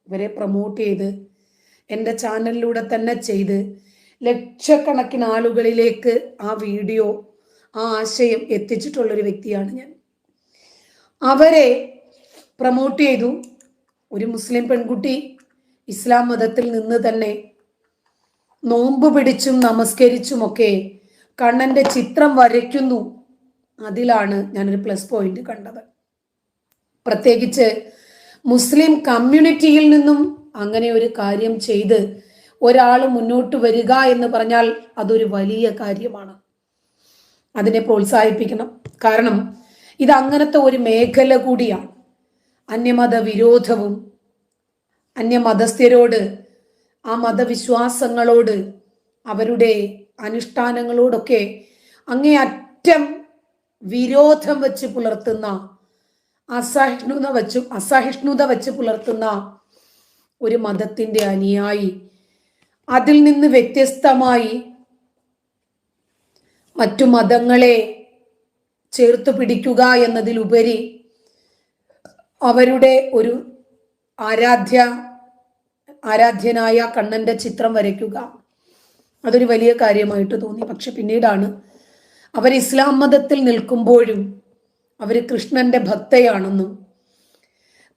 ഇവരെ പ്രൊമോട്ട് ചെയ്ത് എൻ്റെ ചാനലിലൂടെ തന്നെ ചെയ്ത് ലക്ഷക്കണക്കിന് ആളുകളിലേക്ക് ആ വീഡിയോ, ആ ആശയം എത്തിച്ചിട്ടുള്ളൊരു വ്യക്തിയാണ് ഞാൻ. അവരെ പ്രൊമോട്ട് ചെയ്തു. ഒരു മുസ്ലിം പെൺകുട്ടി ഇസ്ലാം മതത്തിൽ നിന്ന് തന്നെ നോമ്പ് പിടിച്ചും നമസ്കരിച്ചുമൊക്കെ കണ്ണൻ്റെ ചിത്രം വരയ്ക്കുന്നു. അതിലാണ് ഞാനൊരു പ്ലസ് പോയിന്റ് കണ്ടത്. പ്രത്യേകിച്ച് മുസ്ലിം കമ്മ്യൂണിറ്റിയിൽ നിന്നും അങ്ങനെ ഒരു കാര്യം ചെയ്ത് ഒരാൾ മുന്നോട്ട് വരിക എന്ന് പറഞ്ഞാൽ അതൊരു വലിയ കാര്യമാണ്. അതിനെ പ്രോത്സാഹിപ്പിക്കണം. കാരണം ഇത് അങ്ങനത്തെ ഒരു മേഖല കൂടിയാണ്. അന്യമത വിരോധവും അന്യമതസ്ഥരോട്, ആ മതവിശ്വാസങ്ങളോട്, അവരുടെ അനുഷ്ഠാനങ്ങളോടൊക്കെ അങ്ങേയറ്റം വിരോധം വെച്ച് പുലർത്തുന്ന, അസഹിഷ്ണുത വെച്ച് പുലർത്തുന്ന ഒരു മതത്തിന്റെ അനുയായി, അതിൽ നിന്ന് വ്യത്യസ്തമായി മറ്റു മതങ്ങളെ ചേർത്ത് പിടിക്കുക എന്നതിലുപരി അവരുടെ ഒരു ആരാധ്യനായ കണ്ണന്റെ ചിത്രം വരയ്ക്കുക, അതൊരു വലിയ കാര്യമായിട്ട് തോന്നി. പക്ഷെ പിന്നീടാണ് അവർ ഇസ്ലാം മതത്തിൽ നിൽക്കുമ്പോഴും അവർ കൃഷ്ണന്റെ ഭക്തയാണെന്നും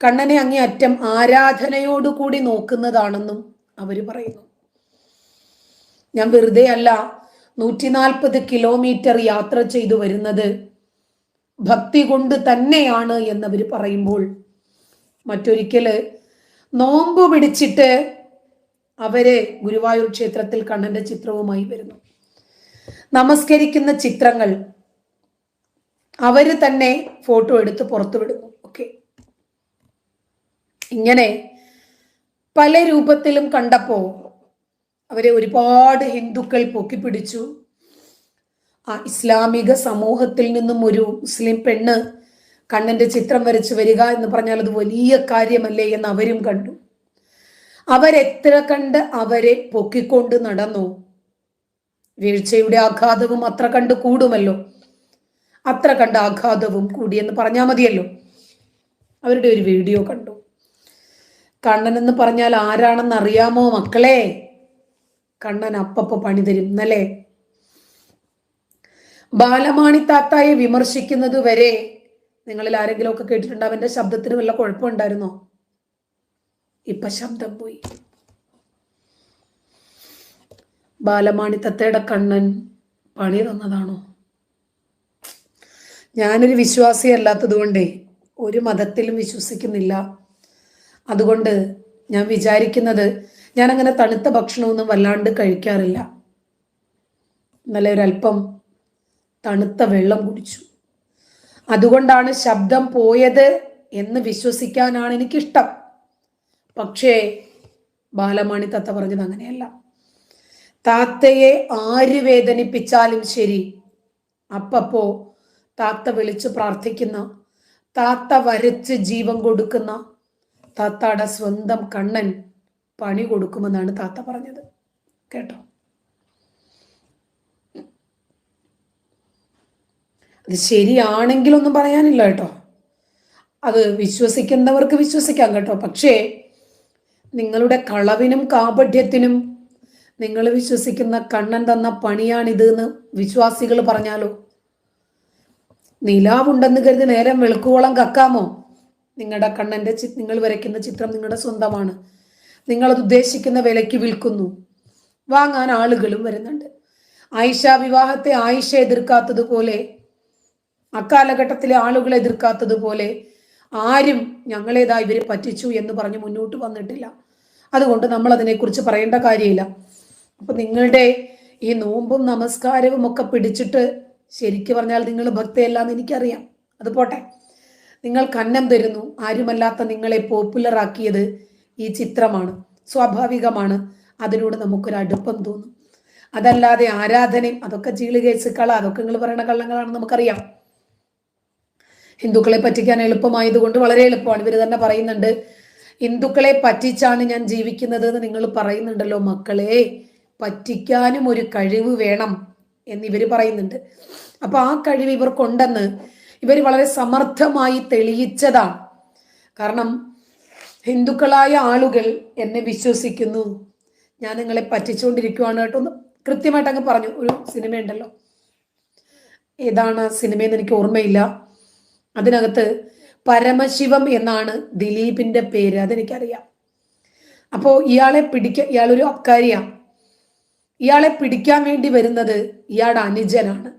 കണ്ണനെ അങ്ങേയറ്റം ആരാധനയോടുകൂടി നോക്കുന്നതാണെന്നും അവർ പറയുന്നു. ഞാൻ വെറുതെ അല്ല 140 കിലോമീറ്റർ യാത്ര ചെയ്തു വരുന്നത് ഭക്തി കൊണ്ട് തന്നെയാണ് എന്നവർ പറയുമ്പോൾ, മറ്റൊരിക്കല് നോമ്പ് പിടിച്ചിട്ട് അവര് ഗുരുവായൂർ ക്ഷേത്രത്തിൽ കണ്ണന്റെ ചിത്രവുമായി വരുന്നു. നമസ്കരിക്കുന്ന ചിത്രങ്ങൾ അവര് തന്നെ ഫോട്ടോ എടുത്ത് പുറത്തു വിടുന്നു. ഓക്കെ, ഇങ്ങനെ പല രൂപത്തിലും കണ്ടപ്പോ അവരെ ഒരുപാട് ഹിന്ദുക്കൾ പൊക്കിപ്പിടിച്ചു. ആ ഇസ്ലാമിക സമൂഹത്തിൽ നിന്നും ഒരു മുസ്ലിം പെണ്ണ് കണ്ണന്റെ ചിത്രം വരച്ച് വരിക എന്ന് പറഞ്ഞാൽ അത് വലിയ കാര്യമല്ലേ എന്ന് അവരും കണ്ടു. അവരെത്ര കണ്ട് അവരെ പൊക്കിക്കൊണ്ട് നടന്നു. വീഴ്ചയുടെ ആഘാതവും അത്ര കണ്ട് കൂടുമല്ലോ, അത്ര കണ്ട് ആഘാതവും കൂടിയെന്ന് പറഞ്ഞാൽ മതിയല്ലോ. അവരുടെ ഒരു വീഡിയോ കണ്ടു. കണ്ണൻ എന്ന് പറഞ്ഞാൽ ആരാണെന്ന് അറിയാമോ മക്കളെ? കണ്ണൻ അപ്പപ്പ പണി തരും. ഇന്നലെ ബാലമാണി താത്തായെ വിമർശിക്കുന്നത് വരെ നിങ്ങളിൽ ആരെങ്കിലും ഒക്കെ കേട്ടിട്ടുണ്ട്? അവന്റെ ശബ്ദത്തിന് വല്ല കുഴപ്പമുണ്ടായിരുന്നോ? ഇപ്പൊ ശബ്ദം പോയി. ബാലമാണി തത്തയുടെ കണ്ണൻ പണി തന്നതാണോ? ഞാനൊരു വിശ്വാസി അല്ലാത്തത് കൊണ്ടേ ഒരു മതത്തിലും വിശ്വസിക്കുന്നില്ല. അതുകൊണ്ട് ഞാൻ വിചാരിക്കുന്നത്, ഞാൻ അങ്ങനെ തണുത്ത ഭക്ഷണമൊന്നും വല്ലാണ്ട് കഴിക്കാറില്ല. ഇന്നലെ ഒരല്പം തണുത്ത വെള്ളം കുടിച്ചു. അതുകൊണ്ടാണ് ശബ്ദം പോയത് എന്ന് വിശ്വസിക്കാനാണ് എനിക്കിഷ്ടം. പക്ഷേ ബാലമണി താത്ത പറഞ്ഞത് അങ്ങനെയല്ല. താത്തയെ ആര് വേദനിപ്പിച്ചാലും ശരി, അപ്പപ്പോ താത്ത വിളിച്ച് പ്രാർത്ഥിക്കുന്ന, താത്ത വരച്ച് ജീവൻ കൊടുക്കുന്ന താത്തയുടെ സ്വന്തം കണ്ണൻ പണി കൊടുക്കുമെന്നാണ് താത്ത പറഞ്ഞത്. കേട്ടോ, അത് ശരിയാണെങ്കിലൊന്നും പറയാനില്ല കേട്ടോ. അത് വിശ്വസിക്കുന്നവർക്ക് വിശ്വസിക്കാം കേട്ടോ. പക്ഷേ നിങ്ങളുടെ കളവിനും കാപഢ്യത്തിനും നിങ്ങൾ വിശ്വസിക്കുന്ന കണ്ണൻ തന്ന പണിയാണിത് എന്ന് വിശ്വാസികൾ പറഞ്ഞാലോ? നിലാവുണ്ടെന്ന് കരുതി നേരം വെളുക്കുവോളം കക്കാമോ? നിങ്ങളുടെ കണ്ണന്റെ നിങ്ങൾ വരയ്ക്കുന്ന ചിത്രം നിങ്ങളുടെ സ്വന്തമാണ്. നിങ്ങളത് ഉദ്ദേശിക്കുന്ന വിലയ്ക്ക് വിൽക്കുന്നു. വാങ്ങാൻ ആളുകളും വരുന്നുണ്ട്. ആയിഷ വിവാഹത്തെ ആയിഷ എതിർക്കാത്തതുപോലെ, അക്കാലഘട്ടത്തിലെ ആളുകൾ എതിർക്കാത്തതുപോലെ ആരും ഞങ്ങളേതാ ഇവരെ പറ്റിച്ചു എന്ന് പറഞ്ഞ് മുന്നോട്ട് വന്നിട്ടില്ല. അതുകൊണ്ട് നമ്മൾ അതിനെക്കുറിച്ച് പറയേണ്ട കാര്യമില്ല. അപ്പൊ നിങ്ങളുടെ ഈ നോമ്പും നമസ്കാരവും ഒക്കെ പിടിച്ചിട്ട് ശരിക്കു പറഞ്ഞാൽ നിങ്ങൾ ഭക്തയല്ലാന്ന് എനിക്കറിയാം. അത് പോട്ടെ, നിങ്ങൾ കന്നം തരുന്നു. ആരുമല്ലാത്ത നിങ്ങളെ പോപ്പുലർ ആക്കിയത് ഈ ചിത്രമാണ്. സ്വാഭാവികമാണ് അതിനോട് നമുക്കൊരു അടുപ്പം തോന്നും. അതല്ലാതെ ആരാധനയും അതൊക്കെ ചീളുകേസുക്കള, അതൊക്കെ നിങ്ങൾ പറയുന്ന കള്ളങ്ങളാണെന്ന് നമുക്കറിയാം. ഹിന്ദുക്കളെ പറ്റിക്കാൻ എളുപ്പമായതുകൊണ്ട് വളരെ എളുപ്പമാണ്. ഇവർ തന്നെ പറയുന്നുണ്ട്, ഹിന്ദുക്കളെ പറ്റിച്ചാണ് ഞാൻ ജീവിക്കുന്നത് എന്ന് നിങ്ങൾ പറയുന്നുണ്ടല്ലോ മക്കളെ. പറ്റിക്കാനും ഒരു കഴിവ് വേണം എന്നിവർ പറയുന്നുണ്ട്. അപ്പൊ ആ കഴിവ് ഇവർക്കുണ്ടെന്ന് ഇവർ വളരെ സമർത്ഥമായി തെളിയിച്ചതാണ്. കാരണം ഹിന്ദുക്കളായ ആളുകൾ എന്നെ വിശ്വസിക്കുന്നു, ഞാൻ നിങ്ങളെ പറ്റിച്ചുകൊണ്ടിരിക്കുവാണ് കേട്ടോ എന്ന് കൃത്യമായിട്ട് അങ്ങ് പറഞ്ഞു. ഒരു സിനിമയുണ്ടല്ലോ, ഏതാണ് സിനിമയെന്ന് എനിക്ക് ഓർമ്മയില്ല, അതിനകത്ത് പരമശിവം എന്നാണ് ദിലീപിന്റെ പേര്, അതെനിക്കറിയാം. അപ്പോൾ ഇയാളൊരു അബ്കാരിയാണ്. ഇയാളെ പിടിക്കാൻ വേണ്ടി വരുന്നത് ഇയാളുടെ അനുജനാണ്.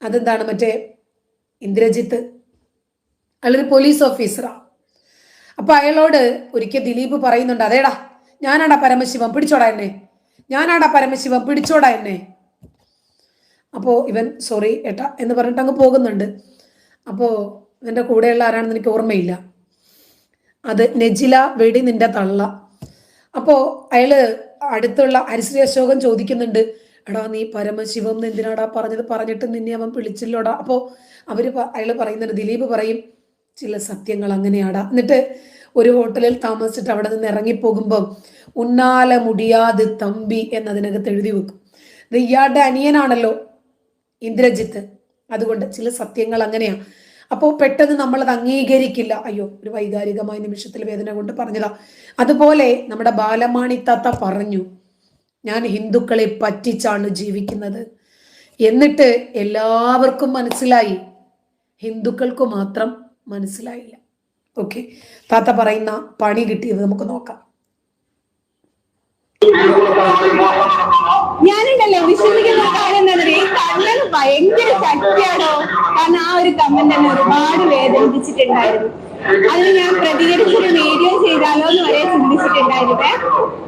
അതെന്താണ്, മറ്റേ ഇന്ദ്രജിത്ത്, അയാളൊരു പോലീസ് ഓഫീസറാണ്. അപ്പൊ അയാളോട് ഒരിക്കൽ ദിലീപ് പറയുന്നുണ്ട്, അതേടാ ഞാനാടാ പരമശിവം, പിടിച്ചോടാ എന്നെ, ഞാനാടാ പരമശിവം, പിടിച്ചോടാ എന്നെ. അപ്പോ ഇവൻ സോറി ഏട്ടാ എന്ന് പറഞ്ഞിട്ട് അങ്ങ് പോകുന്നുണ്ട്. അപ്പോ ഇവന്റെ കൂടെയുള്ള ആരാണെന്ന് എനിക്ക് ഓർമ്മയില്ല. അത് നെജില വെടി നിന്റെ തള്ള. അപ്പോ അയാള് അടുത്തുള്ള ഹരിശ്രീ അശോകൻ ചോദിക്കുന്നുണ്ട്, എടാ നീ പരമശിവം എന്തിനാടാ പറഞ്ഞിട്ട് നിന്നെ അവൻ വിളിച്ചില്ലോടാ. അപ്പോ അയാള് പറയുന്നുണ്ട്, ദിലീപ് പറയും, ചില സത്യങ്ങൾ അങ്ങനെയാടാ. എന്നിട്ട് ഒരു ഹോട്ടലിൽ താമസിച്ചിട്ട് അവിടെ നിന്ന് ഇറങ്ങിപ്പോകുമ്പോൾ ഉന്നാല മുടിയാത് തമ്പി എന്നതിനകത്ത് എഴുതി വെക്കും. ഇത് ഇയാളുടെ അനിയനാണല്ലോ ഇന്ദ്രജിത്ത്, അതുകൊണ്ട് ചില സത്യങ്ങൾ അങ്ങനെയാ. അപ്പോൾ പെട്ടെന്ന് നമ്മളത് അംഗീകരിക്കില്ല. അയ്യോ, ഒരു വൈകാരികമായ നിമിഷത്തിൽ വേദന കൊണ്ട് പറഞ്ഞതാ. അതുപോലെ നമ്മുടെ ബാലമാണി താത്ത പറഞ്ഞു, ഞാൻ ഹിന്ദുക്കളെ പറ്റിച്ചാണ് ജീവിക്കുന്നത്. എന്നിട്ട് എല്ലാവർക്കും മനസ്സിലായി, ഹിന്ദുക്കൾക്ക് മാത്രം മനസ്സിലായില്ല. ഓക്കെ, താത്ത പറയുന്ന പണി കിട്ടിയത് നമുക്ക് നോക്കാം. ഞാനുണ്ടല്ലോ വിശ്വസിക്കുന്ന കാര്യം എന്താ പറയുക, ഈ കണ്ണൻ ഭയങ്കര ശക്തിയാണോ, കാരണം ആ ഒരു കമന്റ് തന്നെ ഒരുപാട് വേദനിപ്പിച്ചിട്ടുണ്ടായിരുന്നു. അതിന് ഞാൻ പ്രതികരിച്ചൊരു വീഡിയോ ചെയ്താലോ എന്ന് വരെ ചിന്തിച്ചിട്ടുണ്ടായിരുന്നേ.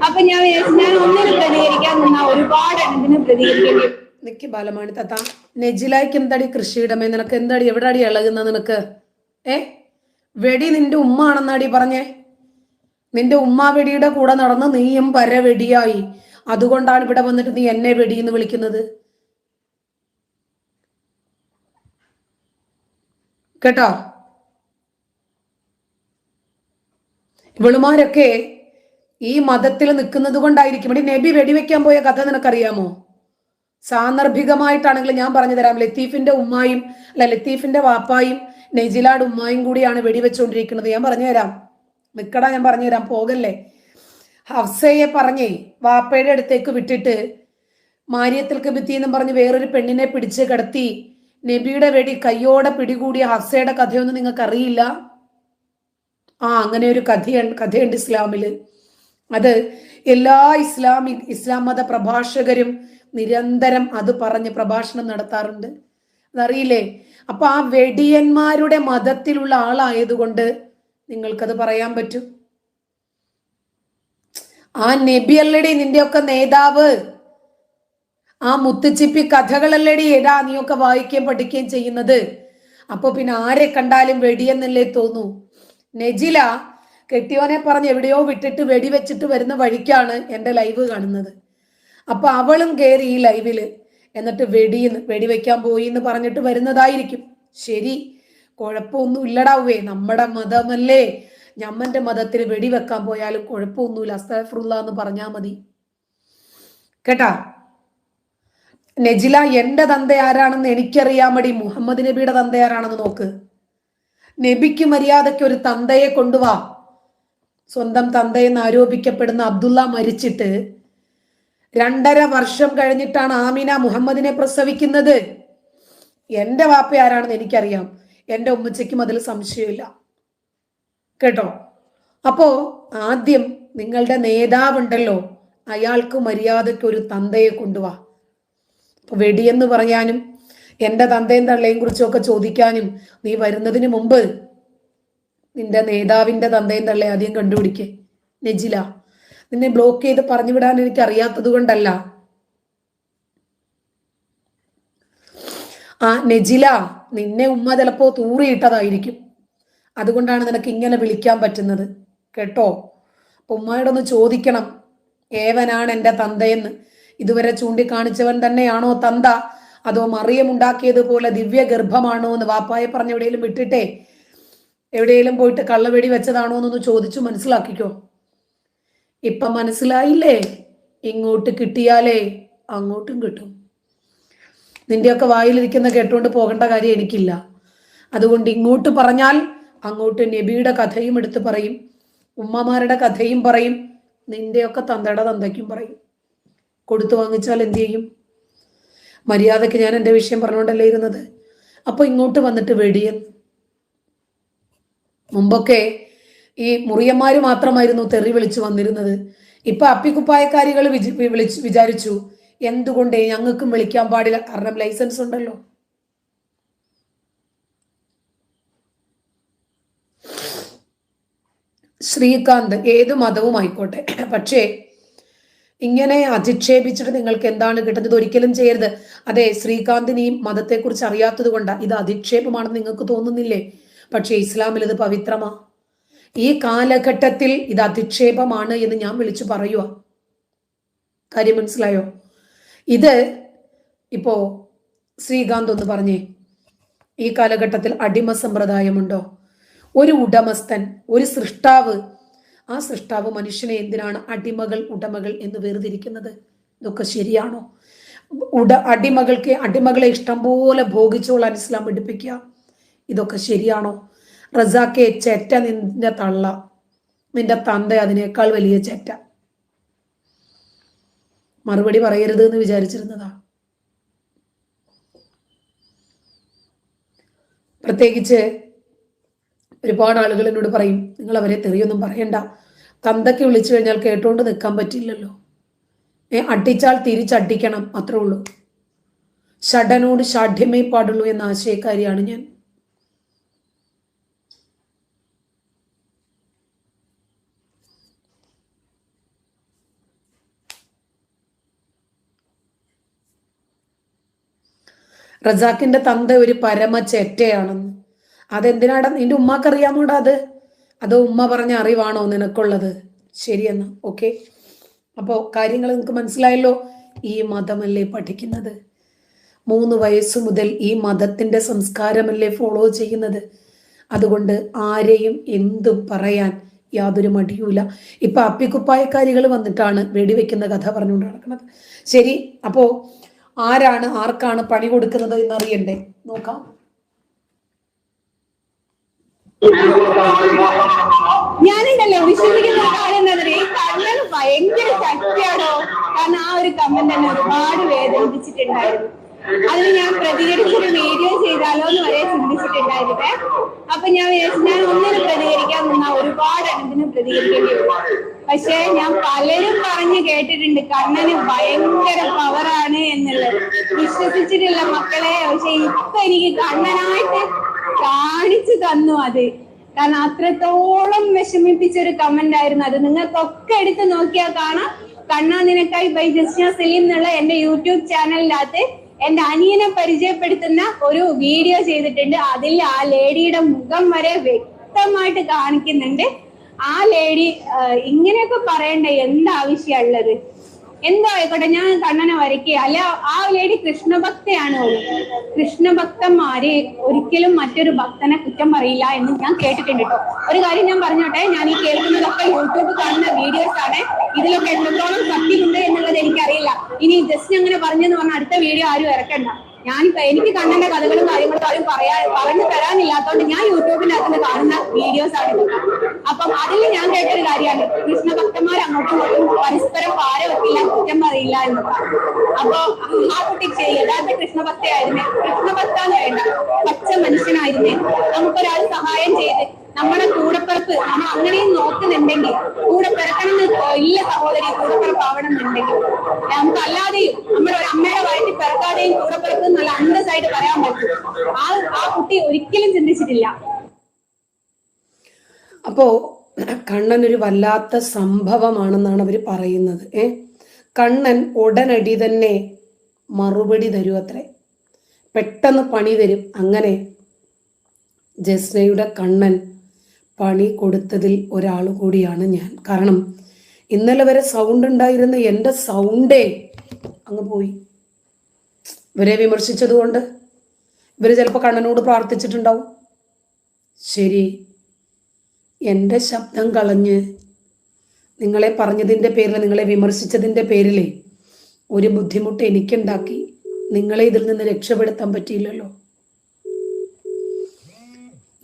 അപ്പൊ ഞാൻ വിചാരിച്ചു, ഞാൻ ഒന്നിനും പ്രതികരിക്കാൻ നിന്നാ ഒരുപാട് എണ്ണത്തിന് പ്രതികരിക്കേണ്ടി. നിക്ക് ബാലമാണി താത്ത, നെജിലായിക്ക് എന്താടി കൃഷിയിടമേ, നിനക്ക് എന്താടി എവിടാടി ഇളകുന്ന നിനക്ക്? വെടി നിന്റെ ഉമ്മ ആണെന്നാടി പറഞ്ഞേ. നിന്റെ ഉമ്മ വെടിയുടെ കൂടെ നടന്ന് നീയും പരവെടിയായി, അതുകൊണ്ടാണ് ഇവിടെ വന്നിട്ട് നീ എന്നെ വെടിയെന്ന് വിളിക്കുന്നത് കേട്ടോ. ഇവളുമാരൊക്കെ ഈ മതത്തിൽ നിൽക്കുന്നത് കൊണ്ടായിരിക്കും. ഇവിടെ നബി വെടിവെക്കാൻ പോയ കഥ നിനക്കറിയാമോ? സാന്ദർഭികമായിട്ടാണെങ്കിൽ ഞാൻ പറഞ്ഞു തരാം. ലത്തീഫിന്റെ ഉമ്മായും ലത്തീഫിന്റെ വാപ്പായും നെജിലാട് ഉമ്മായും കൂടിയാണ് വെടിവെച്ചുകൊണ്ടിരിക്കുന്നത്. ഞാൻ പറഞ്ഞു തരാം, നിക്കടാ, ഞാൻ പറഞ്ഞു തരാം, പോകല്ലേ. ഹഫ്സയെ പറഞ്ഞേ വാപ്പയുടെ അടുത്തേക്ക് വിട്ടിട്ട് മാരിയത്തിൽ കബിത്തി എന്നും പറഞ്ഞ് വേറൊരു പെണ്ണിനെ പിടിച്ച് കിടത്തി നബിയുടെ വെടി കയ്യോടെ പിടികൂടിയ ഹഫ്സയുടെ കഥയൊന്നും നിങ്ങൾക്ക് അറിയില്ല? അങ്ങനെ ഒരു കഥയുണ്ട് ഇസ്ലാമില്. അത് എല്ലാ ഇസ്ലാം മത പ്രഭാഷകരും നിരന്തരം അത് പറഞ്ഞ് പ്രഭാഷണം നടത്താറുണ്ട്. അതറിയില്ലേ? അപ്പൊ ആ വെടിയന്മാരുടെ മതത്തിലുള്ള ആളായതുകൊണ്ട് നിങ്ങൾക്കത് പറയാൻ പറ്റും. ആ നബി അല്ലടി നിന്റെയൊക്കെ നേതാവ്. ആ മുത്തുച്ചിപ്പി കഥകളല്ലടി എടാ നീയൊക്കെ വായിക്കുകയും പഠിക്കുകയും ചെയ്യുന്നത്. അപ്പൊ പിന്നെ ആരെ കണ്ടാലും വെടിയെന്നല്ലേ തോന്നൂ. നെജില കെട്ടിയോനെ പറഞ്ഞ് എവിടെയോ വിട്ടിട്ട് വെടിവെച്ചിട്ട് വരുന്ന വഴിക്കാണ് എൻ്റെ ലൈവ് കാണുന്നത്. അപ്പൊ അവളും കയറി ഈ ലൈവില്, എന്നിട്ട് വെടിവെക്കാൻ പോയി എന്ന് പറഞ്ഞിട്ട് വരുന്നതായിരിക്കും. ശരി, കുഴപ്പമൊന്നും ഇല്ലടാവേ, നമ്മുടെ മതമല്ലേ, ഞമ്മന്റെ മതത്തിൽ വെടിവെക്കാൻ പോയാലും കുഴപ്പമൊന്നുമില്ല, അസ്തഗ്ഫിറുല്ലാഹ് എന്ന് പറഞ്ഞാൽ മതി കേട്ടാ. നെജില, എന്റെ തന്ത ആരാണെന്ന് എനിക്കറിയാമടി. മുഹമ്മദ് നബിയുടെ തന്ത ആരാണെന്ന് നോക്ക്. നബിക്ക് മര്യാദയ്ക്ക് ഒരു തന്തയെ കൊണ്ടുവാ. സ്വന്തം തന്തയെന്ന് ആരോപിക്കപ്പെടുന്ന അബ്ദുള്ള മരിച്ചിട്ട് 2.5 വർഷം കഴിഞ്ഞിട്ടാണ് ആമിന മുഹമ്മദിനെ പ്രസവിക്കുന്നത്. എന്റെ വാപ്പ ആരാണെന്ന് എനിക്കറിയാം, എന്റെ ഉമ്മച്ചയ്ക്കും അതിൽ സംശയമില്ല കേട്ടോ. അപ്പോ ആദ്യം നിങ്ങളുടെ നേതാവുണ്ടല്ലോ, അയാൾക്ക് മര്യാദയ്ക്ക് ഒരു തന്തയെ കൊണ്ടുവാ. അപ്പൊ വെടിയെന്ന് പറയാനും എന്റെ തന്തയും തള്ളയും കുറിച്ചൊക്കെ ചോദിക്കാനും നീ വരുന്നതിന് മുമ്പ് നിന്റെ നേതാവിന്റെ തന്തയും തള്ളയെ ആദ്യം കണ്ടുപിടിക്കേ. നെജില, നിന്നെ ബ്ലോക്ക് ചെയ്ത് പറഞ്ഞു വിടാൻ എനിക്ക് അറിയാത്തത് കൊണ്ടല്ല. നെജില, നിന്നെ ഉമ്മ ചിലപ്പോ തൂറിയിട്ടതായിരിക്കും, അതുകൊണ്ടാണ് നിനക്ക് ഇങ്ങനെ വിളിക്കാൻ പറ്റുന്നത് കേട്ടോ. അപ്പൊ ഉമ്മയോട് ഒന്ന് ചോദിക്കണം, ഏവനാണ് എൻ്റെ തന്തയെന്ന്. ഇതുവരെ ചൂണ്ടിക്കാണിച്ചവൻ തന്നെയാണോ തന്ത, അതോ മറിയം ഉണ്ടാക്കിയതുപോലെ ദിവ്യ ഗർഭമാണോ എന്ന് വാപ്പായെ പറഞ്ഞ് എവിടെയെങ്കിലും വിട്ടിട്ടേ എവിടെയെങ്കിലും പോയിട്ട് കള്ളവെടി വെച്ചതാണോ എന്നൊന്ന് ചോദിച്ചു മനസ്സിലാക്കിക്കോ. ഇപ്പൊ മനസ്സിലായില്ലേ? ഇങ്ങോട്ട് കിട്ടിയാലേ അങ്ങോട്ടും കിട്ടും. നിന്റെയൊക്കെ വായിലിരിക്കുന്ന കേട്ടുകൊണ്ട് പോകേണ്ട കാര്യം എനിക്കില്ല. അതുകൊണ്ട് ഇങ്ങോട്ട് പറഞ്ഞാൽ അങ്ങോട്ട് നബിയുടെ കഥയും എടുത്ത് പറയും, ഉമ്മമാരുടെ കഥയും പറയും, നിന്റെയൊക്കെ തന്തയുടെ തന്തയ്ക്കും പറയും. കൊടുത്തു വാങ്ങിച്ചാൽ എന്ത് ചെയ്യും? മര്യാദക്ക് ഞാൻ എൻ്റെ വിഷയം പറഞ്ഞുകൊണ്ടല്ലേ ഇരുന്നത്. അപ്പൊ ഇങ്ങോട്ട് വന്നിട്ട് വെടിയെന്ന്. മുമ്പൊക്കെ ഈ മുറിയന്മാര് മാത്രമായിരുന്നു തെറി വിളിച്ചു വന്നിരുന്നത്. ഇപ്പൊ അപ്പിക്കുപ്പായക്കാരികൾ വിചാരിച്ചു എന്തുകൊണ്ടേ ഞങ്ങൾക്കും വിളിക്കാൻ പാടില്ല, കാരണം ലൈസൻസ് ഉണ്ടല്ലോ. ശ്രീകാന്ത് ഏത് മതവും ആയിക്കോട്ടെ, പക്ഷേ ഇങ്ങനെ അധിക്ഷേപിച്ചിട്ട് നിങ്ങൾക്ക് എന്താണ് കിട്ടുന്നത്? ഒരിക്കലും ചെയ്യരുത്. അതെ, ശ്രീകാന്തിന് ഈ മതത്തെക്കുറിച്ച് അറിയാത്തത് കൊണ്ടാണ് ഇത് അധിക്ഷേപമാണെന്ന് നിങ്ങൾക്ക് തോന്നുന്നില്ലേ? പക്ഷേ ഇസ്ലാമിൽ ഇത് പവിത്രമാ. ഈ കാലഘട്ടത്തിൽ ഇത് അധിക്ഷേപമാണ് എന്ന് ഞാൻ വിളിച്ചു പറയുക. കാര്യം മനസ്സിലായോ? ഇത് ഇപ്പോ ശ്രീകാന്ത് ഒന്ന് പറഞ്ഞേ, ഈ കാലഘട്ടത്തിൽ അടിമ സമ്പ്രദായമുണ്ടോ? ഒരു ഉടമസ്ഥൻ, ഒരു സൃഷ്ടാവ്, ആ സൃഷ്ടാവ് മനുഷ്യനെ എന്തിനാണ് അടിമകൾ ഉടമകൾ എന്ന് വേർതിരിക്കുന്നത്? ഇതൊക്കെ ശരിയാണോ? അടിമകളെ ഇഷ്ടം പോലെ ഭോഗിച്ചോളാൻ ഇസ്ലാം പഠിപ്പിക്കുക. ഇതൊക്കെ ശരിയാണോ? റസാക്കെ, ചെറ്റ നിന്റെ തള്ള, നിന്റെ തന്ത അതിനേക്കാൾ വലിയ ചെറ്റ. മറുപടി പറയരുത് എന്ന് വിചാരിച്ചിരുന്നതാ. പ്രത്യേകിച്ച് ഒരുപാട് ആളുകൾ എന്നോട് പറയും, നിങ്ങൾ അവരെ തെറിയൊന്നും പറയണ്ട, തന്തയ്ക്ക് വിളിച്ചു കഴിഞ്ഞാൽ കേട്ടോണ്ട് നിൽക്കാൻ പറ്റില്ലല്ലോ, അടിച്ചാൽ തിരിച്ചടിക്കണം, അത്രേ ഉള്ളൂ. ഷഡനോട് ഷാഠ്യമേ പാടുള്ളൂ എന്ന ആശയക്കാരിയാണ് ഞാൻ. റസാക്കിന്റെ തന്ത ഒരു പരമ ചെറ്റയാണെന്ന്. അതെന്തിനാടാ? നിന്റെ ഉമ്മാക്കറിയാമോടാ അത്? അതോ ഉമ്മ പറഞ്ഞ അറിവാണോ നിനക്കുള്ളത്? ശരിയെന്നാ, ഓക്കെ. അപ്പോൾ കാര്യങ്ങൾ നിങ്ങൾക്ക് മനസ്സിലായല്ലോ. ഈ മതമല്ലേ പഠിക്കുന്നത്? 3 വയസ്സ് മുതൽ ഈ മതത്തിന്റെ സംസ്കാരമല്ലേ ഫോളോ ചെയ്യുന്നത്? അതുകൊണ്ട് ആരെയും എന്തും പറയാൻ യാതൊരു മടിയുമില്ല. ഇപ്പൊ അപ്പിക്കുപ്പായക്കാരികൾ വന്നിട്ടാണ് വെടിവെക്കുന്ന കഥ പറഞ്ഞുകൊണ്ട് നടക്കുന്നത്. ശരി, അപ്പോ ആർക്കാണ് പണി കൊടുക്കുന്നത് എന്നറിയണ്ടേ? നോക്കാം. ഞാനുണ്ടല്ലോ വിശ്വസിക്കുന്ന കാര്യം ഈ കണ്ണൻ ഭയങ്കര ശക്തിയാണോ? കാരണം ആ ഒരു കമന്റ് തന്നെ ഒരുപാട് വേദനിപ്പിച്ചിട്ടുണ്ടായിരുന്നു. അതിന് ഞാൻ പ്രതികരിച്ചൊരു വീഡിയോ ചെയ്താലോ എന്ന് വരെ ചിന്തിച്ചിട്ടുണ്ടായിരുന്നേ. അപ്പൊ ഞാൻ ഒന്നിനും പ്രതികരിക്കാൻ നിന്നാ ഒരുപാട് എണ്ണത്തിന് പ്രതികരിക്കേണ്ടി വരും. പക്ഷെ ഞാൻ പലരും പറഞ്ഞു കേട്ടിട്ടുണ്ട് കണ്ണന് ഭയങ്കര പവറാണ് എന്നുള്ളത്. വിശ്വസിച്ചിട്ടില്ല മക്കളെ. പക്ഷെ ഇപ്പൊ എനിക്ക് കണ്ണനായിട്ട് കാണിച്ചു തന്നു അത്. കാരണം അത്രത്തോളം വിഷമിപ്പിച്ച ഒരു കമന്റ് ആയിരുന്നു അത്. നിങ്ങൾക്കൊക്കെ എടുത്ത് നോക്കിയാൽ കാണാം. കണ്ണാ നിനക്കായി ബൈ ജസ്ന സലീം എന്നുള്ള എന്റെ യൂട്യൂബ് ചാനലിനകത്ത് എന്റെ അനിയനെ പരിചയപ്പെടുത്തുന്ന ഒരു വീഡിയോ ചെയ്തിട്ടുണ്ട്. അതിൽ ആ ലേഡിയുടെ മുഖം വരെ വ്യക്തമായിട്ട് കാണിക്കുന്നുണ്ട്. ആ ലേഡി ഇങ്ങനെയൊക്കെ പറയണ്ടേ? എന്താവശ്യമുള്ളത്? എന്തോ ആയിക്കോട്ടെ, ഞാൻ കണ്ണനെ വരയ്ക്കുക. അല്ല, ആ ലേഡി കൃഷ്ണഭക്തയാണ്. കൃഷ്ണഭക്തന്മാര് ഒരിക്കലും മറ്റൊരു ഭക്തനെ കുറ്റം പറയില്ല എന്ന് ഞാൻ കേട്ടിട്ടുണ്ട് കേട്ടോ. ഒരു കാര്യം ഞാൻ പറഞ്ഞോട്ടെ, ഞാൻ ഈ കേൾക്കുന്നതൊക്കെ യൂട്യൂബ് കാണുന്ന വീഡിയോസ് ആണ്. ഇതിലൊക്കെ എത്രത്തോളം സത്യമുണ്ട് എന്നുള്ളത് എനിക്കറിയില്ല. ഇനി ജസ്റ്റ് അങ്ങനെ പറഞ്ഞെന്ന് പറഞ്ഞാൽ അടുത്ത വീഡിയോ ആരും ഇറക്കണ്ട. എനിക്ക് കണ്ണന്റെ കഥകളും കാര്യങ്ങളും ആരും പറഞ്ഞു തരാനില്ലാത്തതുകൊണ്ട് ഞാൻ യൂട്യൂബിന്റെ അകത്ത് കാണുന്ന വീഡിയോസ് ആണ് ഇതൊക്കെ. അപ്പം അതിൽ ഞാൻ കേട്ടൊരു കാര്യമാണ് കൃഷ്ണഭക്തന്മാർ അങ്ങോട്ടും ഇങ്ങോട്ടും പരസ്പരം പാര വെക്കില്ല, കുറ്റം പറയില്ല എന്നൊക്കെ. അപ്പൊ ആ കുട്ടിക്ക് യഥാർത്ഥ കൃഷ്ണഭക്തയായിരുന്നേ. കൃഷ്ണഭക്ത എന്ന് വേണ്ട, പച്ച മനുഷ്യനായിരുന്നേ. നമുക്കൊരാൾ സഹായം ചെയ്ത് നമ്മുടെ കൂടപ്പിറപ്പ് നമ്മൾ അങ്ങനെയും നോക്കുന്നുണ്ടെങ്കിൽ, കൂടെ പിറക്കണം ഇല്ല സഹോദരി, കൂടപ്പിറപ്പ് ആവണം എന്നുണ്ടെങ്കിൽ നമുക്ക് അല്ലാതെയും നമ്മുടെ ഒരു അമ്മയുടെ വയറ്റിൽ പിറക്കാതെയും കൂടപ്പിറപ്പ് നല്ല അന്തസ്സായിട്ട് പറയാൻ പറ്റും. ആ കുട്ടി ഒരിക്കലും ചിന്തിച്ചിട്ടില്ല. അപ്പോ കണ്ണൻ ഒരു വല്ലാത്ത സംഭവമാണെന്നാണ് അവർ പറയുന്നത്. കണ്ണൻ ഉടനടി തന്നെ മറുപടി തരും അത്രേ, പെട്ടെന്ന് പണി തരും. അങ്ങനെ ജസ്നയുടെ കണ്ണൻ പണി കൊടുത്തതിൽ ഒരാൾ കൂടിയാണ് ഞാൻ. കാരണം ഇന്നലെ വരെ സൗണ്ട് ഉണ്ടായിരുന്ന എൻ്റെ സൗണ്ടേ അങ്ങ് പോയി. ഇവരെ വിമർശിച്ചതുകൊണ്ട് ഇവർ ചിലപ്പോൾ കണ്ണനോട് പ്രാർത്ഥിച്ചിട്ടുണ്ടാവും. ശരി, എൻ്റെ ശബ്ദം കളഞ്ഞ് നിങ്ങളെ പറഞ്ഞതിൻ്റെ പേരിൽ, നിങ്ങളെ വിമർശിച്ചതിൻ്റെ പേരിൽ ഒരു ബുദ്ധിമുട്ട് എനിക്കുണ്ടാക്കി നിങ്ങളെ ഇതിൽ നിന്ന് രക്ഷപ്പെടുത്താൻ പറ്റിയില്ലല്ലോ.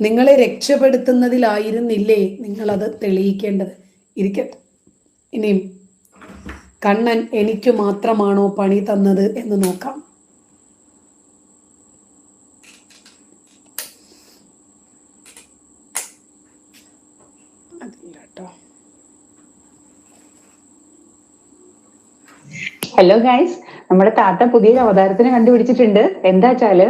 നിങ്ങളെ രക്ഷപ്പെടുത്തുന്നതിലായിരുന്നില്ലേ നിങ്ങളത് തെളിയിക്കേണ്ടത്? ഇരിക്കട്ടെ. ഇനിയും കണ്ണൻ എനിക്ക് മാത്രമാണോ പണി തന്നത് എന്ന് നോക്കാം. അതില്ല കേട്ടോ. ഹലോ ഗൈസ്, നമ്മുടെ താത്ത പുതിയൊരു അവതാരത്തിന് കണ്ടുപിടിച്ചിട്ടുണ്ട്. എന്താ വെച്ചാല്,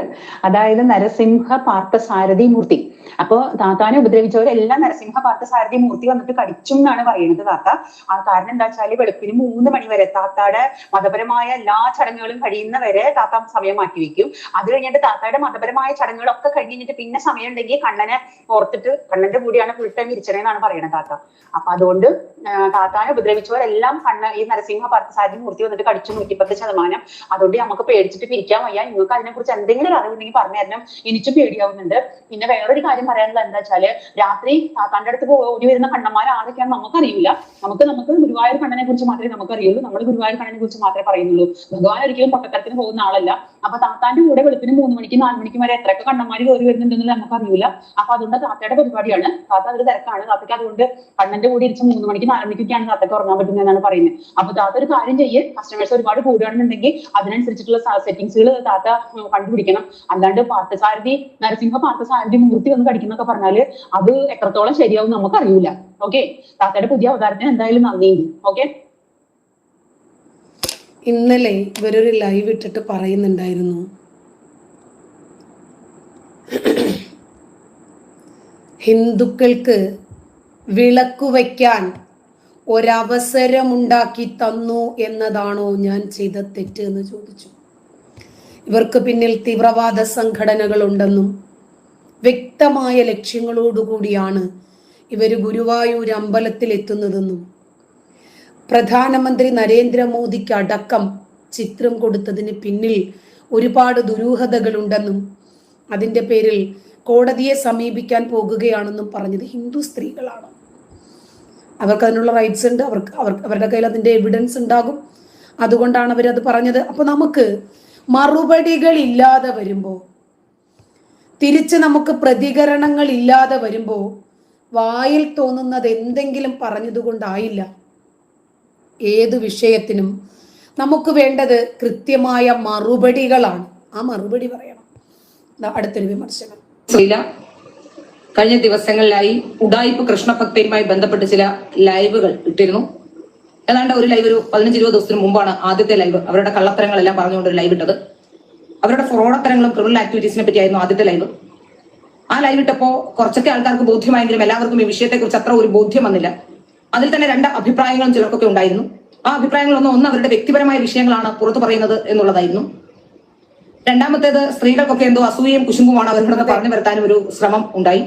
അതായത് നരസിംഹ പാർത്ഥ സാരഥി മൂർത്തി. അപ്പോ താത്താനെ ഉപദ്രവിച്ചവരെല്ലാം നരസിംഹ പാർത്ഥ സാരഥി മൂർത്തി വന്നിട്ട് കടിച്ചു എന്നാണ് പറയുന്നത് താത്ത. ആ കാരണം എന്താ വെച്ചാല് വെളുപ്പിന് 3 മണി വരെ താത്താടെ മതപരമായ എല്ലാ ചടങ്ങുകളും കഴിയുന്ന വരെ താത്ത സമയം മാറ്റി വെക്കും. അത് കഴിഞ്ഞിട്ട് താത്തായുടെ മതപരമായ ചടങ്ങുകളൊക്കെ കഴിഞ്ഞിട്ട് പിന്നെ സമയം ഉണ്ടെങ്കിൽ കണ്ണനെ ഓർത്തിട്ട് കണ്ണന്റെ കൂടിയാണ് ഫുൾ ടൈം ഇരിച്ചണെന്നാണ് പറയുന്നത് താത്ത. അപ്പൊ അതുകൊണ്ട് താത്താനെ ഉപദ്രവിച്ചവരെല്ലാം ഈ നരസിംഹ പാർത്ഥ സാരഥി മൂർത്തി വന്നിട്ട് കടിച്ചു 110%. അതുകൊണ്ട് നമുക്ക് പേടിച്ചിട്ട് പിരിക്കാൻ വയ്യ. നിങ്ങൾക്ക് അതിനെക്കുറിച്ച് എന്തെങ്കിലും അറിവുണ്ടെങ്കിൽ പറഞ്ഞു തരണം. എനിക്കും പേടിയാവുന്നുണ്ട്. പിന്നെ വേറൊരു കാര്യം പറയാനുള്ളത് എന്താ വെച്ചാല്, രാത്രി താത്താന്റെ അടുത്ത് ഓടി വരുന്ന കണ്ണന്മാർ ആരൊക്കെയാണെന്ന് നമുക്കറിയില്ല. നമുക്ക് ഗുരുവായൂർ കണ്ണനെ കുറിച്ച് മാത്രമേ നമുക്കറിയുള്ളൂ. നമ്മൾ ഗുരുവായൂർ കണ്ണനെ കുറിച്ച് മാത്രമേ പറയുന്നുള്ളൂ. ഭഗവാൻ ഒരിക്കലും പൊട്ടത്തരത്തിന് പോകുന്ന ആളല്ല. അപ്പൊ താത്താന്റെ കൂടെ വെളുപ്പിന് 3 മണിക്ക് 4 മണിക്ക് വരെ എത്രയൊക്കെ കണ്ണന്മാർ കയറി വരുന്നുണ്ടെന്ന് നമുക്കറിയില്ല. അപ്പൊ അതുകൊണ്ട് താത്തയുടെ പരിപാടിയാണ്. താത്ത ഒരു തിരക്കാണ്. താത്തയ്ക്ക് അതുകൊണ്ട് കണ്ണന്റെ കൂടെ ഇരിച്ച് 3 മണിക്ക് 4 മണിക്കൊക്കെയാണ് താത്തക്ക് ഉറങ്ങാൻ പറ്റുന്നതെന്നാണ് പറയുന്നത്. അപ്പൊ താത്ത ഒരു കാര്യം ചെയ്യ്, കസ്റ്റമേഴ്സ് ഒരുപാട് കൂടുകയാണെന്നുണ്ടെങ്കിൽ അതിനനുസരിച്ചിട്ടുള്ള സെറ്റിംഗ്സുകൾ താത്ത കണ്ടുപിടിക്കണം. അല്ലാണ്ട് പാർത്ഥസാരഥി നരസിംഹ പാർത്ഥസാരഥി മൂർത്തി വന്ന് കടിക്കുന്നൊക്കെ പറഞ്ഞാല് അത് എത്രത്തോളം ശരിയാവും നമുക്കറിയൂല. ഓക്കെ, താത്തയുടെ പുതിയ അവതാരത്തിന് എന്തായാലും നന്ദിയുണ്ട്. ഓക്കെ, ഇന്നലെ ഇവരൊരു ലൈവ് ഇട്ടിട്ട് പറയുന്നുണ്ടായിരുന്നു, ഹിന്ദുക്കൾക്ക് വിളക്കു വയ്ക്കാൻ ഒരവസരമുണ്ടാക്കി തന്നു എന്നതാണോ ഞാൻ ചെയ്ത തെറ്റ് എന്ന് ചോദിച്ചു. ഇവർക്ക് പിന്നിൽ തീവ്രവാദ സംഘടനകളുണ്ടെന്നും വ്യക്തമായ ലക്ഷ്യങ്ങളോടുകൂടിയാണ് ഇവർ ഗുരുവായൂർ അമ്പലത്തിൽ എത്തുന്നതെന്നും പ്രധാനമന്ത്രി നരേന്ദ്രമോദിക്ക് അടക്കം ചിത്രം കൊടുത്തതിന് പിന്നിൽ ഒരുപാട് ദുരൂഹതകളുണ്ടെന്നും അതിൻ്റെ പേരിൽ കോടതിയെ സമീപിക്കാൻ പോകുകയാണെന്നും പറഞ്ഞത് ഹിന്ദു സ്ത്രീകളാണ്. അവർക്ക് അതിനുള്ള റൈറ്റ്സ് ഉണ്ട്. അവരുടെ കയ്യിൽ അതിൻ്റെ എവിഡൻസ് ഉണ്ടാകും. അതുകൊണ്ടാണ് അവരത് പറഞ്ഞത്. അപ്പോൾ നമുക്ക് മറുപടികൾ ഇല്ലാതെ വരുമ്പോൾ, തിരിച്ച് നമുക്ക് പ്രതികരണങ്ങൾ ഇല്ലാതെ വരുമ്പോൾ വായിൽ തോന്നുന്നത് എന്തെങ്കിലും പറഞ്ഞതുകൊണ്ടായില്ല. ഏത് വിഷയത്തിനും നമുക്ക് വേണ്ടത് കൃത്യമായ മറുപടികളാണ്. ആ മറുപടി പറയണം. അടുത്തൊരു വിമർശനം. കഴിഞ്ഞ ദിവസങ്ങളിലായി ഉഡായിപ്പ് കൃഷ്ണഭക്തയുമായി ബന്ധപ്പെട്ട് ചില ലൈവുകൾ ഇട്ടിരുന്നു. ഏതാണ്ട് ഒരു ലൈവ് ഒരു 15-20 ദിവസത്തിന് മുമ്പാണ് ആദ്യത്തെ ലൈവ്. അവരുടെ കള്ളത്തരങ്ങളെല്ലാം പറഞ്ഞുകൊണ്ട് ഒരു ലൈവ് ഇട്ടത്. അവരുടെ ഫ്രോഡത്തരങ്ങളും ക്രിമിനൽ ആക്ടിവിറ്റീസിനെ പറ്റിയായിരുന്നു ആദ്യത്തെ ലൈവ്. ആ ലൈവ് ഇട്ടപ്പോ കുറച്ചൊക്കെ ആൾക്കാർക്ക് ബോധ്യമായെങ്കിലും എല്ലാവർക്കും ഈ വിഷയത്തെക്കുറിച്ച് അത്ര ഒരു ബോധ്യം വന്നില്ല. അതിൽ തന്നെ 2 അഭിപ്രായങ്ങളും ചിലർക്കൊക്കെ ഉണ്ടായിരുന്നു. ആ അഭിപ്രായങ്ങളൊന്നും അവരുടെ വ്യക്തിപരമായ വിഷയങ്ങളാണ് പുറത്തു പറയുന്നത് എന്നുള്ളതായിരുന്നു. രണ്ടാമത്തേത് സ്ത്രീകൾക്കൊക്കെ എന്തോ അസൂയയും കുശുമ്പുമാണ് അവരുടെ പറഞ്ഞു വരുത്താനും ഒരു ശ്രമം ഉണ്ടായി.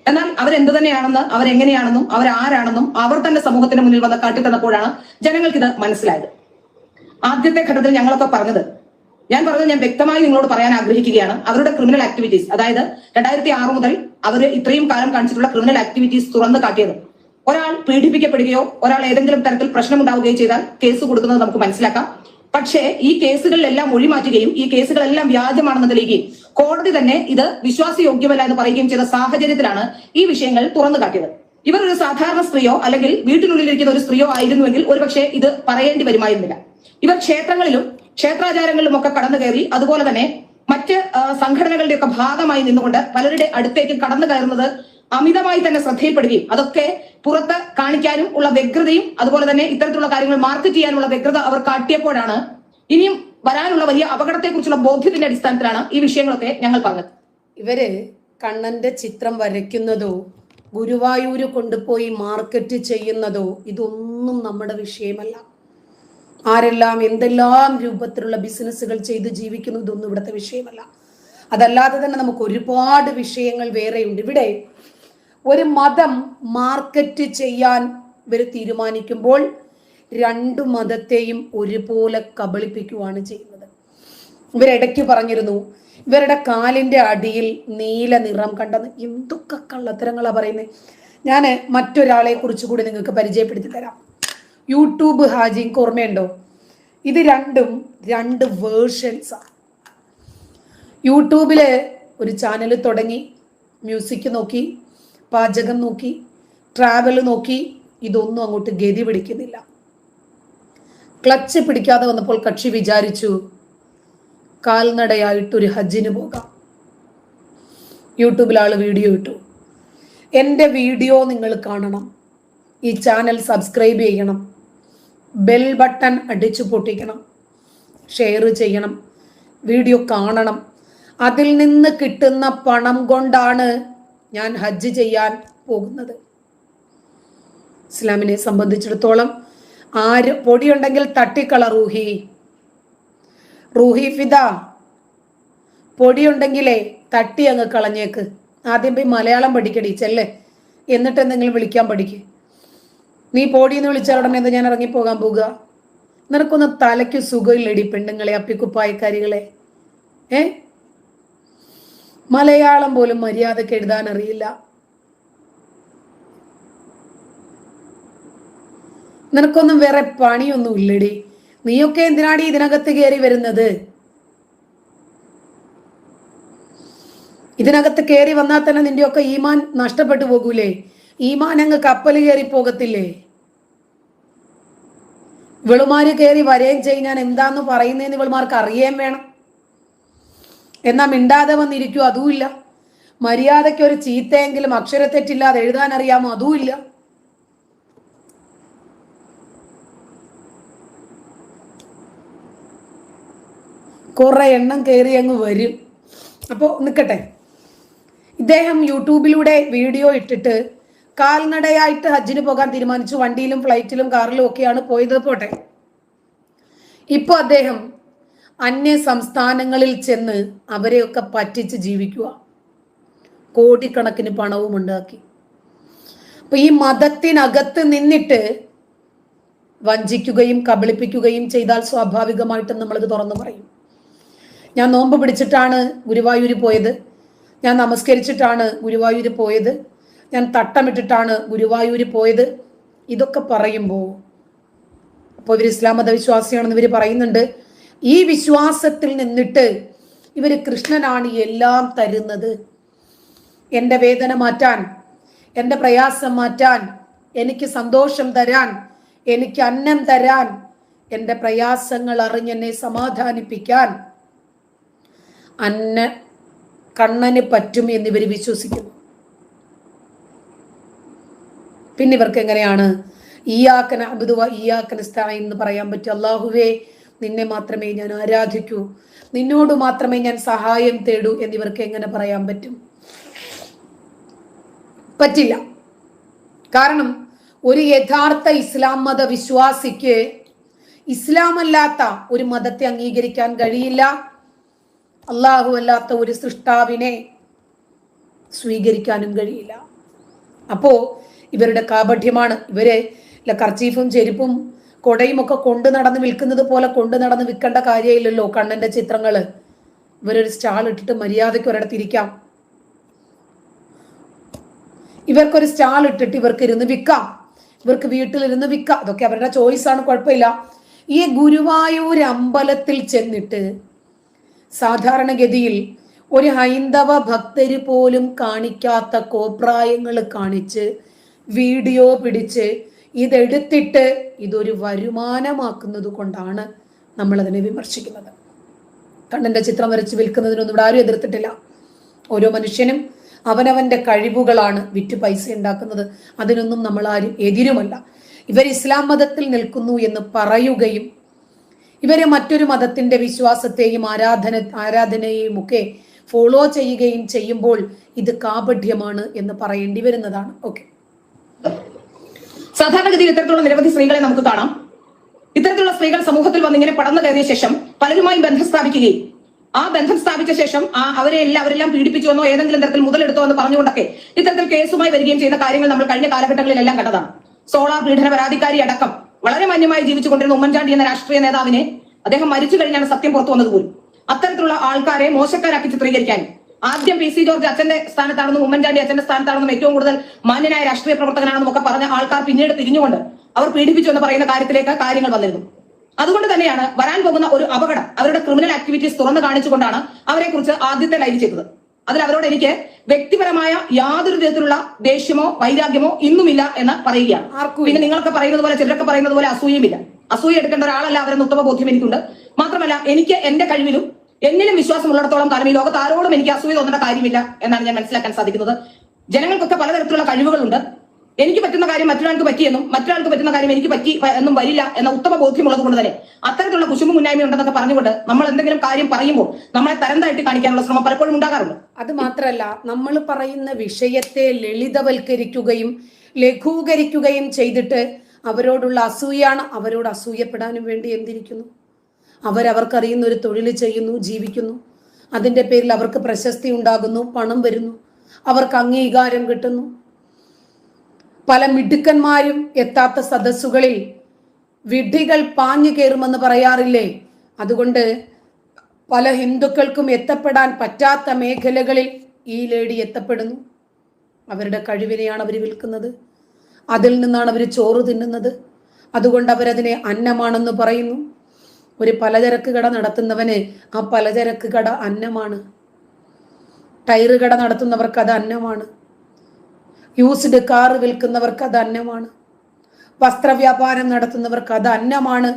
എന്നാൽ അവരെന്ത് തന്നെയാണെന്ന്, അവരെങ്ങനെയാണെന്നും അവരാരാണെന്നും അവർ തന്നെ സമൂഹത്തിന് മുന്നിൽ വന്ന് കാട്ടിത്തന്നപ്പോഴാണ് ജനങ്ങൾക്ക് ഇത് മനസ്സിലായത്. ആദ്യത്തെ ഘട്ടത്തിൽ ഞങ്ങളൊക്കെ ഞാൻ വ്യക്തമായി നിങ്ങളോട് പറയാൻ ആഗ്രഹിക്കുകയാണ്. അവരുടെ ക്രിമിനൽ ആക്ടിവിറ്റീസ്, അതായത് 2006 മുതൽ അവർ ഇത്രയും കാലം കാണിച്ചിട്ടുള്ള ക്രിമിനൽ ആക്ടിവിറ്റീസ് തുറന്നു കാട്ടിയത്, ഒരാൾ പീഡിപ്പിക്കപ്പെടുകയോ ഒരാൾ ഏതെങ്കിലും തരത്തിൽ പ്രശ്നമുണ്ടാവുകയോ ചെയ്താൽ കേസ് കൊടുക്കുന്നത് നമുക്ക് മനസ്സിലാക്കാം. പക്ഷേ ഈ കേസുകളിലെല്ലാം ഒഴിമാറ്റുകയും ഈ കേസുകളെല്ലാം വ്യാജമാണെന്ന് തെളിയിക്കുകയും കോടതി തന്നെ ഇത് വിശ്വാസയോഗ്യമല്ല എന്ന് പറയുകയും ചെയ്ത സാഹചര്യത്തിലാണ് ഈ വിഷയങ്ങൾ തുറന്നു കാട്ടിയത്. ഇവർ ഒരു സാധാരണ സ്ത്രീയോ അല്ലെങ്കിൽ വീട്ടിനുള്ളിലിരിക്കുന്ന ഒരു സ്ത്രീയോ ആയിരുന്നുവെങ്കിൽ ഒരുപക്ഷെ ഇത് പറയേണ്ടി വരുമായിരുന്നില്ല. ഇവർ ക്ഷേത്രങ്ങളിലും ക്ഷേത്രാചാരങ്ങളിലും ഒക്കെ കടന്നു കയറി അതുപോലെ തന്നെ മറ്റ് സംഘടനകളുടെ ഒക്കെ ഭാഗമായി നിന്നുകൊണ്ട് പലരുടെ അടുത്തേക്ക് കടന്നു കയറുന്നത് അമിതമായി തന്നെ ശ്രദ്ധയിൽപ്പെടുകയും അതൊക്കെ പുറത്ത് കാണിക്കാനും ഉള്ള വ്യഗ്രതയും അതുപോലെ തന്നെ ഇത്തരത്തിലുള്ള കാര്യങ്ങൾ മാർക്കറ്റ് ചെയ്യാനുള്ള വ്യഗ്രത അവർ കാട്ടിയപ്പോഴാണ് ഇനിയും വരാനുള്ള വലിയ അപകടത്തെക്കുറിച്ചുള്ള ബോധ്യത്തിന്റെ അടിസ്ഥാനത്തിലാണ് ഈ വിഷയങ്ങളൊക്കെ ഞങ്ങൾ പറഞ്ഞത്. ഇവര് കണ്ണന്റെ ചിത്രം വരയ്ക്കുന്നതോ ഗുരുവായൂര് കൊണ്ടുപോയി മാർക്കറ്റ് ചെയ്യുന്നതോ ഇതൊന്നും നമ്മുടെ വിഷയമല്ല. ആരെല്ലാം എന്തെല്ലാം രൂപത്തിലുള്ള ബിസിനസ്സുകൾ ചെയ്ത് ജീവിക്കുന്നു, ഇതൊന്നും ഇവിടുത്തെ വിഷയമല്ല. അതല്ലാതെ തന്നെ നമുക്ക് ഒരുപാട് വിഷയങ്ങൾ വേറെയുണ്ട്. ഇവിടെ ഒരു മതം മാർക്കറ്റ് ചെയ്യാൻ ഇവർ തീരുമാനിക്കുമ്പോൾ 2 മതത്തെയും ഒരുപോലെ കബളിപ്പിക്കുകയാണ് ചെയ്യുന്നത്. ഇവരിടയ്ക്ക് പറഞ്ഞിരുന്നു ഇവരുടെ കാലിന്റെ അടിയിൽ നീല നിറം കണ്ടെന്ന്. എന്തൊക്കെ കള്ളത്തരങ്ങളാ പറയുന്നത്. ഞാൻ മറ്റൊരാളെ കുറിച്ച് കൂടി നിങ്ങൾക്ക് പരിചയപ്പെടുത്തി തരാം. യൂട്യൂബ് ഹാജി, ഓർമ്മയുണ്ടോ? ഇത് രണ്ടും 2 വേർഷൻസാണ്. യൂട്യൂബില് ഒരു ചാനൽ തുടങ്ങി, മ്യൂസിക് നോക്കി, പാചകം നോക്കി, ട്രാവൽ നോക്കി, ഇതൊന്നും അങ്ങോട്ട് ഗതി പിടിക്കുന്നില്ല. ക്ലച്ച് പിടിക്കാതെ വന്നപ്പോൾ കക്ഷി വിചാരിച്ചു കാൽനടയായിട്ടൊരു ഹജ്ജിന് പോകാം. യൂട്യൂബിൽ ആള് വീഡിയോ ഇട്ടു. എൻ്റെ വീഡിയോ നിങ്ങൾ കാണണം, ഈ ചാനൽ സബ്സ്ക്രൈബ് ചെയ്യണം, ബെൽ ബട്ടൺ അടിച്ചു പൊട്ടിക്കണം, ഷെയർ ചെയ്യണം, വീഡിയോ കാണണം. അതിൽ നിന്ന് കിട്ടുന്ന പണം കൊണ്ടാണ് ഞാൻ ഹജ്ജ് ചെയ്യാൻ പോകുന്നത്. ഇസ്ലാമിനെ സംബന്ധിച്ചിടത്തോളം ആര് പൊടിയുണ്ടെങ്കിൽ തട്ടിക്കള റൂഹി, റൂഹി ഫിദ, പൊടിയുണ്ടെങ്കിലേ തട്ടി അങ്ങ് കളഞ്ഞേക്ക്. ആദ്യം പോയി മലയാളം പഠിക്കടി ചെല്ലേ, എന്നിട്ട് എന്തെങ്കിലും വിളിക്കാൻ പഠിക്ക്. നീ പൊടിയെന്ന് വിളിച്ചാൽ ഉടനെ എന്താ ഞാൻ ഇറങ്ങിപ്പോകാൻ പോകുക? നിനക്കൊന്ന് തലയ്ക്ക് സുഖമില്ലടി പെണ്ണുങ്ങളെ, അപ്പിക്കുപ്പായക്കാരികളെ. മലയാളം പോലും മര്യാദക്ക് എഴുതാൻ അറിയില്ല. നിനക്കൊന്നും വേറെ പണിയൊന്നും ഇല്ലടി. നീയൊക്കെ എന്തിനാടി ഇതിനകത്ത് കയറി വരുന്നത്? ഇതിനകത്ത് കയറി വന്നാൽ തന്നെ നിന്റെയൊക്കെ ഈമാൻ നഷ്ടപ്പെട്ടു പോകൂലേ? ഈമാൻ അങ്ങ് കപ്പൽ കയറി പോകത്തില്ലേ? ഇവളുമാര് കയറി വരെയും ചെയ്യും ഞാൻ എന്താന്ന് പറയുന്നതെന്ന് ഇവളുമാർക്ക് അറിയാൻ വേണം. എന്നാ മിണ്ടാതെ വന്നിരിക്കും, അതുമില്ല. മര്യാദയ്ക്ക് ഒരു ചീത്തയെങ്കിലും അക്ഷരത്തെറ്റില്ലാതെ എഴുതാൻ അറിയാമോ? അതുമില്ല. കുറെ എണ്ണം കയറി അങ്ങ് വരും. അപ്പോൾ നിൽക്കട്ടെ, ഇദ്ദേഹം യൂട്യൂബിലൂടെ വീഡിയോ ഇട്ടിട്ട് കാൽനടയായിട്ട് ഹജ്ജിന് പോകാൻ തീരുമാനിച്ചു. വണ്ടിയിലും ഫ്ലൈറ്റിലും കാറിലും ഒക്കെയാണ് പോയത്. പോട്ടെ, ഇപ്പൊ അദ്ദേഹം അന്യ സംസ്ഥാനങ്ങളിൽ ചെന്ന് അവരെയൊക്കെ പറ്റിച്ച് ജീവിക്കുക, കോടിക്കണക്കിന് പണവും ഉണ്ടാക്കി. അപ്പൊ ഈ മതത്തിനകത്ത് നിന്നിട്ട് വഞ്ചിക്കുകയും കബളിപ്പിക്കുകയും ചെയ്താൽ സ്വാഭാവികമായിട്ടും നമ്മളത് തുറന്നു പറയും. ഞാൻ നോമ്പ് പിടിച്ചിട്ടാണ് ഗുരുവായൂർ പോയത്, ഞാൻ നമസ്കരിച്ചിട്ടാണ് ഗുരുവായൂർ പോയത്, ഞാൻ തട്ടമിട്ടിട്ടാണ് ഗുരുവായൂർ പോയത്, ഇതൊക്കെ പറയുമ്പോൾ അപ്പോൾ ഇവർ ഇസ്ലാം മതവിശ്വാസിയാണെന്ന് ഇവർ പറയുന്നുണ്ട്. ഈ വിശ്വാസത്തിൽ നിന്നിട്ട് ഇവർ കൃഷ്ണനാണ് എല്ലാം തരുന്നത്, എൻ്റെ വേദന മാറ്റാൻ, എൻ്റെ പ്രയാസം മാറ്റാൻ, എനിക്ക് സന്തോഷം തരാൻ, എനിക്ക് അന്നം തരാൻ, എൻ്റെ പ്രയാസങ്ങൾ അറിഞ്ഞെന്നെ സമാധാനിപ്പിക്കാൻ കണ്ണന് പറ്റും എന്നിവർ വിശ്വസിക്കുന്നു. പിന്നെ ഇവർക്ക് എങ്ങനെയാണ് ഈയാക്കന അബ്ദുവ ഈയാക്കന നസ്തഈൻ എന്ന് പറയാൻ പറ്റും? അല്ലാഹുവേ നിന്നെ മാത്രമേ ഞാൻ ആരാധിക്കൂ, നിന്നോട് മാത്രമേ ഞാൻ സഹായം തേടൂ എന്നിവർക്ക് എങ്ങനെ പറയാൻ പറ്റും? പറ്റില്ല. കാരണം ഒരു യഥാർത്ഥ ഇസ്ലാം മത വിശ്വാസിക്ക് ഇസ്ലാം അല്ലാത്ത ഒരു മതത്തെ അംഗീകരിക്കാൻ കഴിയില്ല. അള്ളാഹു അല്ലാത്ത ഒരു സൃഷ്ടാവിനെ സ്വീകരിക്കാനും കഴിയില്ല. അപ്പോ ഇവരുടെ കാപഠ്യമാണ്. ഇവരെ കർച്ചീഫും ചെരുപ്പും കൊടയും ഒക്കെ കൊണ്ടു നടന്ന് വിൽക്കുന്നത് പോലെ കൊണ്ടു നടന്ന് വിൽക്കേണ്ട കാര്യമില്ലല്ലോ കണ്ണന്റെ ചിത്രങ്ങള്. ഇവരൊരു സ്റ്റാൾ ഇട്ടിട്ട് മര്യാദയ്ക്ക് ഒരിടത്തിരിക്കാം, ഇവർക്കൊരു സ്റ്റാൾ ഇട്ടിട്ട് ഇവർക്ക് ഇരുന്ന് വിൽക്കാം, ഇവർക്ക് വീട്ടിലിരുന്ന് വിൽക്കാം, അതൊക്കെ അവരുടെ ചോയ്സാണ്, കുഴപ്പമില്ല. ഈ ഗുരുവായൂർ അമ്പലത്തിൽ ചെന്നിട്ട് സാധാരണഗതിയിൽ ഒരു ഹൈന്ദവ ഭക്തര് പോലും കാണിക്കാത്ത കോപ്രായങ്ങൾ കാണിച്ച് വീഡിയോ പിടിച്ച് ഇതെടുത്തിട്ട് ഇതൊരു വരുമാനമാക്കുന്നത് കൊണ്ടാണ് നമ്മളതിനെ വിമർശിക്കുന്നത്. കണ്ണന്റെ ചിത്രം വരച്ച് വിൽക്കുന്നതിനൊന്നും ഇവിടെ ആരും എതിർത്തിട്ടില്ല. ഓരോ മനുഷ്യനും അവനവന്റെ കഴിവുകളാണ് വിറ്റ് പൈസ ഉണ്ടാക്കുന്നത്, അതിനൊന്നും നമ്മൾ ആരും എതിരുമല്ല. ഇവർ ഇസ്ലാം മതത്തിൽ നിൽക്കുന്നു എന്ന് പറയുകയും ഇവരെ മറ്റൊരു മതത്തിന്റെ വിശ്വാസത്തെയും ആരാധനയെയും ഒക്കെ ഫോളോ ചെയ്യുകയും ചെയ്യുമ്പോൾ ഇത് കാപഠ്യമാണ് എന്ന് പറയേണ്ടി വരുന്നതാണ്. ഓക്കെ, സാധാരണഗതിയിൽ ഇത്തരത്തിലുള്ള നിരവധി സ്ത്രീകളെ നമുക്ക് കാണാം. ഇത്തരത്തിലുള്ള സ്ത്രീകൾ സമൂഹത്തിൽ വന്നിങ്ങനെ പടർന്നു കയറിയ ശേഷം പലരുമായി ബന്ധം സ്ഥാപിക്കുകയും ആ ബന്ധം സ്ഥാപിച്ച ശേഷം അവരെല്ലാം പീഡിപ്പിച്ചുവെന്നോ ഏതെങ്കിലും തരത്തിൽ മുതലെടുത്തോ എന്ന് പറഞ്ഞുകൊണ്ടൊക്കെ ഇത്തരത്തിൽ കേസുമായി വരികയും ചെയ്യുന്ന കാര്യങ്ങൾ നമ്മൾ കഴിഞ്ഞ കാലഘട്ടങ്ങളിലെല്ലാം കണ്ടതാണ്. സോളാർ പീഡന പരാതിക്കാരി അടക്കം വളരെ മാന്യമായി ജീവിച്ചുകൊണ്ടിരുന്ന ഉമ്മൻചാണ്ടി എന്ന രാഷ്ട്രീയ നേതാവിനെ അദ്ദേഹം മരിച്ചു കഴിഞ്ഞാണ് സത്യം പുറത്തു വന്നത് പോലും. അത്തരത്തിലുള്ള ആൾക്കാരെ മോശക്കാരാക്കി ചിത്രീകരിക്കാൻ ആദ്യം PC ജോർജ് അച്ഛന്റെ സ്ഥാനത്താണെന്നും ഉമ്മൻചാണ്ടി അച്ഛന്റെ സ്ഥാനത്താണെന്നും ഏറ്റവും കൂടുതൽ മാന്യനായ രാഷ്ട്രീയ പ്രവർത്തകനാണെന്നും ഒക്കെ പറഞ്ഞ ആൾക്കാർ പിന്നീട് തിരിഞ്ഞുകൊണ്ട് അവർ പീഡിപ്പിച്ചു എന്ന് പറയുന്ന കാര്യത്തിലേക്ക് കാര്യങ്ങൾ വന്നിരുന്നു. അതുകൊണ്ട് തന്നെയാണ് വരാൻ പോകുന്ന ഒരു അപകടം അവരുടെ ക്രിമിനൽ ആക്ടിവിറ്റീസ് തുറന്നു കാണിച്ചുകൊണ്ടാണ് അവരെ കുറിച്ച് ആദ്യത്തെ ലൈവ് ചെയ്തത്. അതിൽ അവരോട് എനിക്ക് വ്യക്തിപരമായ യാതൊരു വിധത്തിലുള്ള ദേഷ്യമോ വൈരാഗ്യമോ ഇന്നുമില്ല എന്ന് പറയുകയാണ്. പിന്നെ നിങ്ങളൊക്കെ പറയുന്നത് പോലെ, ചിലരൊക്കെ പറയുന്നത് പോലെ അസൂയമില്ല. അസൂയ എടുക്കേണ്ട ഒരാളല്ല അവരെന്ന് ഉത്തമ ബോധ്യം എനിക്കുണ്ട്. മാത്രമല്ല, എനിക്ക് എന്റെ കഴിവിലും എന്നിലും വിശ്വാസമുള്ളിടത്തോളം കാലം ഈ ലോകത്ത് ആരോടും എനിക്ക് അസൂയ തോന്നേണ്ട കാര്യമില്ല എന്നാണ് ഞാൻ മനസ്സിലാക്കാൻ സാധിക്കുന്നത്. ജനങ്ങൾക്കൊക്കെ പലതരത്തിലുള്ള കഴിവുകളുണ്ട്. എനിക്ക് പറ്റുന്ന കാര്യം മറ്റൊരാൾക്ക് പറ്റിയെന്നും മറ്റൊരാൾക്ക് പറ്റുന്ന കാര്യം എനിക്ക് പറ്റി എന്നും വരില്ല എന്ന ഉത്തമ ബോധ്യമുള്ളത് കൊണ്ട് തന്നെ അത്തരത്തിലുള്ള കുശുമ്പ് മുന്നായ്മ ഉണ്ടെന്നൊക്കെ പറഞ്ഞുകൊണ്ട് നമ്മൾ എന്തെങ്കിലും കാര്യം പറയുമ്പോൾ നമ്മളെ തരംതായിട്ട് കാണിക്കാനുള്ള ശ്രമം പലപ്പോഴും ഉണ്ടാകാറുണ്ട്. അത് മാത്രമല്ല, നമ്മൾ പറയുന്ന വിഷയത്തെ ലളിതവൽക്കരിക്കുകയും ലഘൂകരിക്കുകയും ചെയ്തിട്ട് അവരോടുള്ള അസൂയാണ്. അവരോട് അസൂയപ്പെടാനും വേണ്ടി എന്തിരിക്കുന്നു? അവർക്കറിയുന്ന ഒരു തൊഴിൽ ചെയ്യുന്നു, ജീവിക്കുന്നു. അതിൻ്റെ പേരിൽ അവർക്ക് പ്രശസ്തി ഉണ്ടാകുന്നു, പണം വരുന്നു, അവർക്ക് അംഗീകാരം കിട്ടുന്നു. പല മിടുക്കന്മാരും എത്താത്ത സദസ്സുകളിൽ വിഡ്ഢികൾ പാഞ്ഞു കയറുമെന്ന് പറയാറില്ലേ? അതുകൊണ്ട് പല ഹിന്ദുക്കൾക്കും എത്തപ്പെടാൻ പറ്റാത്ത മേഖലകളിൽ ഈ ലേഡി എത്തപ്പെടുന്നു. അവരുടെ കഴിവിനെയാണ് അവർ വിൽക്കുന്നത്. അതിൽ നിന്നാണ് അവർ ചോറ് തിന്നുന്നത്. അതുകൊണ്ട് അവരതിനെ അന്നമാണെന്ന് പറയുന്നു. ഒരു പലചരക്ക് കട നടത്തുന്നവന് ആ പലചരക്ക് കട അന്നമാണ്. ടയറ് കട നടത്തുന്നവർക്ക് അത് അന്നമാണ്. യൂസ്ഡ് കാർ വിൽക്കുന്നവർക്ക് അത് അന്നമാണ്. വസ്ത്രവ്യാപാരം നടത്തുന്നവർക്ക് അത് അന്നമാണ്.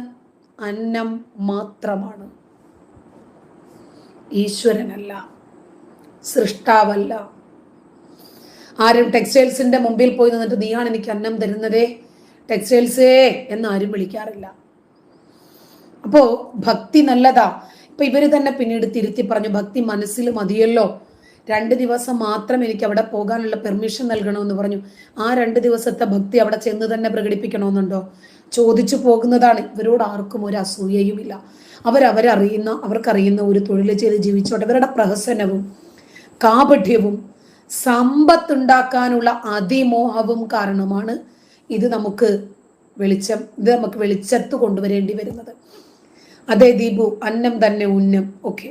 അന്നം മാത്രമാണ്. ഈശ്വരനല്ല, സൃഷ്ടാവല്ല. ആരും ടെക്സ്റ്റൈൽസിന്റെ മുമ്പിൽ പോയി നിന്നിട്ട് നീയാണ് എനിക്ക് അന്നം തരുന്നതേ, ടെക്സ്റ്റൈൽസേ എന്ന് ആരും വിളിക്കാറില്ല. അപ്പോ ഭക്തി നല്ലതാ. ഇപ്പൊ ഇവര് തന്നെ പിന്നീട് തിരുത്തി പറഞ്ഞു, ഭക്തി മനസ്സിൽ മതിയല്ലോ, 2 ദിവസം മാത്രം എനിക്ക് അവിടെ പോകാനുള്ള പെർമിഷൻ നൽകണമെന്ന് പറഞ്ഞു. ആ 2 ദിവസത്തെ ഭക്തി അവിടെ ചെന്ന് തന്നെ പ്രകടിപ്പിക്കണമെന്നുണ്ടോ? ചോദിച്ചു പോകുന്നതാണ്. ഇവരോട് ആർക്കും ഒരു അസൂയയുമില്ല. അവർക്കറിയുന്ന ഒരു തൊഴിൽ ചെയ്ത് ജീവിച്ചോട്ടെ. ഇവരുടെ പ്രഹസനവും കാപഠ്യവും സമ്പത്തുണ്ടാക്കാനുള്ള അതിമോഹവും കാരണമാണ് ഇത് നമുക്ക് വെളിച്ചത്ത് കൊണ്ടുവരേണ്ടി വരുന്നത്. അതെ ദീപു, അന്നം തന്നെ ഉന്നം. ഓക്കെ,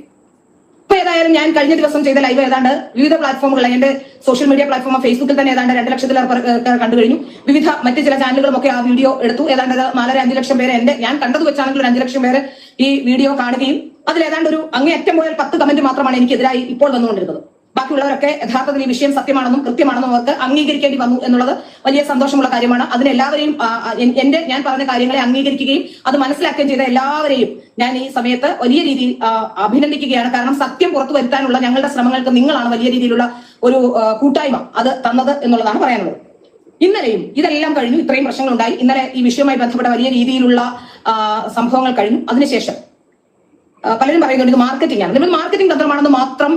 ഇപ്പൊ ഏതായാലും ഞാൻ കഴിഞ്ഞ ദിവസം ചെയ്ത ലൈവ് ഏതാണ്ട് വിവിധ പ്ലാറ്റ്ഫോമുകൾ, എന്റെ സോഷ്യൽ മീഡിയ പ്ലാറ്റ്ഫോം ഫേസ്ബുക്കിൽ തന്നെ ഏതാണ്ട് 2 ലക്ഷത്തിലേറെ കണ്ടു കഴിഞ്ഞു. വിവിധ മറ്റ് ചില ചാനലുകളും ഒക്കെ ആ വീഡിയോ എടുത്തു. ഏതാണ്ട് 4-5 ലക്ഷം പേര്, ഞാൻ കണ്ടത് വെച്ചാണെങ്കിൽ 5 ലക്ഷം പേര് ഈ വീഡിയോ കാണുകയും അതിൽ ഏതാണ്ട് ഒരു അങ്ങേയറ്റം പോയാൽ 10 കമന്റ് മാത്രമാണ് എനിക്കെതിരായി ഇപ്പോൾ വന്നുകൊണ്ടിരുന്നത്. ബാക്കിയുള്ളവരൊക്കെ യഥാർത്ഥത്തിൽ ഈ വിഷയം സത്യമാണെന്നും കൃത്യമാണെന്നും അവർക്ക് അംഗീകരിക്കേണ്ടി വന്നു എന്നുള്ളത് വലിയ സന്തോഷമുള്ള കാര്യമാണ്. അതിനെല്ലാവരെയും ഞാൻ പറഞ്ഞ കാര്യങ്ങളെ അംഗീകരിക്കുകയും അത് മനസ്സിലാക്കുകയും ചെയ്ത എല്ലാവരെയും ഞാൻ ഈ സമയത്ത് വലിയ രീതിയിൽ അഭിനന്ദിക്കുകയാണ്. കാരണം സത്യം പുറത്തു വരുത്താനുള്ള ഞങ്ങളുടെ ശ്രമങ്ങൾക്ക് നിങ്ങളാണ് വലിയ രീതിയിലുള്ള ഒരു കൂട്ടായ്മ അത് തന്നത് എന്നുള്ളതാണ് പറയാനുള്ളത്. ഇന്നലെയും ഇതെല്ലാം കഴിഞ്ഞു, ഇത്രയും പ്രശ്നങ്ങൾ ഉണ്ടായി. ഇന്നലെ ഈ വിഷയവുമായി ബന്ധപ്പെട്ട വലിയ രീതിയിലുള്ള സംഭവങ്ങൾ കഴിഞ്ഞു. അതിനുശേഷം പലരും പറയുന്നുണ്ട് ഇത് മാർക്കറ്റിംഗ് ആണ്. നിങ്ങൾ മാർക്കറ്റിംഗ് തന്ത്രമാണെന്ന് മാത്രം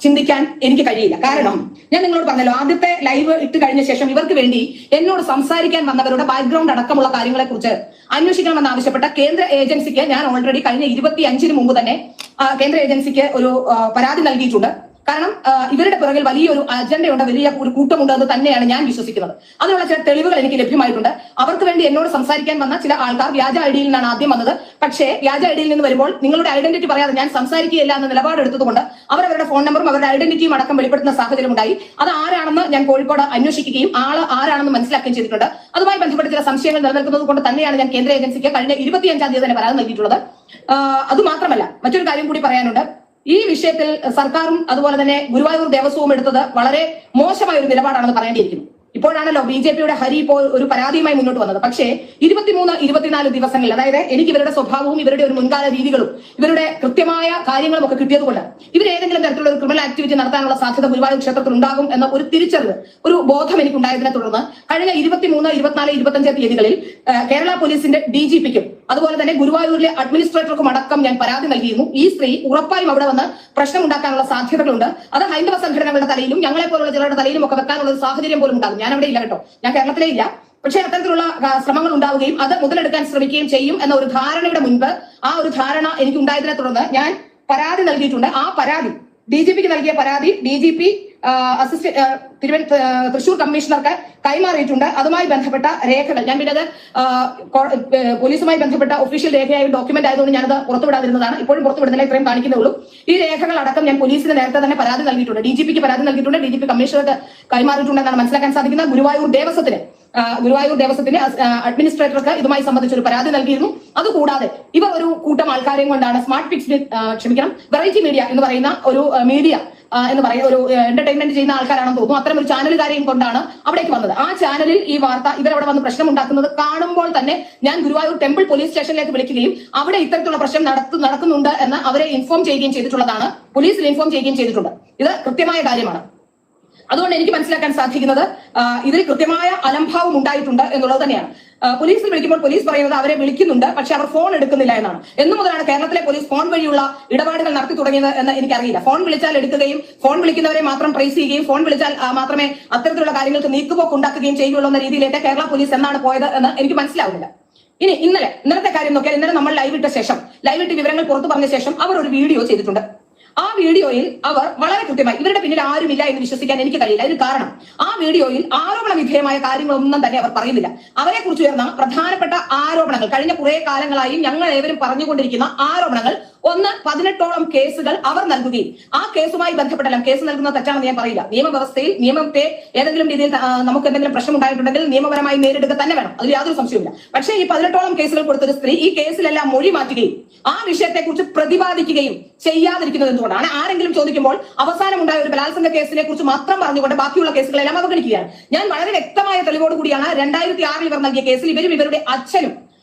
ചിന്തിക്കാൻ എനിക്ക് കഴിയില്ല. കാരണം ഞാൻ നിങ്ങളോട് പറഞ്ഞല്ലോ, ആദ്യത്തെ ലൈവ് ഇട്ട് കഴിഞ്ഞ ശേഷം ഇവർക്ക് വേണ്ടി എന്നോട് സംസാരിക്കാൻ വന്നവരുടെ ബാക്ക്ഗ്രൗണ്ട് അടക്കമുള്ള കാര്യങ്ങളെ കുറിച്ച് അന്വേഷിക്കണമെന്ന് ആവശ്യപ്പെട്ട കേന്ദ്ര ഏജൻസിക്ക് ഞാൻ ഓൾറെഡി കഴിഞ്ഞ 25-ന് മുമ്പ് തന്നെ കേന്ദ്ര ഏജൻസിക്ക് ഒരു പരാതി നൽകിയിട്ടുണ്ട്. കാരണം ഇവരുടെ പിറകിൽ വലിയൊരു അജണ്ടയുണ്ട്, വലിയ ഒരു കൂട്ടമുണ്ട് എന്ന് തന്നെയാണ് ഞാൻ വിശ്വസിക്കുന്നത്. അതിനുള്ള ചില തെളിവുകൾ എനിക്ക് ലഭ്യമായിട്ടുണ്ട്. അവർക്ക് വേണ്ടി എന്നോട് സംസാരിക്കാൻ വന്ന ചില ആൾക്കാർ വ്യാജ ഐഡിയിൽ നിന്നാണ് ആദ്യം വന്നത്. പക്ഷേ വ്യാജ ഐഡിയിൽ നിന്ന് വരുമ്പോൾ നിങ്ങളുടെ ഐഡന്റിറ്റി പറയാതെ ഞാൻ സംസാരിക്കുകയില്ല എന്ന നിലപാടെടുത്തതുകൊണ്ട് അവരവരുടെ ഫോൺ നമ്പറും അവരുടെ ഐഡന്റിറ്റിയും അടക്കം വെളിപ്പെടുത്തുന്ന സാഹചര്യം ഉണ്ടായി. അത് ആരാണെന്ന് ഞാൻ കോഴിക്കോട് അന്വേഷിക്കുകയും ആള് ആരാണെന്ന് മനസ്സിലാക്കുകയും ചെയ്തിട്ടുണ്ട്. അതുമായി ബന്ധപ്പെട്ട ചില സംശയങ്ങൾ നിലനിൽക്കുന്നത് കൊണ്ട് തന്നെയാണ് ഞാൻ കേന്ദ്ര ഏജൻസിക്ക് കഴിഞ്ഞ 25-ാം തീയതി തന്നെ പരാതി നൽകിയിട്ടുള്ളത്. അതുമാത്രമല്ല, മറ്റൊരു കാര്യം കൂടി പറയാനുണ്ട്. ഈ വിഷയത്തിൽ സർക്കാരും അതുപോലെ തന്നെ ഗുരുവായൂർ ദേവസ്വവും എടുത്തത് വളരെ മോശമായ ഒരു നിലപാടാണെന്ന് പറയേണ്ടിയിരിക്കുന്നു. ഇപ്പോഴാണല്ലോ BJPയുടെ ഹരി ഇപ്പോൾ ഒരു പരാതിയുമായി മുന്നോട്ട് വന്നത്. പക്ഷേ 23-24 ദിവസങ്ങളിൽ, അതായത് എനിക്ക് ഇവരുടെ സ്വഭാവവും ഇവരുടെ ഒരു മുൻകാല രീതികളും ഇവരുടെ കൃത്യമായ കാര്യങ്ങളും ഒക്കെ കിട്ടിയതുകൊണ്ട് ഇവർ ഏതെങ്കിലും തരത്തിലുള്ള ഒരു ക്രിമിനൽ ആക്ടിവിറ്റി നടത്താനുള്ള സാധ്യത ഗുരുവായൂർ ക്ഷേത്രത്തിൽ ഉണ്ടാകും എന്ന ഒരു തിരിച്ചറിവ്, ഒരു ബോധം എനിക്കുണ്ടായതിനെ തുടർന്ന് കഴിഞ്ഞ 23, 24, 25 തീയതികളിൽ കേരള പോലീസിന്റെ DGPക്കും അതുപോലെ തന്നെ ഗുരുവായൂരിലെ അഡ്മിനിസ്ട്രേറ്റർക്കും അടക്കം ഞാൻ പരാതി നൽകിയിരുന്നു. ഈ സ്ത്രീ ഉറപ്പായും അവിടെ വന്ന് പ്രശ്നം ഉണ്ടാക്കാനുള്ള സാധ്യതകളുണ്ട്. അത് ഹൈന്ദവ സംഘടനകളുടെ തലയിലും ഞങ്ങളെ പോലുള്ള ചിലരുടെ തലയിലും ഒക്കെ വെക്കാനുള്ള ഒരു സാഹചര്യം പോലും ഉണ്ടാകും. ഞാൻ അവിടെ ഇല്ല കേട്ടോ, ഞാൻ കേരളത്തിലേ ഇല്ല. പക്ഷേ അത്തരത്തിലുള്ള ശ്രമങ്ങൾ ഉണ്ടാവുകയും അത് മുതലെടുക്കാൻ ശ്രമിക്കുകയും ചെയ്യും എന്ന ഒരു ധാരണയുടെ മുൻപ് ആ ഒരു ധാരണ എനിക്ക് ഉണ്ടായതിനെ തുടർന്ന് ഞാൻ പരാതി നൽകിയിട്ടുണ്ട്. ആ പരാതി DGPക്ക് നൽകിയ പരാതി DGP തൃശൂർ കമ്മീഷണർക്ക് കൈമാറിയിട്ടുണ്ട്. അതുമായി ബന്ധപ്പെട്ട രേഖകൾ ഞാൻ പിന്നെ അത് പോലീസുമായി ബന്ധപ്പെട്ട ഒഫീഷ്യൽ രേഖയായ ഡോക്യുമെന്റ് ആയതുകൊണ്ട് ഞാനത് പുറത്തുവിടാതിരുന്നതാണ്. ഇപ്പോഴും പുറത്തുവിടുന്നില്ല, ഇത്രയും കാണിക്കുന്നേ ഉള്ളൂ. ഈ രേഖകൾ അടക്കം ഞാൻ പോലീസിന് നേരത്തെ തന്നെ പരാതി നൽകിയിട്ടുണ്ട്. DGPക്ക് പരാതി നൽകിയിട്ടുണ്ട്. DGP കമ്മീഷണർക്ക് കൈമാറിയിട്ടുണ്ടെന്നാണ് മനസ്സിലാക്കാൻ സാധിക്കുന്നത്. ഗുരുവായൂർ ദേവസ്വത്തിന് അഡ്മിനിസ്ട്രേറ്റർക്ക് ഇതുമായി സംബന്ധിച്ച് ഒരു പരാതി നൽകിയിരുന്നു. അതുകൂടാതെ ഇവർ ഒരു കൂട്ടം ആൾക്കാരെയും കൊണ്ടാണ് വെറൈറ്റി മീഡിയ എന്ന് പറയുന്ന ഒരു മീഡിയ എന്ന് പറയുന്ന ഒരു എന്റർടൈൻമെന്റ് ചെയ്യുന്ന ആൾക്കാരാണെന്ന് തോന്നുന്നു. അത്തരം ഒരു ചാനലുകാരെയും കൊണ്ടാണ് അവിടേക്ക് വന്നത്. ആ ചാനലിൽ ഈ വാർത്ത ഇവരവിടെ വന്ന് പ്രശ്നം ഉണ്ടാക്കുന്നത് കാണുമ്പോൾ തന്നെ ഞാൻ ഗുരുവായൂർ ടെമ്പിൾ പോലീസ് സ്റ്റേഷനിലേക്ക് വിളിക്കുകയും അവിടെ ഇത്തരത്തിലുള്ള പ്രശ്നം നടക്കുന്നുണ്ട് എന്ന് അവരെ ഇൻഫോം ചെയ്യുകയും ചെയ്തിട്ടുള്ളതാണ്. പോലീസിൽ ഇൻഫോം ചെയ്യുകയും ചെയ്തിട്ടുണ്ട്. ഇത് കൃത്യമായ കാര്യമാണ്. അതുകൊണ്ട് എനിക്ക് മനസ്സിലാക്കാൻ സാധിക്കുന്നത് ഇതിൽ കൃത്യമായ അലംഭാവം ഉണ്ടായിട്ടുണ്ട് എന്നുള്ളത് തന്നെയാണ്. പോലീസിൽ വിളിക്കുമ്പോൾ പോലീസ് പറയുന്നത് അവരെ വിളിക്കുന്നുണ്ട്, പക്ഷെ അവർ ഫോൺ എടുക്കുന്നില്ല എന്നാണ്. എന്നു മുതലാണ് കേരളത്തിലെ പോലീസ് ഫോൺ വഴിയുള്ള ഇടപാടുകൾ നടത്തി തുടങ്ങിയത് എന്ന് എനിക്കറിയില്ല. ഫോൺ വിളിച്ചാൽ എടുക്കുകയും ഫോൺ വിളിക്കുന്നവരെ മാത്രം ട്രേസ് ചെയ്യുകയും ഫോൺ വിളിച്ചാൽ മാത്രമേ അത്തരത്തിലുള്ള കാര്യങ്ങൾക്ക് നീക്കുപോക്ക് ഉണ്ടാക്കുകയും ചെയ്യുള്ളൂ എന്ന രീതിയിലേക്ക് കേരള പോലീസ് എന്നാണ് പോയത് എന്ന് എനിക്ക് മനസ്സിലാവുന്നില്ല. ഇനി ഇന്നലത്തെ കാര്യം നോക്കിയാൽ, ഇന്നലെ നമ്മൾ ലൈവ് ഇട്ട് വിവരങ്ങൾ പുറത്തു പറഞ്ഞ ശേഷം അവർ ഒരു വീഡിയോ ചെയ്തിട്ടുണ്ട്. ആ വീഡിയോയിൽ അവർ വളരെ കൃത്യമായി, ഇവരുടെ പിന്നിൽ ആരുമില്ല എന്ന് വിശ്വസിക്കാൻ എനിക്ക് കഴിയില്ല. ഇതിന് കാരണം ആ വീഡിയോയിൽ ആരോപണ വിധേയമായ കാര്യങ്ങളൊന്നും തന്നെ അവർ പറയുന്നില്ല. അവരെ കുറിച്ച് ഉയർന്ന പ്രധാനപ്പെട്ട ആരോപണങ്ങൾ, കഴിഞ്ഞ കുറെ കാലങ്ങളായി ഞങ്ങൾ ഏവരും പറഞ്ഞുകൊണ്ടിരിക്കുന്ന ആരോപണങ്ങൾ, ഒന്ന് 18ഓളം കേസുകൾ അവർ നൽകുകയും ആ കേസുമായി ബന്ധപ്പെട്ടെല്ലാം, കേസ് നൽകുന്നത് തെറ്റാണെന്ന് ഞാൻ പറയില്ല, നിയമവ്യവസ്ഥയിൽ നിയമത്തെ ഏതെങ്കിലും രീതിയിൽ നമുക്ക് എന്തെങ്കിലും പ്രശ്നം ഉണ്ടായിട്ടുണ്ടെങ്കിൽ നിയമപരമായി നേരിടുക തന്നെ വേണം, അതിൽ യാതൊരു സംശയമില്ല. പക്ഷേ ഈ 18ഓളം കേസുകൾ കൊടുത്തൊരു സ്ത്രീ ഈ കേസിലെല്ലാം മൊഴി മാറ്റുകയും ആ വിഷയത്തെക്കുറിച്ച് പ്രതിപാദിക്കുകയും ചെയ്യാതിരിക്കുന്നത് എന്തുകൊണ്ടാണ്? ആരെങ്കിലും ചോദിക്കുമ്പോൾ അവസാനം ഉണ്ടായ ഒരു ബലാത്സംഗ കേസിനെ കുറിച്ച് മാത്രം പറഞ്ഞുകൊണ്ട് ബാക്കിയുള്ള കേസുകളെല്ലാം അവഗണിക്കുകയാണ്. ഞാൻ വളരെ വ്യക്തമായ തെളിവോടുകൂടിയാണ് 2006 ഇവർ നൽകിയ കേസിൽ ഇവരും ഇവരുടെ അച്ഛനും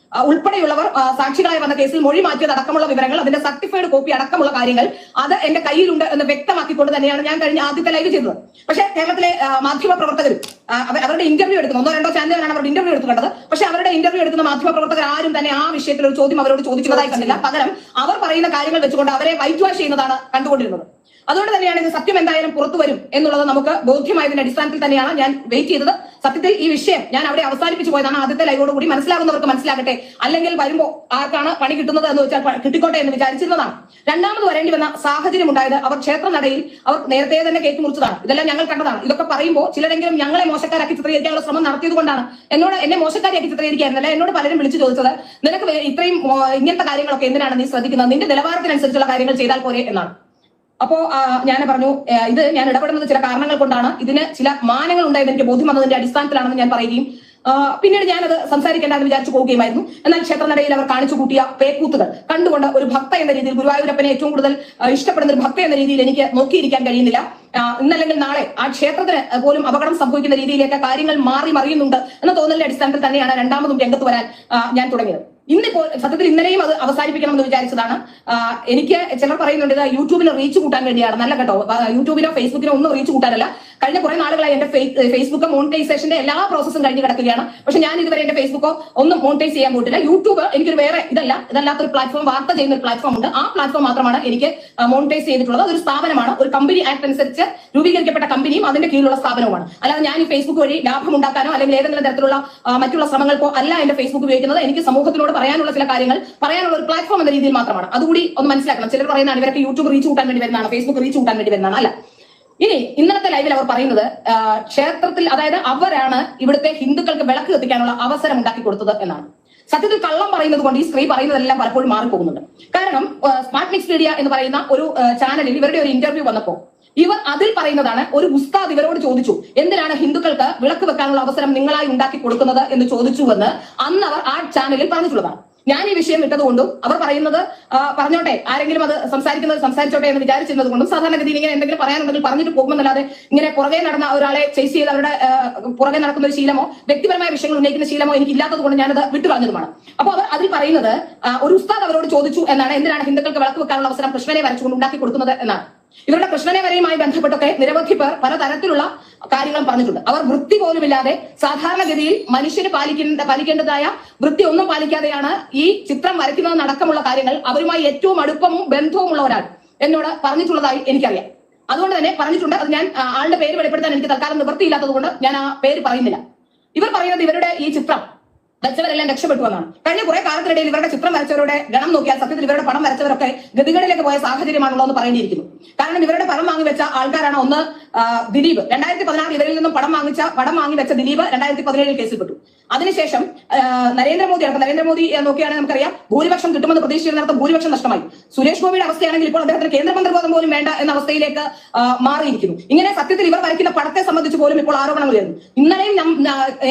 ഉൾപ്പെടെയുള്ളവർ സാക്ഷികളായി വന്ന കേസിൽ മൊഴി മാറ്റിയത് അടക്കമുള്ള വിവരങ്ങൾ, അതിന്റെ സർട്ടിഫൈഡ് കോപ്പി അടക്കമുള്ള കാര്യങ്ങൾ അത് എന്റെ കയ്യിലുണ്ട് എന്ന് വ്യക്തമാക്കിക്കൊണ്ട് തന്നെയാണ് ഞാൻ കഴിഞ്ഞ ആദ്യത്തെ ലൈവ് ചെയ്തത്. പക്ഷേ കേരളത്തിലെ മാധ്യമ പ്രവർത്തകരും അവരുടെ ഇന്റർവ്യൂ എടുക്കുന്ന 1-2 ചാനലുകളാണ് അവരുടെ ഇന്റർവ്യൂ എടുത്തു കണ്ടത്. പക്ഷെ അവരുടെ ഇന്റർവ്യൂ എടുക്കുന്ന മാധ്യമ പ്രവർത്തകർ ആരും തന്നെ ആ വിഷയത്തിൽ ഒരു ചോദ്യം അവരോട് ചോദിക്കുന്നതായി കണ്ടില്ല. പകരം അവർ പറയുന്ന കാര്യങ്ങൾ വെച്ചുകൊണ്ട് അവരെ വൈറ്റ് വാഷ് ചെയ്യുന്നതാണ് കണ്ടുകൊണ്ടിരുന്നത്. അതുകൊണ്ട് തന്നെയാണ് ഇത് സത്യം എന്തായാലും പുറത്തു വരും എന്നുള്ളത് നമുക്ക് ബോധ്യമായതിന്റെ അടിസ്ഥാനത്തിൽ തന്നെയാണ് ഞാൻ വെയിറ്റ് ചെയ്തത്. സത്യത്തിൽ ഈ വിഷയം ഞാൻ അവിടെ അവസാനിപ്പിച്ചു പോയതാണ്. ആദ്യത്തെ ലൈവോടുകൂടി മനസ്സിലാകുന്നവർക്ക് മനസ്സിലാകട്ടെ, അല്ലെങ്കിൽ വരുമ്പോൾ ആർക്കാണ് പണി കിട്ടുന്നത് എന്ന് വെച്ചാൽ കിട്ടിക്കോട്ടെ എന്ന് വിചാരിച്ചിരുന്നതാണ്. രണ്ടാമത് വരേണ്ടി വന്ന സാഹചര്യം ഉണ്ടായത് അവർ ക്ഷേത്രനടയിൽ അവർ നേരത്തെ തന്നെ കേക്ക് മുറിച്ചതാണ്. ഇതെല്ലാം ഞങ്ങൾ കണ്ടതാണ്. ഇതൊക്കെ പറയുമ്പോൾ ചിലരെങ്കിലും ഞങ്ങളെ മോശക്കാരാക്കി ചിത്രീകരിക്കാനുള്ള ശ്രമം നടത്തിയത് കൊണ്ടാണ്. എന്നെ മോശക്കാരിയാക്കി ചിത്രീകരിക്കായിരുന്നല്ല. എന്നോട് പലരും വിളിച്ചു ചോദിച്ചത്, നിനക്ക് ഇത്രയും ഇങ്ങനത്തെ കാര്യങ്ങളൊക്കെ എന്തിനാണ് നീ ശ്രദ്ധിക്കുന്നത്, നിന്റെ നിലവാരത്തിനനുസരിച്ചുള്ള കാര്യങ്ങൾ ചെയ്താൽ പോരെ എന്നാണ്. അപ്പോ ഞാൻ പറഞ്ഞു, ഇത് ഞാൻ ഇടപെടുന്നത് ചില കാരണങ്ങൾ കൊണ്ടാണ്, ഇതിന് ചില മാനങ്ങൾ ഉണ്ടായത് എനിക്ക് ബോധ്യം വന്നതിന്റെ അടിസ്ഥാനത്തിലാണെന്ന് ഞാൻ പറയുകയും പിന്നീട് ഞാനത് സംസാരിക്കേണ്ടെന്ന് വിചാരിച്ചു പോവുകയുമായിരുന്നു. എന്നാൽ ക്ഷേത്രനടയിൽ അവർ കാണിച്ചു കൂട്ടിയ പേക്കൂത്തുകൾ കണ്ടുകൊണ്ട് ഒരു ഭക്ത എന്ന രീതിയിൽ, ഗുരുവായൂരപ്പനെ ഏറ്റവും കൂടുതൽ ഇഷ്ടപ്പെടുന്ന ഒരു ഭക്ത എന്ന രീതിയിൽ എനിക്ക് നോക്കിയിരിക്കാൻ കഴിയുന്നില്ല. ഇന്നല്ലെങ്കിൽ നാളെ ആ ക്ഷേത്രത്തിന് പോലും അപകടം സംഭവിക്കുന്ന രീതിയിലേക്ക് കാര്യങ്ങൾ മാറി മറിയുന്നുണ്ട് എന്ന തോന്നലിന്റെ അടിസ്ഥാനത്തിൽ തന്നെയാണ് രണ്ടാമതും രംഗത്ത് വരാൻ ഞാൻ തുടങ്ങിയത്. ഇന്നിപ്പോൾ സത്യത്തിൽ ഇന്നലെയും അത് അവസാനിപ്പിക്കണം എന്ന് വിചാരിച്ചതാണ്. എനിക്ക് ചിലർ പറയുന്നുണ്ട് ഇത് യൂട്യൂബിൽ റീച്ച് കൂട്ടാൻ വേണ്ടിയാണ്. നല്ല കേട്ടോ, യൂട്യൂബിലോ ഫേസ്ബുക്കിലോ ഒന്നും റീച്ച് കൂട്ടാനല്ല. കഴിഞ്ഞ കുറെ നാളുകളായി എന്റെ ഫേസ്ബുക്ക് മോണിറ്റൈസേഷന്റെ എല്ലാ പ്രോസസ്സും കഴിഞ്ഞ് കിടക്കുകയാണ്. പക്ഷെ ഞാൻ ഇതുവരെ എന്റെ ഫേസ്ബുക്കോ ഒന്നും മോണിറ്റൈസ് ചെയ്യാൻ പോയിട്ടില്ല. യൂട്യൂബ് എനിക്കൊരു വേറെ ഇതല്ലാത്തൊരു പ്ലാറ്റ്ഫോം, വാർത്ത ചെയ്യുന്ന ഒരു പ്ലാറ്റ്ഫോം ഉണ്ട്. ആ പ്ലാറ്റ്ഫോം മാത്രമാണ് എനിക്ക് മോണിറ്റൈസ് ചെയ്തിട്ടുള്ളത്. അതൊരു സ്ഥാപനമാണ്, ഒരു കമ്പനി ആക്ട് അനുസരിച്ച് രൂപീകരിക്കപ്പെട്ട കമ്പനിയും അതിന്റെ കീഴിലുള്ള സ്ഥാപനവുമാണ്. അല്ലാതെ ഞാൻ ഈ ഫേസ്ബുക്ക് വഴി ലാഭം ഉണ്ടാക്കാനോ അല്ലെങ്കിൽ ഏതെങ്കിലും തരത്തിലുള്ള മറ്റുള്ള ശ്രമങ്ങൾക്കോ അല്ല എന്റെ ഫേസ്ബുക്ക് ഉപയോഗിക്കുന്നത്. എനിക്ക് സമൂഹത്തിനോട് പറയാനുള്ള ചില കാര്യങ്ങൾ പറയാനുള്ള ഒരു പ്ലാറ്റ്ഫോം എന്ന രീതിയിൽ മാത്രമാണ്. അതുകൂടി ഒന്ന് മനസ്സിലാക്കണം. ചിലർ പറയുന്നതാണ് ഇവരൊക്കെ യൂട്യൂബ് റീച്ച് കൂട്ടാൻ വേണ്ടി വരുന്നതാണ്, ഫേസ്ബുക്ക് റീച്ച് കൂട്ടാൻ വേണ്ടി വരുന്നതാണ്. അല്ല, ഇനി ഇന്നലത്തെ ലൈവിൽ അവർ പറയുന്നത് ക്ഷേത്രത്തിൽ, അതായത് അവരാണ് ഇവിടുത്തെ ഹിന്ദുക്കൾക്ക് വിളക്ക് കത്തിക്കാനുള്ള അവസരം ഉണ്ടാക്കി കൊടുത്തത് എന്നാണ്. സത്യത്തിൽ കള്ളം പറയുന്നത് കൊണ്ട് ഈ സ്ത്രീ പറയുന്നതെല്ലാം പലപ്പോഴും മാറിപ്പോകുന്നുണ്ട്. കാരണം സ്മാർട്ട് മിക്സ് മീഡിയ എന്ന് പറയുന്ന ഒരു ചാനലിൽ ഇവരുടെ ഒരു ഇന്റർവ്യൂ വന്നപ്പോൾ ഇവർ അതിൽ പറയുന്നതാണ്, ഒരു ഉസ്താദ് ഇവരോട് ചോദിച്ചു, എന്തിനാണ് ഹിന്ദുക്കൾക്ക് വിളക്ക് വെക്കാനുള്ള അവസരം നിങ്ങളായി ഉണ്ടാക്കി കൊടുക്കുന്നത് എന്ന് ചോദിച്ചുവെന്ന് അന്ന് അവർ ആ ചാനലിൽ പറഞ്ഞിട്ടുള്ളതാണ്. ഞാൻ ഈ വിഷയം ഇട്ടതുകൊണ്ടും അവർ പറയുന്നത് പറഞ്ഞോട്ടെ, ആരെങ്കിലും അത് സംസാരിച്ചോട്ടെ എന്ന് വിചാരിച്ചിരുന്നത് കൊണ്ടും സാധാരണഗതിയിൽ ഇങ്ങനെ എന്തെങ്കിലും പറയാനുണ്ടെങ്കിൽ പറഞ്ഞിട്ട് പോകുമെന്നല്ലാതെ ഇങ്ങനെ പുറകെ നടന്ന ഒരാളെ ചേസ് ചെയ്ത് അവരുടെ പുറകെ നടക്കുന്ന ഒരു ശീലമോ വ്യക്തിപരമായ വിഷയങ്ങൾ ഉന്നയിക്കുന്ന ശീലമോ എനിക്ക് ഇല്ലാത്തത് കൊണ്ട് ഞാനത് വിട്ടു കളഞ്ഞതുമാണ്. അപ്പോൾ അവർ അതിൽ പറയുന്നത്, ഒരു ഉസ്താദ് അവരോട് ചോദിച്ചു എന്നാണ്, എന്തിനാണ് ഹിന്ദുക്കൾക്ക് വിളക്ക് വെക്കാനുള്ള അവസരം കൃഷ്ണനെ വരച്ചുകൊണ്ട് ഉണ്ടാക്കി കൊടുക്കുന്നത് എന്നാണ്. ഇവരുടെ കൃഷ്ണനെ വരെയുമായി ബന്ധപ്പെട്ടൊക്കെ നിരവധി പേർ പലതരത്തിലുള്ള കാര്യങ്ങളും പറഞ്ഞിട്ടുണ്ട്. അവർ വൃത്തി പോലുമില്ലാതെ സാധാരണഗതിയിൽ മനുഷ്യന് പാലിക്കേണ്ടതായ വൃത്തി ഒന്നും പാലിക്കാതെയാണ് ഈ ചിത്രം വരയ്ക്കുന്നതെന്നടക്കമുള്ള കാര്യങ്ങൾ അവരുമായി ഏറ്റവും അടുപ്പവും ബന്ധവുമുള്ള ഒരാൾ എന്നോട് പറഞ്ഞിട്ടുള്ളതായി എനിക്കറിയാം. അതുകൊണ്ട് തന്നെ പറഞ്ഞിട്ടുണ്ട്. അത് ഞാൻ ആളുടെ പേര് വെളിപ്പെടുത്താൻ എനിക്ക് തൽക്കാലം നിവൃത്തിയില്ലാത്തത് കൊണ്ട് ഞാൻ ആ പേര് പറയുന്നില്ല. ഇവർ പറയുന്നത് ഇവരുടെ ഈ ചിത്രം വരച്ചവരെല്ലാം രക്ഷപ്പെട്ടു എന്നാണ്. കഴിഞ്ഞ കുറെ കാലത്തിനിടയിൽ ഇവരുടെ ചിത്രം വരച്ചവരുടെ ഗണം നോക്കിയാൽ സത്യത്തിൽ ഇവരുടെ പണം വരച്ചവരൊക്കെ ഗതികളിലേക്ക് പോയ സാഹചര്യമാണല്ലോ എന്ന് പറയേണ്ടിയിരിക്കുന്നു. കാരണം ഇവരുടെ പണം വാങ്ങി വെച്ച ആൾക്കാരാണ്. ഒന്ന് ദിലീപ്, 2016 ഇവരിൽ നിന്നും പണം വാങ്ങി വെച്ച ദിലീപ് 2017 കേസിൽപ്പെട്ടു. അതിനുശേഷം നരേന്ദ്രമോദി നോക്കിയാണെങ്കിൽ നമുക്കറിയാം ഭൂരിപക്ഷം കിട്ടുമെന്ന് പ്രതീക്ഷിച്ചിരുന്നിടത്ത് ഭൂരിപക്ഷം നഷ്ടമായി. സുരേഷ് ഗോപിയുടെ അവസ്ഥയാണെങ്കിൽ ഇപ്പോൾ അദ്ദേഹത്തിന് കേന്ദ്രമന്ത്രിപദം പോലും വേണ്ട എന്ന അവസ്ഥയിലേക്ക് മാറിയിരിക്കുന്നു. ഇങ്ങനെ സത്യത്തിൽ ഇവർ വരയ്ക്കുന്ന പടത്തെ സംബന്ധിച്ച് പോലും ഇപ്പോൾ ആരോപണങ്ങൾ വരുന്നു. ഇന്നലെയും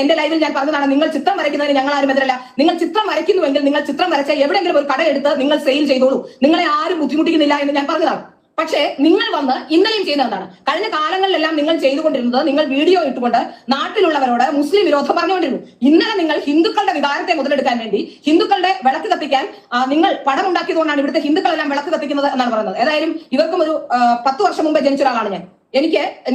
എന്റെ ലൈവിൽ ഞാൻ പറഞ്ഞതാണ്, നിങ്ങൾ ചിത്രം വരയ്ക്കുന്നതിന് ഞങ്ങൾ ആരും എതിരല്ല. നിങ്ങൾ ചിത്രം വരയ്ക്കുന്നുവെങ്കിൽ നിങ്ങൾ ചിത്രം വരച്ച എവിടെയെങ്കിലും ഒരു കട എടുത്ത് നിങ്ങൾ സെയിൽ ചെയ്തോളൂ, നിങ്ങളെ ആരും ബുദ്ധിമുട്ടിക്കുന്നില്ല എന്ന് ഞാൻ പറഞ്ഞതാണ്. പക്ഷേ നിങ്ങൾ വന്ന് ഇന്നലെയും ചെയ്യുന്നത് എന്താണ്? കഴിഞ്ഞ കാലങ്ങളിലെല്ലാം നിങ്ങൾ ചെയ്തുകൊണ്ടിരുന്നത് നിങ്ങൾ വീഡിയോ ഇട്ടുകൊണ്ട് നാട്ടിലുള്ളവരോട് മുസ്ലിം വിരോധം പറഞ്ഞുകൊണ്ടിരുന്നു. ഇന്നലെ നിങ്ങൾ ഹിന്ദുക്കളുടെ വികാരത്തെ മുതലെടുക്കാൻ വേണ്ടി ഹിന്ദുക്കളുടെ വിളക്ക് കത്തിക്കാൻ നിങ്ങൾ പടം ഉണ്ടാക്കിയതുകൊണ്ടാണ് ഇവിടുത്തെ ഹിന്ദുക്കളെല്ലാം വിളക്ക് കത്തിക്കുന്നത് എന്നാണ് പറയുന്നത്. ഏതായാലും ഇവർക്കും ഒരു 10 വർഷം മുമ്പ് ജനിച്ച ഒരാളാണ് ഞാൻ.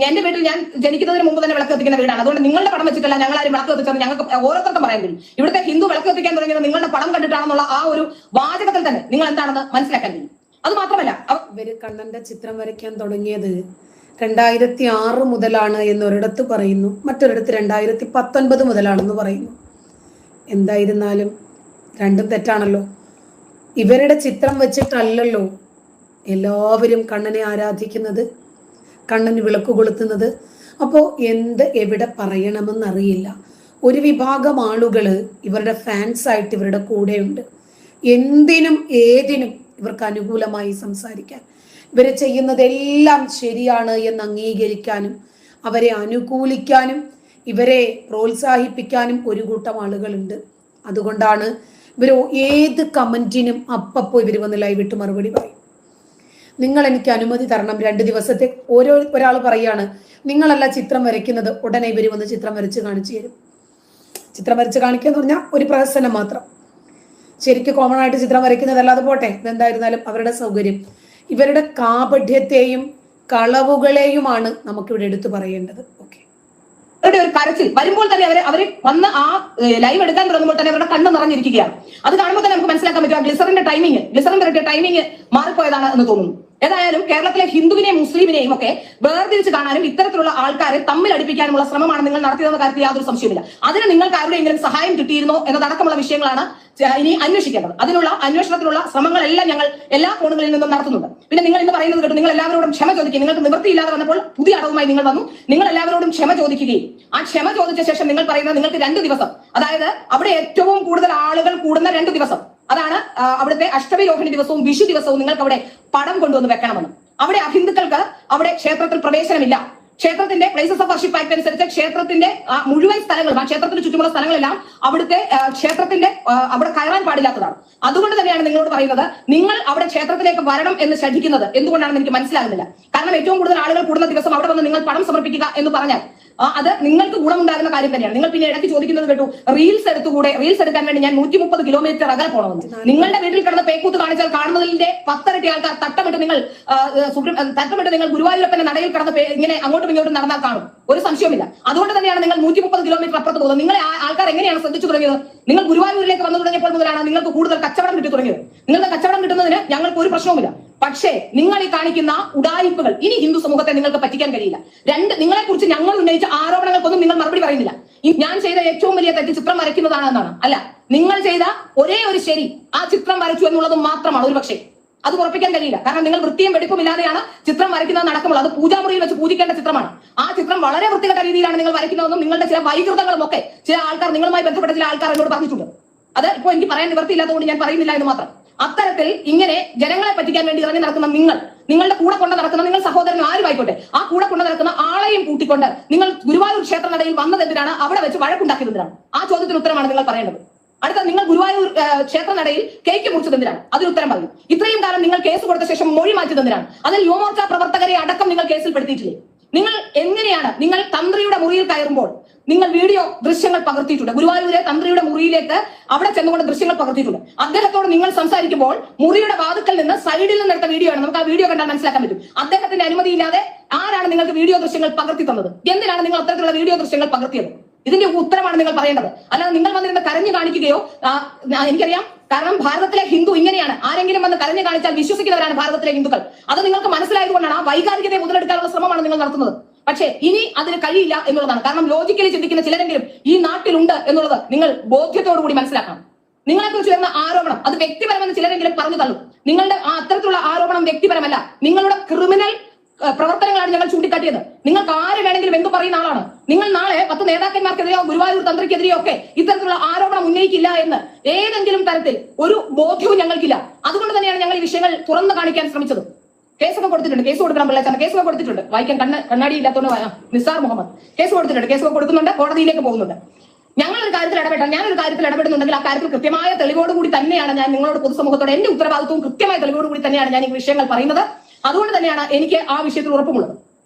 എന്റെ വീട്ടിൽ ഞാൻ ജനിക്കുന്നതിന് മുമ്പ് തന്നെ വിളക്ക് കത്തിക്കുന്ന വീടാണ്. അതുകൊണ്ട് നിങ്ങളുടെ പടം വെച്ചിട്ടല്ല ഞങ്ങൾ ആരും വിളക്ക് കത്തിച്ചത് ഞങ്ങൾക്ക് ഓരോരുത്തർക്കും പറയാൻ കഴിയും. ഇവിടുത്തെ ഹിന്ദു വിളക്ക് കത്തിക്കാൻ തുടങ്ങിയത് നിങ്ങളുടെ പടം കണ്ടിട്ടാണെന്നുള്ള ആ ഒരു വാചകത്തിൽ തന്നെ നിങ്ങൾ എന്താണെന്ന് മനസ്സിലാക്കാൻ കഴിയും. അത് മാത്രമല്ല, ഇവര് കണ്ണന്റെ ചിത്രം വരയ്ക്കാൻ തുടങ്ങിയത് 2006 മുതലാണ് എന്നൊരിടത്ത് പറയുന്നു, മറ്റൊരിടത്ത് 2019 മുതലാണെന്ന് പറയുന്നു. എന്തായിരുന്നാലും രണ്ടും തെറ്റാണല്ലോ. ഇവരുടെ ചിത്രം വെച്ചിട്ടല്ലല്ലോ എല്ലാവരും കണ്ണനെ ആരാധിക്കുന്നത്, കണ്ണന് വിളക്ക് കൊളുത്തുന്നത്. അപ്പോൾ എവിടെ പറയണമെന്നറിയില്ല. ഒരു വിഭാഗം ആളുകൾ ഇവരുടെ ഫാൻസായിട്ട് ഇവരുടെ കൂടെയുണ്ട്. എന്തിനും ഏതിനും ഇവർക്ക് അനുകൂലമായി സംസാരിക്കാൻ, ഇവരെ ചെയ്യുന്നതെല്ലാം ശരിയാണ് എന്ന് അംഗീകരിക്കാനും അവരെ അനുകൂലിക്കാനും ഇവരെ പ്രോത്സാഹിപ്പിക്കാനും ഒരു കൂട്ടം ആളുകളുണ്ട്. അതുകൊണ്ടാണ് ഇവർ ഏത് കമന്റിനും അപ്പപ്പോ ഇവർ വന്ന് ലൈവിട്ട് മറുപടി പറയും. നിങ്ങൾ എനിക്ക് അനുമതി തരണം 2 ദിവസത്തെ. ഒരാൾ പറയാണ് നിങ്ങളല്ല ചിത്രം വരയ്ക്കുന്നത്, ഉടനെ ഇവർ വന്ന് ചിത്രം വരച്ച് കാണിച്ചു തരും. ചിത്രം വരച്ച് കാണിക്കുക എന്ന് പറഞ്ഞാൽ ഒരു പ്രഹസനം മാത്രം. ശരിക്കും കോമൺ ആയിട്ട് ചിത്രം വരയ്ക്കുന്നതല്ലാതെ പോട്ടെ, ഇതെന്തായിരുന്നാലും അവരുടെ സൗകര്യം. ഇവരുടെ കാപഠ്യത്തെയും കളവുകളെയുമാണ് നമുക്കിവിടെ എടുത്തു പറയേണ്ടത്. ഓക്കെ, അവരുടെ ഒരു കരച്ചിൽ വരുമ്പോൾ തന്നെ അവര് വന്ന് ആ ലൈവ് എടുക്കാൻ തുടങ്ങുമ്പോൾ തന്നെ അവരുടെ കണ്ണ് നിറഞ്ഞിരിക്കുകയാണ്. അത് കാണുമ്പോൾ തന്നെ നമുക്ക് മനസ്സിലാക്കാൻ പറ്റും ഗ്ലിസറിന്റെ ടൈമിങ് മാറിപ്പോയതാണ് എന്ന് തോന്നുന്നു. ഏതായാലും കേരളത്തിലെ ഹിന്ദുവിനെയും മുസ്ലിമിനെയും ഒക്കെ വേർതിരിച്ച് കാണാനും ഇത്തരത്തിലുള്ള ആൾക്കാരെ തമ്മിൽ അടുപ്പിക്കാനുമുള്ള ശ്രമമാണ് നിങ്ങൾ നടത്തിയതെന്ന കാര്യത്തിൽ യാതൊരു സംശയമില്ല. അതിന് നിങ്ങൾക്ക് ആരുടെയെങ്കിലും സഹായം കിട്ടിയിരുന്നോ എന്നതടക്കമുള്ള വിഷയങ്ങളാണ് ഇനി അന്വേഷിക്കേണ്ടത്. അതിനുള്ള അന്വേഷണത്തിനുള്ള ശ്രമങ്ങളെല്ലാം ഞങ്ങൾ എല്ലാ കോണുകളിൽ നിന്നും നടത്തുന്നുണ്ട്. പിന്നെ നിങ്ങൾ ഇന്ന് പറയുന്നത് കേട്ടു, നിങ്ങൾ എല്ലാവരോടും ക്ഷമ ചോദിക്കുക. നിങ്ങൾക്ക് നിവൃത്തിയില്ലാതെ വന്നപ്പോൾ പുതിയ അടവുമായി നിങ്ങൾ വന്നു. നിങ്ങൾ എല്ലാവരോടും ക്ഷമ ചോദിക്കുകയും ആ ക്ഷമ ചോദിച്ച ശേഷം നിങ്ങൾ പറയുന്നത് നിങ്ങൾക്ക് 2 ദിവസം, അതായത് അവിടെ ഏറ്റവും കൂടുതൽ ആളുകൾ കൂടുന്ന 2 ദിവസം, അതാണ് അവിടുത്തെ അഷ്ടമി രോഹിണി ദിവസവും വിഷു ദിവസവും നിങ്ങൾക്ക് അവിടെ പടം കൊണ്ടുവന്ന് വെക്കണമെന്ന്. അവിടെ അഹിന്ദുക്കൾക്ക് അവിടെ ക്ഷേത്രത്തിൽ പ്രവേശനമില്ല. ക്ഷേത്രത്തിന്റെ പ്ലേസസ് ഓഫ് വർഷിപ്പ് ആക്ട് അനുസരിച്ച് ക്ഷേത്രത്തിന്റെ മുഴുവൻ സ്ഥലങ്ങളും, ആ ക്ഷേത്രത്തിന് ചുറ്റുമുള്ള സ്ഥലങ്ങളെല്ലാം അവിടുത്തെ ക്ഷേത്രത്തിന്റെ അവിടെ കയറാൻ പാടില്ലാത്തതാണ്. അതുകൊണ്ട് തന്നെയാണ് നിങ്ങളോട് പറയുന്നത് നിങ്ങൾ അവിടെ ക്ഷേത്രത്തിലേക്ക് വരണം എന്ന് ശ്രദ്ധിക്കുന്നത് എന്തുകൊണ്ടാണെന്ന് എനിക്ക് മനസ്സിലാകുന്നില്ല. കാരണം ഏറ്റവും കൂടുതൽ ആളുകൾ കൂടുന്ന ദിവസം അവിടെ വന്ന് നിങ്ങൾ പണം സമർപ്പിക്കുക എന്ന് പറഞ്ഞാൽ അത് നിങ്ങൾക്ക് ഗുണമുണ്ടാകുന്ന കാര്യം തന്നെയാണ്. നിങ്ങൾ പിന്നെ ഇടയ്ക്ക് ചോദിക്കുന്നത് കേട്ടു, റീൽസ് എടുക്കാൻ വേണ്ടി ഞാൻ 130 കിലോമീറ്റർ അകലെ പോകണമെന്ന്. നിങ്ങളുടെ വീട്ടിൽ കിടന്ന പേക്കൂത്ത് കാണിച്ചാൽ കാണുന്നതിന്റെ 10 ഇരട്ടി ആൾക്കാർ തട്ടമിട്ട് നിങ്ങൾ ഗുരുവായൂരപ്പന്റെ നടയിൽ കിടന്ന് ഇങ്ങനെ അങ്ങോട്ടും ഇങ്ങോട്ടും നടന്നാൽ കാണും, ഒരു സംശയമില്ല. അതുകൊണ്ട് തന്നെയാണ് നിങ്ങൾ 130 കിലോമീറ്റർ അപ്പുറത്ത് പോകുന്നത്. നിങ്ങളെ ആൾക്കാർ എങ്ങനെയാണ് ശ്രദ്ധിച്ചു തുടങ്ങിയത്? നിങ്ങൾ ഗുരുവായൂരിലേക്ക് വന്നു തുടങ്ങിയപ്പോൾ മുതലാണ് നിങ്ങൾക്ക് കൂടുതൽ കച്ചവടം കിട്ടി തുടങ്ങിയത്. നിങ്ങളുടെ കച്ചവടം കിട്ടുന്നതിന് ഞങ്ങൾക്ക് ഒരു പ്രശ്നവുമില്ല. പക്ഷേ നിങ്ങൾ ഈ കാണിക്കുന്ന ഉഡായിപ്പുകൾ ഇനി ഹിന്ദു സമൂഹത്തെ നിങ്ങൾക്ക് പറ്റിക്കാൻ കഴിയില്ല. നിങ്ങളെ കുറിച്ച് ഞങ്ങൾ ഉന്നയിച്ച ആരോപണങ്ങൾക്കൊന്നും നിങ്ങൾ മറുപടി പറയുന്നില്ല. ഞാൻ ചെയ്ത ഏറ്റവും വലിയ തെറ്റ് ചിത്രം വരയ്ക്കുന്നതാണെന്നാണ്. അല്ല, നിങ്ങൾ ചെയ്ത ഒരേ ഒരു ശരി ആ ചിത്രം വരച്ചു എന്നുള്ളത് മാത്രമാണ്. ഒരു പക്ഷേ അത് ഉറപ്പിക്കാൻ കഴിയില്ല. കാരണം നിങ്ങൾ വൃത്തിയും വെടിപ്പും ഇല്ലാതെയാണ് ചിത്രം വരയ്ക്കുന്നത് നടക്കുമ്പോൾ. അത് പൂജാമുറിയിൽ വെച്ച് പൂജിക്കേണ്ട ചിത്രമാണ്. ആ ചിത്രം വളരെ വൃത്തികെട്ട രീതിയിലാണ് നിങ്ങൾ വരയ്ക്കുന്നതെന്നും നിങ്ങളുടെ ചില വൈകൃതങ്ങളും ഒക്കെ ചില ആൾക്കാർ, നിങ്ങളുമായി ബന്ധപ്പെട്ട ചില ആൾക്കാർ എന്നോട് പറഞ്ഞിട്ടുണ്ട്. അത് ഇപ്പോൾ എനിക്ക് പറയാൻ നിവൃത്തിയില്ലാത്തതുകൊണ്ട് ഞാൻ പറയുന്നില്ല എന്ന് മാത്രം. അത്തരത്തിൽ ഇങ്ങനെ ജനങ്ങളെ പറ്റിക്കാൻ വേണ്ടി ഇറങ്ങി നടക്കുന്ന നിങ്ങളുടെ കൂടെ കൊണ്ട് നടക്കുന്ന നിങ്ങൾ സഹോദരനും ആരുമായിക്കോട്ടെ, ആ കൂടെ കൊണ്ട് നടക്കുന്ന ആളെയും കൂട്ടിക്കൊണ്ട് നിങ്ങൾ ഗുരുവായൂർ ക്ഷേത്രനടയിൽ വന്നതെന്തിനാണ്? അവിടെ വെച്ച് വഴക്കുണ്ടാക്കിയതെന്തിനാണ്? ആ ചോദ്യത്തിന് ഉത്തരമാണ് നിങ്ങൾ പറയേണ്ടത്. അടുത്ത, നിങ്ങൾ ഗുരുവായൂർ ക്ഷേത്രനടയിൽ കേക്ക് മുറിച്ചതെന്തിനാണ്? അതിന് ഉത്തരം പറയും. ഇത്രയും കാലം നിങ്ങൾ കേസ് കൊടുത്ത ശേഷം മൊഴി മാറ്റിയതെന്തിനാണ്? അതിൽ യുവമോർച്ച പ്രവർത്തകരെ അടക്കം നിങ്ങൾ കേസിൽ പെടുത്തിയിട്ടില്ലേ? നിങ്ങൾ എങ്ങനെയാണ്, നിങ്ങൾ തന്ത്രിയുടെ മുറിയിൽ കയറുമ്പോൾ നിങ്ങൾ വീഡിയോ ദൃശ്യങ്ങൾ പകർത്തിയിട്ടുണ്ട്. ഗുരുവായൂരെ തന്ത്രിയുടെ മുറിയിലേക്ക് അവിടെ ചെന്നുകൊണ്ട് ദൃശ്യങ്ങൾ പകർത്തിയിട്ടുണ്ട്. അദ്ദേഹത്തോട് നിങ്ങൾ സംസാരിക്കുമ്പോൾ മുറിയുടെ വാതുക്കൽ നിന്ന് സൈഡിൽ നിന്ന് എടുത്ത വീഡിയോ ആണ്. നമുക്ക് ആ വീഡിയോ കണ്ടാൽ മനസ്സിലാക്കാൻ പറ്റും. അദ്ദേഹത്തിന്റെ അനുമതിയില്ലാതെ ആരാണ് നിങ്ങൾക്ക് വീഡിയോ ദൃശ്യങ്ങൾ പകർത്തി തന്നത്? എന്തിനാണ് നിങ്ങൾ അത്തരത്തിലുള്ള വീഡിയോ ദൃശ്യങ്ങൾ പകർത്തിയത്? ഇതിന്റെ ഉത്തരമാണ് നിങ്ങൾ പറയേണ്ടത്. അല്ലാതെ നിങ്ങൾ വന്നിരുന്ന് കരഞ്ഞു കാണിക്കുകയോ, എനിക്കറിയാം, കാരണം ഭാരതത്തിലെ ഹിന്ദു ഇങ്ങനെയാണ്. ആരെങ്കിലും വന്ന് കരഞ്ഞു കാണിച്ചാൽ വിശ്വസിക്കുന്നവരാണ് ഭാരതത്തിലെ ഹിന്ദുക്കൾ. അത് നിങ്ങൾക്ക് മനസ്സിലായതുകൊണ്ടാണ് ആ വൈകാരികതയെ മുതലെടുക്കാനുള്ള ശ്രമമാണ് നിങ്ങൾ നടത്തുന്നത്. പക്ഷേ ഇനി അതിന് കഴിയില്ല എന്നുള്ളതാണ്. കാരണം ലോജിക്കലി ചിന്തിക്കുന്ന ചിലരെങ്കിലും ഈ നാട്ടിലുണ്ട് എന്നുള്ളത് നിങ്ങൾ ബോധ്യത്തോടുകൂടി മനസ്സിലാക്കണം. നിങ്ങളെക്കുറിച്ച് വരുന്ന ആരോപണം അത് വ്യക്തിപരമെന്ന് ചിലരെങ്കിലും പറഞ്ഞു തള്ളും. നിങ്ങളുടെ ആ അത്തരത്തിലുള്ള ആരോപണം വ്യക്തിപരമല്ല, നിങ്ങളുടെ ക്രിമിനൽ പ്രവർത്തനങ്ങളാണ് ഞങ്ങൾ ചൂണ്ടിക്കാട്ടിയത്. നിങ്ങൾക്ക് ആര് വേണമെങ്കിലും എന്തു പറയുന്ന ആളാണ്. നിങ്ങൾ നാളെ 10 നേതാക്കന്മാർക്കെതിരെയോ ഗുരുവായൂർ തന്ത്രിക്കെതിരെയോ ഒക്കെ ഇത്തരത്തിലുള്ള ആരോപണം ഉന്നയിക്കില്ല എന്ന് ഏതെങ്കിലും തരത്തിൽ ഒരു ബോധ്യവും ഞങ്ങൾക്കില്ല. അതുകൊണ്ട് തന്നെയാണ് ഞങ്ങൾ ഈ വിഷയങ്ങൾ തുറന്നു കാണിക്കാൻ ശ്രമിച്ചത്. കേസൊക്കെ കൊടുത്തിട്ടുണ്ട്, കേസ് കൊടുക്കണം പിള്ളേച്ചാണ്, കേസൊക്കെ കൊടുത്തിട്ടുണ്ട്. വായിക്കാൻ കണ്ണാടി ഇല്ലാത്തതുകൊണ്ട് നിസാർ മുഹമ്മദ് കേസ് കൊടുത്തിട്ടുണ്ട്, കേസൊക്കെ കൊടുക്കുന്നുണ്ട്, കോടതിയിലേക്ക് പോകുന്നുണ്ട്. ഞാനൊരു കാര്യത്തിൽ ഇടപെടുന്നുണ്ടെങ്കിൽ ആ കാര്യത്തിൽ കൃത്യമായ തെളിവോടുകൂടി തന്നെയാണ് ഞാൻ നിങ്ങളോട് പൊതുസമൂഹത്തോട് എന്റെ ഉത്തരവാദിത്വവും കൃത്യമായ തെളിവോടുകൂടി തന്നെയാണ് ഞാൻ ഈ വിഷയങ്ങൾ പറയുന്നത്. അതുകൊണ്ട് തന്നെയാണ് എനിക്ക് ആ വിഷയത്തിൽ ഉറപ്പുമുള്ളത്.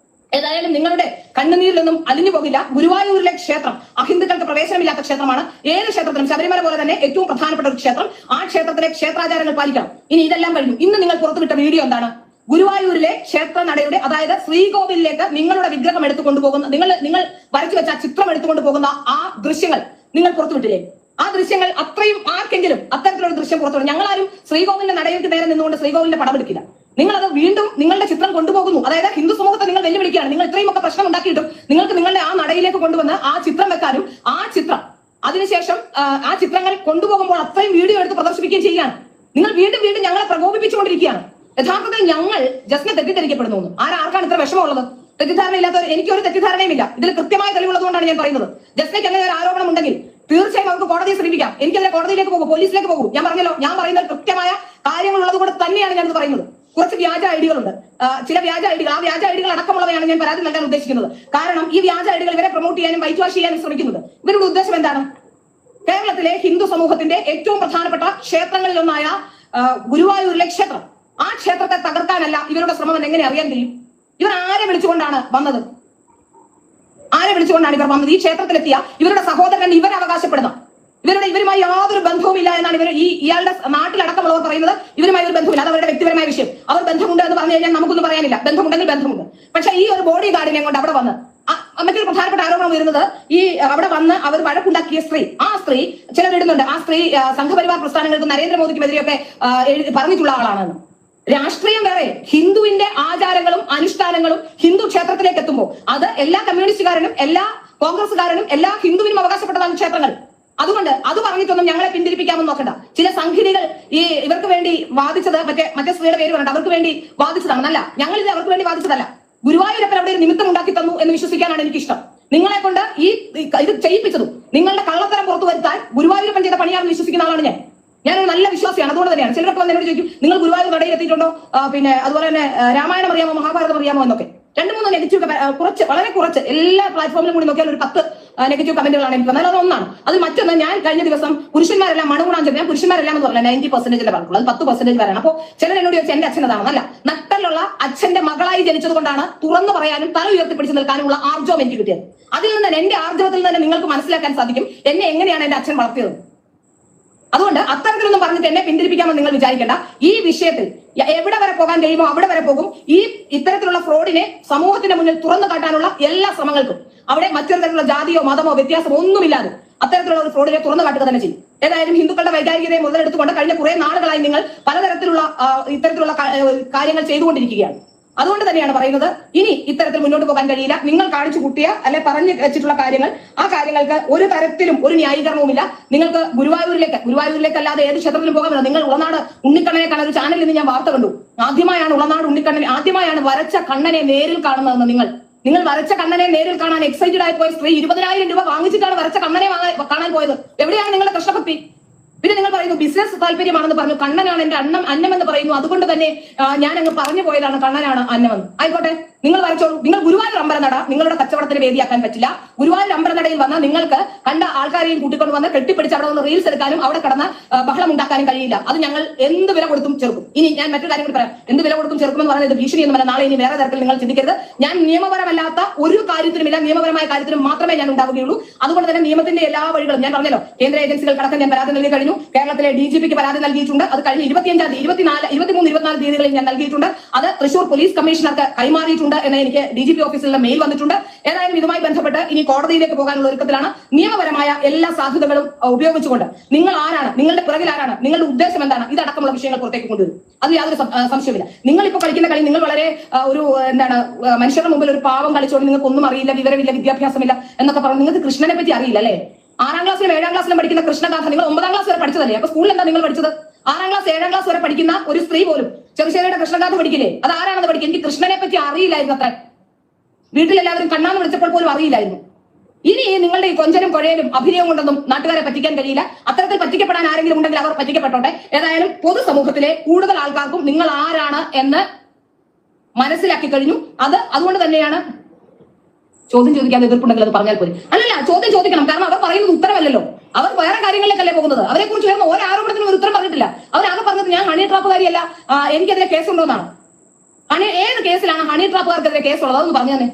ഏതായാലും നിങ്ങളുടെ കണ്ണുനീരിലൊന്നും അലിഞ്ഞു പോകില്ല. ഗുരുവായൂരിലെ ക്ഷേത്രം അഹിന്ദുക്കൾക്ക് പ്രവേശനമില്ലാത്ത ക്ഷേത്രമാണ്. ഏത് ക്ഷേത്രത്തിലും ശബരിമല പോലെ തന്നെ ഏറ്റവും പ്രധാനപ്പെട്ട ഒരു ക്ഷേത്രം. ആ ക്ഷേത്രത്തിലെ ക്ഷേത്രാചാരങ്ങൾ പാലിക്കണം. ഇനി ഇതെല്ലാം കഴിഞ്ഞു. ഇന്ന് നിങ്ങൾ പുറത്തുവിട്ട വീഡിയോ എന്താണ്? ഗുരുവായൂരിലെ ക്ഷേത്ര നടയുടെ, അതായത് ശ്രീകോവിലേക്ക് നിങ്ങളുടെ വിഗ്രഹം എടുത്തുകൊണ്ട് പോകുന്ന, നിങ്ങൾ വരച്ചു വെച്ച ചിത്രം എടുത്തുകൊണ്ട് പോകുന്ന ആ ദൃശ്യങ്ങൾ നിങ്ങൾ പുറത്തുവിട്ടില്ലേ? ആ ദൃശ്യങ്ങൾ അത്രയും ആർക്കെങ്കിലും അത്തരത്തിലുള്ള ദൃശ്യം പുറത്തുവിടും. ഞങ്ങളാരും ശ്രീകോവിലിന്റെ നടയിലേക്ക് നേരെ നിന്നുകൊണ്ട് ശ്രീകോവിലിന്റെ പടം എടുക്കില്ല. നിങ്ങളത് വീണ്ടും നിങ്ങളുടെ ചിത്രം കൊണ്ടുപോകുന്നു. അതായത് ഹിന്ദു സമൂഹത്തെ നിങ്ങൾ വെല്ലുവിളിക്കുകയാണ്. നിങ്ങൾ ഇത്രയും ഒക്കെ പ്രശ്നം ഉണ്ടാക്കിയിട്ടും നിങ്ങൾക്ക് നിങ്ങളുടെ ആ നടയിലേക്ക് കൊണ്ടുവന്ന് ആ ചിത്രം വെക്കാനും ആ ചിത്രം അതിനുശേഷം ആ ചിത്രങ്ങൾ കൊണ്ടുപോകുമ്പോൾ അത്രയും വീഡിയോ എടുത്ത് പ്രദർശിപ്പിക്കുകയും ചെയ്യുകയാണ്. നിങ്ങൾ വീണ്ടും വീണ്ടും ഞങ്ങളെ പ്രകോപിപ്പിച്ചുകൊണ്ടിരിക്കുകയാണ്. യഥാർത്ഥത്തിൽ ഞങ്ങൾ ജസ്റ്റിനെ തെറ്റിദ്ധരിക്കപ്പെടുന്നു. ആർക്കാണ് ഇത്ര വിഷമമുള്ളത്? തെറ്റിദ്ധാരണയില്ലാത്തവർ, എനിക്കൊരു തെറ്റിദ്ധാരണയുമില്ല. ഇതിൽ കൃത്യമായ തെളിവുള്ളതുകൊണ്ടാണ് ഞാൻ പറയുന്നത്. ജസ്റ്റിനേക്ക് അങ്ങനെ ഒരു ആരോപണം ഉണ്ടെങ്കിൽ തീർച്ചയായും അവർക്ക് കോടതിയെ സമീപിക്കാം. എനിക്കെതിരെ കോടതിയിലേക്ക് പോകും, പോലീസിലേക്ക് പോകും. ഞാൻ പറഞ്ഞല്ലോ, ഞാൻ പറയുന്നത് കൃത്യമായ കാര്യങ്ങളുള്ളത് കൊണ്ട് തന്നെയാണ് ഞാനത് പറയുന്നത്. കുറച്ച് വ്യാജ ഐഡികളുണ്ട്, ചില വ്യാജ ഐഡികൾ, ആ വ്യാജ ഐഡികൾ അടക്കമുള്ളവയാണ് ഞാൻ പരാതി നൽകാൻ ഉദ്ദേശിക്കുന്നത്. കാരണം ഈ വ്യാജ ഐഡികൾ ഇവരെ പ്രൊമോട്ട് ചെയ്യാനും വൈറ്റ് വാഷ് ചെയ്യാനും ശ്രമിക്കുന്നത്. ഇവരുടെ ഉദ്ദേശം എന്താണ്? കേരളത്തിലെ ഹിന്ദു സമൂഹത്തിന്റെ ഏറ്റവും പ്രധാനപ്പെട്ട ക്ഷേത്രങ്ങളിലൊന്നായ ഗുരുവായൂരിലെ ക്ഷേത്രം, ആ ക്ഷേത്രത്തെ തകർക്കാനല്ല ഇവരുടെ ശ്രമം എന്ന് എങ്ങനെ അറിയാൻ കഴിയും? ഇവർ ആരെ വിളിച്ചുകൊണ്ടാണ് വന്നത്? ആരെ വിളിച്ചുകൊണ്ടാണ് ഇവർ വന്നത്? ഈ ക്ഷേത്രത്തിലെത്തിയ ഇവരുടെ സഹോദരൻ ഇവർ അവകാശപ്പെടുന്ന, ഇവരുമായി യാതൊരു ബന്ധവുമില്ല എന്നാണ് ഇയാളുടെ നാട്ടിലടക്കമുള്ളവർ പറയുന്നത്. ഇവരുമായി ഒരു ബന്ധമില്ല, അത് അവരുടെ വ്യക്തിപരമായ വിഷയം. അവർ ബന്ധമുണ്ട് എന്ന് പറഞ്ഞു കഴിഞ്ഞാൽ നമുക്കൊന്നും പറയാനില്ല. ബന്ധമുണ്ടെങ്കിൽ ബന്ധമുണ്ട്. പക്ഷെ ഈ ഒരു ബോഡി ഗാർഡിനെ കൊണ്ട് അവിടെ വന്ന് മറ്റൊരു പ്രധാനപ്പെട്ട ആരോപണം വരുന്നത്, ഈ അവിടെ വന്ന് അവർ വഴക്കുണ്ടാക്കിയ സ്ത്രീ, ആ സ്ത്രീ ചിലരിടുന്നുണ്ട്, ആ സ്ത്രീ സംഘപരിവാർ പ്രസ്ഥാനങ്ങൾക്ക് നരേന്ദ്രമോദിക്കുമെതിരെയൊക്കെ പറഞ്ഞിട്ടുള്ള ആളാണെന്ന്. രാഷ്ട്രീയം വേറെ, ഹിന്ദുവിന്റെ ആചാരങ്ങളും അനുഷ്ഠാനങ്ങളും ഹിന്ദു ക്ഷേത്രത്തിലേക്ക് എത്തുമ്പോൾ അത് എല്ലാ കമ്മ്യൂണിസ്റ്റുകാരനും എല്ലാ കോൺഗ്രസ്സുകാരനും എല്ലാ ഹിന്ദുവിനും അവകാശപ്പെട്ടതാണ് ക്ഷേത്രങ്ങൾ. അതുകൊണ്ട് അത് പറഞ്ഞിട്ടൊന്നും ഞങ്ങളെ പിന്തിരിപ്പിക്കാമെന്ന് നോക്കണ്ട. ചില സംഘിനികൾ ഈ ഇവർക്ക് വേണ്ടി വാദിച്ചത്, മറ്റേ സ്ത്രീയുടെ പേര് പറഞ്ഞിട്ട് അവർക്ക് വേണ്ടി വാദിച്ചതാണെന്നല്ല. ഞങ്ങൾ ഇത് അവർക്ക് വേണ്ടി വാദിച്ചതല്ല. ഗുരുവായൂരപ്പൻ അവിടെ ഒരു നിമിത്തം ഉണ്ടാക്കി തന്നു എന്ന് വിശ്വസിക്കാനാണ് എനിക്കിഷ്ടം. നിങ്ങളെ കൊണ്ട് ഇത് ചെയ്യിപ്പിച്ചതും നിങ്ങളുടെ കള്ളത്തരം പുറത്തു വരുത്താൻ ഗുരുവായൂരപ്പൻ ചെയ്ത പണിയാണെന്ന് വിശ്വസിക്കുന്ന ആളാണ് ഞാനൊരു നല്ല വിശ്വാസിയാണ്. അതുകൊണ്ട് തന്നെയാണ് ചിലരൊക്കെ വന്ന് എന്നോട് ചോദിക്കും, നിങ്ങൾ ഗുരുവായൂർ നടയിൽ എത്തിയിട്ടുണ്ടോ, പിന്നെ അതുപോലെ തന്നെ രാമായണം അറിയാമോ, മഹാഭാരതം അറിയാമോ എന്നൊക്കെ. 2-3 നെഗറ്റീവ് വളരെ കുറച്ച് എല്ലാ പ്ലാറ്റ്ഫോമിലും കൂടി നോക്കിയാൽ ഒരു 10 നെഗറ്റീവ് കമന്റുകളാണ് എനിക്ക് വന്നത്. അത് ഒന്നാണ്. അത് മറ്റൊന്ന്, ഞാൻ കഴിഞ്ഞ ദിവസം പുരുഷന്മാരെല്ലാം മണുകൂടാൻ ഞാൻ പുരുഷന്മാരെല്ലാം എന്ന് പറഞ്ഞില്ല, 90% പറഞ്ഞുള്ളൂ, അത് 10% വരാണ്. അപ്പോൾ ചിലർ എന്നോട് ചോദിച്ചാൽ എന്റെ അച്ഛനതാണെന്നല്ല, നട്ടലുള്ള അച്ഛന്റെ മകളായി ജനിച്ചത് കൊണ്ടാണ് തുറന്നു പറയാനും തല ഉയർത്തിപ്പിടിച്ച് നിൽക്കാനുമുള്ള ആർജവം എനിക്ക് കിട്ടിയത്. അതിൽ നിന്ന് തന്നെ, എന്റെ ആർജവത്തിൽ നിന്ന് തന്നെ നിങ്ങൾക്ക് മനസ്സിലാക്കാൻ സാധിക്കും എന്നെ എങ്ങനെയാണ് എന്റെ അച്ഛൻ വളർത്തിയത്. അതുകൊണ്ട് അത്തരത്തിലൊന്നും പറഞ്ഞിട്ട് എന്നെ പിന്തിരിപ്പിക്കാമെന്ന് നിങ്ങൾ വിചാരിക്കേണ്ട. ഈ വിഷയത്തിൽ എവിടെ വരെ പോകാൻ കഴിയുമോ അവിടെ വരെ പോകും. ഇത്തരത്തിലുള്ള ഫ്രോഡിനെ സമൂഹത്തിന്റെ മുന്നിൽ തുറന്നു കാട്ടാനുള്ള എല്ലാ ശ്രമങ്ങൾക്കും അവിടെ മറ്റൊരു തരത്തിലുള്ള ജാതിയോ മതമോ വ്യത്യാസമോ ഒന്നുമില്ലാതെ അത്തരത്തിലുള്ള ഒരു ഫ്രോഡിനെ തുറന്നു കാട്ടുക തന്നെ ചെയ്യും. ഏതായാലും ഹിന്ദുക്കളുടെ വൈകാരികതയെ മുതലെടുത്തുകൊണ്ട് കഴിഞ്ഞ കുറെ നാളുകളായി നിങ്ങൾ പലതരത്തിലുള്ള ഇത്തരത്തിലുള്ള കാര്യങ്ങൾ ചെയ്തുകൊണ്ടിരിക്കുകയാണ്. അതുകൊണ്ട് തന്നെയാണ് പറയുന്നത്, ഇനി ഇത്തരത്തിൽ മുന്നോട്ട് പോകാൻ കഴിയില്ല. നിങ്ങൾ കാണിച്ചു കൂട്ടിയ അല്ലെ പറഞ്ഞു വെച്ചിട്ടുള്ള കാര്യങ്ങൾ, ആ കാര്യങ്ങൾക്ക് ഒരു തരത്തിലും ഒരു ന്യായീകരണവുമില്ല. നിങ്ങൾക്ക് ഗുരുവായൂരിലേക്ക് അല്ലാതെ ഏത് ക്ഷേത്രത്തിലും പോകാമല്ലോ. നിങ്ങൾ ഉളനാട് ഉണ്ണിക്കണ്ണനെ കാണാൻ ഒരു ചാനലിൽ നിന്ന് ഞാൻ വാർത്ത കണ്ടു. ആദ്യമായാണ് ഉളനാട് ഉണ്ണിക്കണ്ണനെ, ആദ്യമായാണ് വരച്ച കണ്ണനെ നേരിൽ കാണുന്നതെന്ന്. നിങ്ങൾ വരച്ച കണ്ണനെ നേരിൽ കാണാൻ എക്സൈറ്റഡ് ആയി പോയ സ്ത്രീ 20,000 രൂപ വാങ്ങിച്ചിട്ടാണ് വരച്ച കണ്ണനെ കാണാൻ പോയത്. എവിടെയാണ് നിങ്ങളുടെ കൃഷ്ണഭക്തി? പിന്നെ നിങ്ങൾ പറയുന്നു ബിസിനസ് താല്പര്യമാണെന്ന് പറഞ്ഞു. കണ്ണനാണ് എന്റെ അന്നം എന്ന് പറയുന്നു. അതുകൊണ്ട് തന്നെ ഞാൻ അങ്ങ് പറഞ്ഞു പോയതാണ് കണ്ണനാണ് അന്നമെന്ന്. ആയിക്കോട്ടെ, നിങ്ങൾ വരച്ചോളൂ. നിങ്ങൾ ഗുരുവായൂർ അമ്പലനട നിങ്ങളുടെ കച്ചവടത്തിന് വേദിയാക്കാൻ പറ്റില്ല. ഗുരുവായൂർ അമ്പലനടയിൽ വന്ന് നിങ്ങൾക്ക് കണ്ട ആൾക്കാരെയും കൂട്ടിക്കൊണ്ട് വന്ന് കെട്ടിപ്പിടിച്ച് അവിടെ നിന്ന് റീൽസ് എടുക്കാനും അവിടെ കടന്ന് ബഹളം ഉണ്ടാക്കാനും കഴിയില്ല. അത് ഞങ്ങൾ എന്ത് വില കൊടുത്തും ചെറുക്കും. ഇനി ഞാൻ മറ്റൊരു കാര്യം കൂടി പറയാം. എന്ത് വില കൊടുത്തും ചെറുക്കുമെന്ന് പറയുന്നത് ഭീഷണിയൊന്നുമല്ല. നാളെ ഇനി വേറെ തരത്തിൽ നിങ്ങൾ ചിന്തിക്കരുത്. ഞാൻ നിയമപരമല്ലാത്ത ഒരു കാര്യത്തിനുമില്ല, നിയമപരമായ കാര്യത്തിനും മാത്രമേ ഞാൻ ഉണ്ടാവുകയുള്ളൂ. അതുകൊണ്ട് തന്നെ നിയമത്തിന്റെ എല്ലാ വഴികളും ഞാൻ പറഞ്ഞല്ലോ, കേന്ദ്ര ഏജൻസികൾക്കടക്കം ഞാൻ പരാതി നൽകി കഴിഞ്ഞു. കേരളത്തിലെ DGPക്ക് പരാതി നൽകിയിട്ടുണ്ട്. അത് കഴിഞ്ഞ് 25-ാം തീയതി 23, 24 തീയതികളിൽ ഞാൻ നൽകിയിട്ടുണ്ട്. അത് തൃശൂർ പോലീസ് കമ്മീഷണർക്ക് കൈമാറിയിട്ടുണ്ട് എന്ന് എനിക്ക് DGP ഓഫീസിലുള്ള മെയിൽ വന്നിട്ടുണ്ട്. ഏതായാലും ഇതുമായി ബന്ധപ്പെട്ട് ഇനി കോടതിയിലേക്ക് പോകാനുള്ള ഒരുക്കത്തിലാണ്. നിയമപരമായ എല്ലാ സാധ്യതകളും ഉപയോഗിച്ചുകൊണ്ട് നിങ്ങൾ ആരാണ്, നിങ്ങളുടെ പിറകിൽ ആരാണ്, നിങ്ങളുടെ ഉദ്ദേശം എന്താണ്, ഇതടക്കമുള്ള വിഷയങ്ങൾ പുറത്തേക്ക് കൊണ്ടുവരും. അത് യാതൊരു സംശയമില്ല. നിങ്ങൾ ഇപ്പോൾ കളിക്കുന്ന കളി, നിങ്ങൾ വളരെ ഒരു മനുഷ്യരുടെ മുമ്പിൽ ഒരു പാവം കളിച്ചുകൊണ്ട് നിങ്ങൾക്ക് ഒന്നും അറിയില്ല, വിവരമില്ല, വിദ്യാഭ്യാസമില്ല എന്നൊക്കെ പറഞ്ഞു. നിങ്ങൾക്ക് കൃഷ്ണനെ പറ്റി അറിയില്ല അല്ലേ? 6ാം ക്ലാസ്സിലും 7ാം ക്ലാസ്സിലും പഠിക്കുന്ന കൃഷ്ണഗാഥ നിങ്ങൾ 9ാം ക്ലാസ് വരെ പഠിച്ചതല്ലേ? അപ്പൊ സ്കൂളിൽ എന്താ നിങ്ങൾ പഠിച്ചത്? 6ാം ക്ലാസ് 7ാം ക്ലാസ് വരെ പഠിക്കുന്ന ഒരു സ്ത്രീ പോലും ചെറുശ്ശേരിയുടെ കൃഷ്ണഗാഥ പഠിക്കില്ലേ? അത് ആരാണെന്ന് പഠിക്കും. എനിക്ക് കൃഷ്ണനെ പറ്റി അറിയില്ലായിരുന്നു. അത്ര വീട്ടിലെല്ലാവരും കണ്ണാന്ന് വിളിച്ചപ്പോൾ പോലും അറിയില്ലായിരുന്നു. ഇനി നിങ്ങളുടെ ഈ കൊഞ്ചനും കുഴയലും അഭിനയം കൊണ്ടൊന്നും നാട്ടുകാരെ പറ്റിക്കാൻ കഴിയില്ല. അത്തരത്തിൽ പറ്റിക്കപ്പെടാൻ ആരെങ്കിലും ഉണ്ടെങ്കിൽ അവർ പറ്റിക്കപ്പെട്ടോട്ടെ. ഏതായാലും പൊതുസമൂഹത്തിലെ കൂടുതൽ ആൾക്കാർക്കും നിങ്ങൾ ആരാണ് എന്ന് മനസ്സിലാക്കി കഴിഞ്ഞു. അതുകൊണ്ട് തന്നെയാണ് ചോദ്യം ചോദിക്കാതെ എതിർപ്പുണ്ടെങ്കിൽ അത് പറഞ്ഞാൽ പോലും. അല്ലല്ല, ചോദ്യം ചോദിക്കണം. കാരണം അവർ പറയുന്നത് ഉത്തരമല്ലല്ലോ. അവർ വേറെ കാര്യങ്ങളിലേക്കല്ലേ പോകുന്നത്. അവരെ കുറിച്ച് വരുന്ന ഓരോ ആരോപണത്തിനും ഒരു ഉത്തരം പറഞ്ഞിട്ടില്ല. അവരാകെ പറഞ്ഞത് ഞാൻ ഹണി ട്രാപ്പുകാരിയല്ല, എനിക്കെതിരെ കേസുണ്ടോന്നാണ്. ഏത് കേസിലാണ് ഹണി ട്രാപ്പുകാർക്കെതിരെ കേസുള്ളത്? അതൊന്ന് പറഞ്ഞു തന്നെ.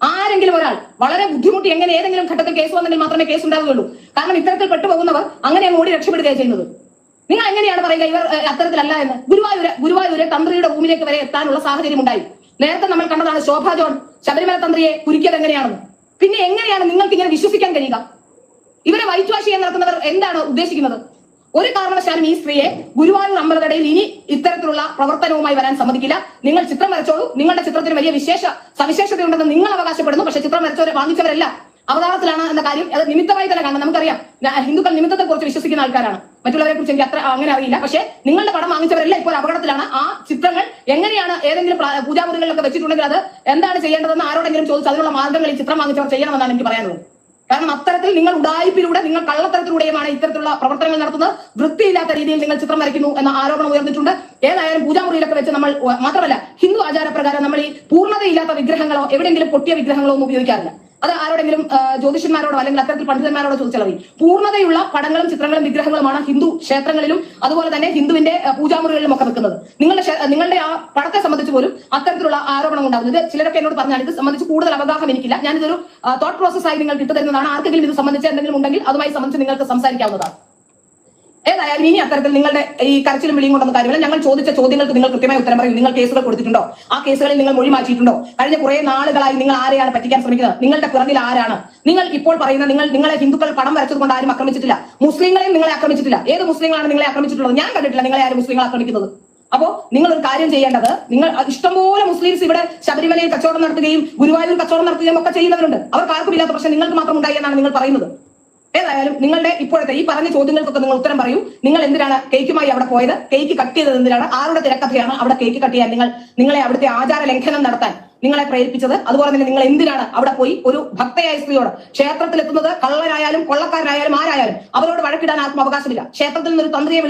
ആരെങ്കിലും ഒരാൾ വളരെ ബുദ്ധിമുട്ടി എങ്ങനെ ഏതെങ്കിലും ഘട്ടത്തിൽ കേസ് വന്നെങ്കിൽ മാത്രമേ കേസ് ഉണ്ടാവുകയുള്ളൂ. കാരണം ഇത്തരത്തിൽ പെട്ടുപോകുന്നവർ അങ്ങനെ അങ്ങ് ഓടി രക്ഷപ്പെടുകയാണ് ചെയ്യുന്നത്. നിങ്ങൾ എങ്ങനെയാണ് പറയുക ഇവർ അത്തരത്തിലല്ല എന്ന്? ഗുരുവായൂര് തന്ത്രിയുടെ റൂമിലേക്ക് വരെ എത്താനുള്ള സാഹചര്യം ഉണ്ടായി. നേരത്തെ നമ്മൾ കണ്ടതാണ് ശോഭാ ജോൺ ശബരിമല തന്ത്രിയെ കുരുക്കിയത് എങ്ങനെയാണെന്ന്. പിന്നെ എങ്ങനെയാണ് നിങ്ങൾക്ക് ഇങ്ങനെ വിശ്വസിക്കാൻ കഴിയുക? ഇവരെ വൈറ്റ് വാഷ് ചെയ്യാൻ നടക്കുന്നവർ എന്താണ് ഉദ്ദേശിക്കുന്നത്? ഒരു കാരണവശാലും ഈ സ്ത്രീയെ ഗുരുവായൂർ അമ്പലത്തടയിൽ ഇനി ഇത്തരത്തിലുള്ള പ്രവർത്തനവുമായി വരാൻ സമ്മതിക്കില്ല. നിങ്ങൾ ചിത്രം വരച്ചോളൂ. നിങ്ങളുടെ ചിത്രത്തിന് വലിയ സവിശേഷതയുണ്ടെന്ന് നിങ്ങൾ അവകാശപ്പെടുന്നു. പക്ഷെ ചിത്രം വരച്ചവരെ വാങ്ങിച്ചവരല്ല അവതാളത്തിലാണ് എന്ന കാര്യം അത് നിമിത്തമായി തന്നെ കാണണം. നമുക്കറിയാം ഹിന്ദുക്കൾ നിമിത്തത്തെ കുറിച്ച് വിശ്വസിക്കുന്ന ആൾക്കാരാണ്. മറ്റുള്ളവരെ കുറിച്ച് എനിക്ക് അത്ര അങ്ങനെ അറിയില്ല. പക്ഷേ നിങ്ങളുടെ പടം വാങ്ങിച്ചവരെല്ലാം ഇപ്പോൾ അപകടത്തിലാണ്. ആ ചിത്രങ്ങൾ എങ്ങനെയാണ് ഏതെങ്കിലും പൂജാമുറികളിലൊക്കെ വെച്ചിട്ടുണ്ടെങ്കിൽ അത് എന്താണ് ചെയ്യേണ്ടതെന്ന് ആരോടെങ്കിലും ചോദിച്ചു അതിനുള്ള മാർഗ്ഗങ്ങൾ ഈ ചിത്രം വാങ്ങിച്ചവർ ചെയ്യണമെന്നാണ് എനിക്ക് പറയാനുള്ളത്. കാരണം അത്തരത്തിൽ നിങ്ങൾ ഉഡായിപ്പിലൂടെ നിങ്ങൾ കള്ളത്തരത്തിലൂടെയുമാണ് ഇത്തരത്തിലുള്ള പ്രവർത്തനങ്ങൾ നടത്തുന്നത്. വൃത്തിയില്ലാത്ത രീതിയിൽ നിങ്ങൾ ചിത്രം വരയ്ക്കുന്നു എന്ന ആരോപണം ഉയർന്നിട്ടുണ്ട്. ഏതായാലും പൂജാമുറിയിലൊക്കെ വെച്ച് നമ്മൾ മാത്രമല്ല ഹിന്ദു ആചാരപ്രകാരം നമ്മൾ ഈ പൂർണ്ണതയില്ലാത്ത വിഗ്രഹങ്ങളോ എവിടെയെങ്കിലും പൊട്ടിയ വിഗ്രഹങ്ങളോ ഒന്നും ഉപയോഗിക്കാറില്ല. അത് ആരോടെങ്കിലും ജ്യോതിഷന്മാരോടോ അല്ലെങ്കിൽ അത്തരത്തിൽ പണ്ഡിതന്മാരോടോ ചോദിച്ചറിയും. പൂർണ്ണതയുള്ള പടങ്ങളും ചിത്രങ്ങളും വിഗ്രഹങ്ങളുമാണ് ഹിന്ദു ക്ഷേത്രങ്ങളിലും അതുപോലെ തന്നെ ഹിന്ദുവിന്റെ പൂജാമുറികളിലും ഒക്കെ വെക്കുന്നത്. നിങ്ങളുടെ ആ പടത്തെ സംബന്ധിച്ച് പോലും അത്തരത്തിലുള്ള ആരോപണം ഉണ്ടാകുന്നത്. ചിലരൊക്കെ എന്നോട് പറഞ്ഞാൽ ഇത് സംബന്ധിച്ച് കൂടുതൽ അവഗാഹം എനിക്കില്ല. ഞാനിതൊരു തോട്ട് പ്രോസസ്സായി നിങ്ങൾക്ക് ഇട്ടുതരുന്നതാണ്. ആർക്കെങ്കിലും ഇത് സംബന്ധിച്ച് എന്തെങ്കിലും ഉണ്ടെങ്കിൽ അതുമായി സംബന്ധിച്ച് നിങ്ങൾക്ക് സംസാരിക്കാവുന്നതാണ്. ഏതായാലും ഇനി അത്തരത്തിൽ നിങ്ങളുടെ ഈ കരച്ചിലും വിളിയും കൊണ്ടൊന്നും കാര്യമില്ല. ഞങ്ങൾ ചോദിച്ച ചോദ്യങ്ങൾക്ക് നിങ്ങൾ കൃത്യമായി ഉത്തരം പറയും. നിങ്ങൾ കേസുകൾ കൊടുത്തിട്ടുണ്ടോ? ആ കേസുകളിൽ നിങ്ങൾ മൊഴി മാറ്റിയിട്ടുണ്ടോ? കഴിഞ്ഞ കുറെ നാളുകളായി നിങ്ങൾ ആരെയാണ് പറ്റിക്കാൻ ശ്രമിക്കുന്നത്? നിങ്ങളുടെ പിറകിൽ ആരാണ്? നിങ്ങൾ ഇപ്പോൾ പറയുന്ന നിങ്ങളെ ഹിന്ദുക്കൾ പടം വരച്ചത് കൊണ്ട് ആരും ആക്രമിച്ചിട്ടില്ല. മുസ്ലിങ്ങളെയും നിങ്ങളെ ആക്രമിച്ചിട്ടില്ല. ഏത് മുസ്ലിങ്ങളാണ് നിങ്ങളെ ആക്രമിച്ചിട്ടുള്ളത്? ഞാൻ കണ്ടിട്ടില്ല നിങ്ങളെ ആരും മുസ്ലിങ്ങൾ ആക്രമിക്കുന്നത്. അപ്പോ നിങ്ങൾ ഒരു കാര്യം ചെയ്യേണ്ടത്, നിങ്ങൾ ഇഷ്ടംപോലെ മുസ്ലിംസ് ഇവിടെ ശബരിമലയിൽ കച്ചവടം നടത്തുകയും ഗുരുവായൂർ കച്ചവടം നടത്തുകയും ഒക്കെ ചെയ്യുന്നവരുണ്ട്. അവർക്ക് ആർക്കും ഇല്ലാത്ത പ്രശ്നം നിങ്ങൾക്ക് മാത്രം ഉണ്ടായി എന്നാണ് നിങ്ങൾ പറയുന്നത്. ഏതായാലും നിങ്ങളുടെ ഇപ്പോഴത്തെ ഈ പറഞ്ഞ ചോദ്യങ്ങൾക്കൊക്കെ നിങ്ങൾ ഉത്തരം പറയൂ. നിങ്ങൾ എന്തിനാണ് കേക്കുമായി അവിടെ പോയത്? കേക്ക് കട്ട് ചെയ്തത് എന്തിനാണ്? ആരുടെ തിരക്കഥയാണ് അവിടെ കേക്ക് കട്ട് ചെയ്യാൻ നിങ്ങളെ അവിടുത്തെ ആചാര ലംഘനം നടത്താൻ നിങ്ങളെ പ്രേരിപ്പിച്ചത്? അതുപോലെ തന്നെ നിങ്ങൾ എന്തിനാണ് അവിടെ പോയി ഒരു ഭക്തയായ സ്ത്രീയോട് ക്ഷേത്രത്തിൽ എത്തുന്നത് കള്ളനായാലും കൊള്ളക്കാരനായാലും ആരായാലും അവരോട് വഴക്കിടാൻ ആർക്കും അവകാശമില്ല. ക്ഷേത്രത്തിൽ നിന്ന് ഒരു തന്ത്രിയെ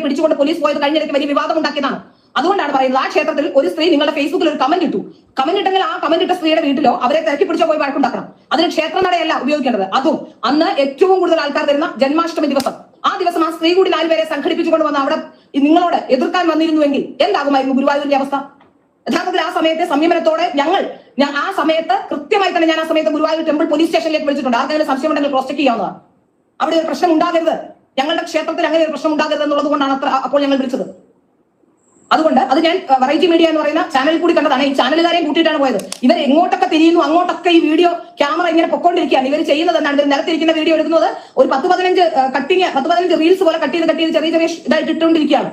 പിടിച്ചുകൊണ്ട് പോലീസ് പോയത് കഴിഞ്ഞിടയ്ക്ക് വലിയ വിവാദം ഉണ്ടാക്കിയതാണ്. അതുകൊണ്ടാണ് പറയുന്നത് ആ ക്ഷേത്രത്തിൽ ഒരു സ്ത്രീ നിങ്ങളുടെ ഫേസ്ബുക്കിൽ ഒരു കമന്റ് ഇട്ടു. കമന്റ് ഇട്ടെങ്കിൽ ആ കമന്റ് ഇട്ട സ്ത്രീയുടെ വീട്ടിലോ അവരെ തിരക്കി പിടിച്ചോ പോയി വഴക്കുണ്ടാക്കണം. അതിന് ക്ഷേത്രനടയല്ല ഉപയോഗിക്കേണ്ടത്. അതും അന്ന് ഏറ്റവും കൂടുതൽ ആൾക്കാർ വരുന്ന ജന്മാഷ്ടമി ദിവസം, ആ ദിവസം ആ സ്ത്രീ കൂടി 4 പേരെ സംഘടിപ്പിച്ചുകൊണ്ട് വന്ന് അവിടെ നിങ്ങളോട് എതിർക്കാൻ വന്നിരുന്നുവെങ്കിൽ എന്താകുമായിരുന്നു ഗുരുവായൂരിന്റെ അവസ്ഥ? യഥാർത്ഥത്തിൽ ആ സമയത്തെ സംയമനത്തോടെ ആ സമയത്ത് കൃത്യമായി തന്നെ ഞാൻ ആ സമയത്ത് ഗുരുവായൂർ ടെമ്പിൾ പോലീസ് സ്റ്റേഷനിലേക്ക് വിളിച്ചിട്ടുണ്ട്. ആർക്കെങ്കിലും സംശയം ഉണ്ടെങ്കിൽ ക്രോസ് ചെക്ക് ചെയ്യാവുന്നതാണ്. അവിടെ ഒരു പ്രശ്നം ഉണ്ടാകരുത്, ഞങ്ങളുടെ ക്ഷേത്രത്തിൽ അങ്ങനെ ഒരു പ്രശ്നം ഉണ്ടാകരുത് എന്നുള്ളത് കൊണ്ടാണ് അപ്പോൾ ഞങ്ങൾ വിളിച്ചത്. അതുകൊണ്ട് അത് ഞാൻ വെറൈറ്റി മീഡിയ എന്ന് പറയുന്ന ചാനലിൽ കൂടി കണ്ടതാണ്. ഈ ചാനലുകാരെയും കൂട്ടിയിട്ടാണ് പോയത്. ഇവർ എങ്ങോട്ടൊക്കെ തിരിയുന്നു അങ്ങോട്ടൊക്കെ ഈ വീഡിയോ ക്യാമറ ഇങ്ങനെ പൊക്കോണ്ടിരിക്കുകയാണ്. ഇവർ ചെയ്യുന്നത് എന്താണ്? നിലത്തിരിക്കുന്ന വീഡിയോ എടുക്കുന്നത് ഒരു 10-15 റീൽസ് പോലെ കട്ട് ചെയ്ത് ചെറിയ ഇതായിട്ട് ഇട്ടുകൊണ്ടിരിക്കുകയാണ്.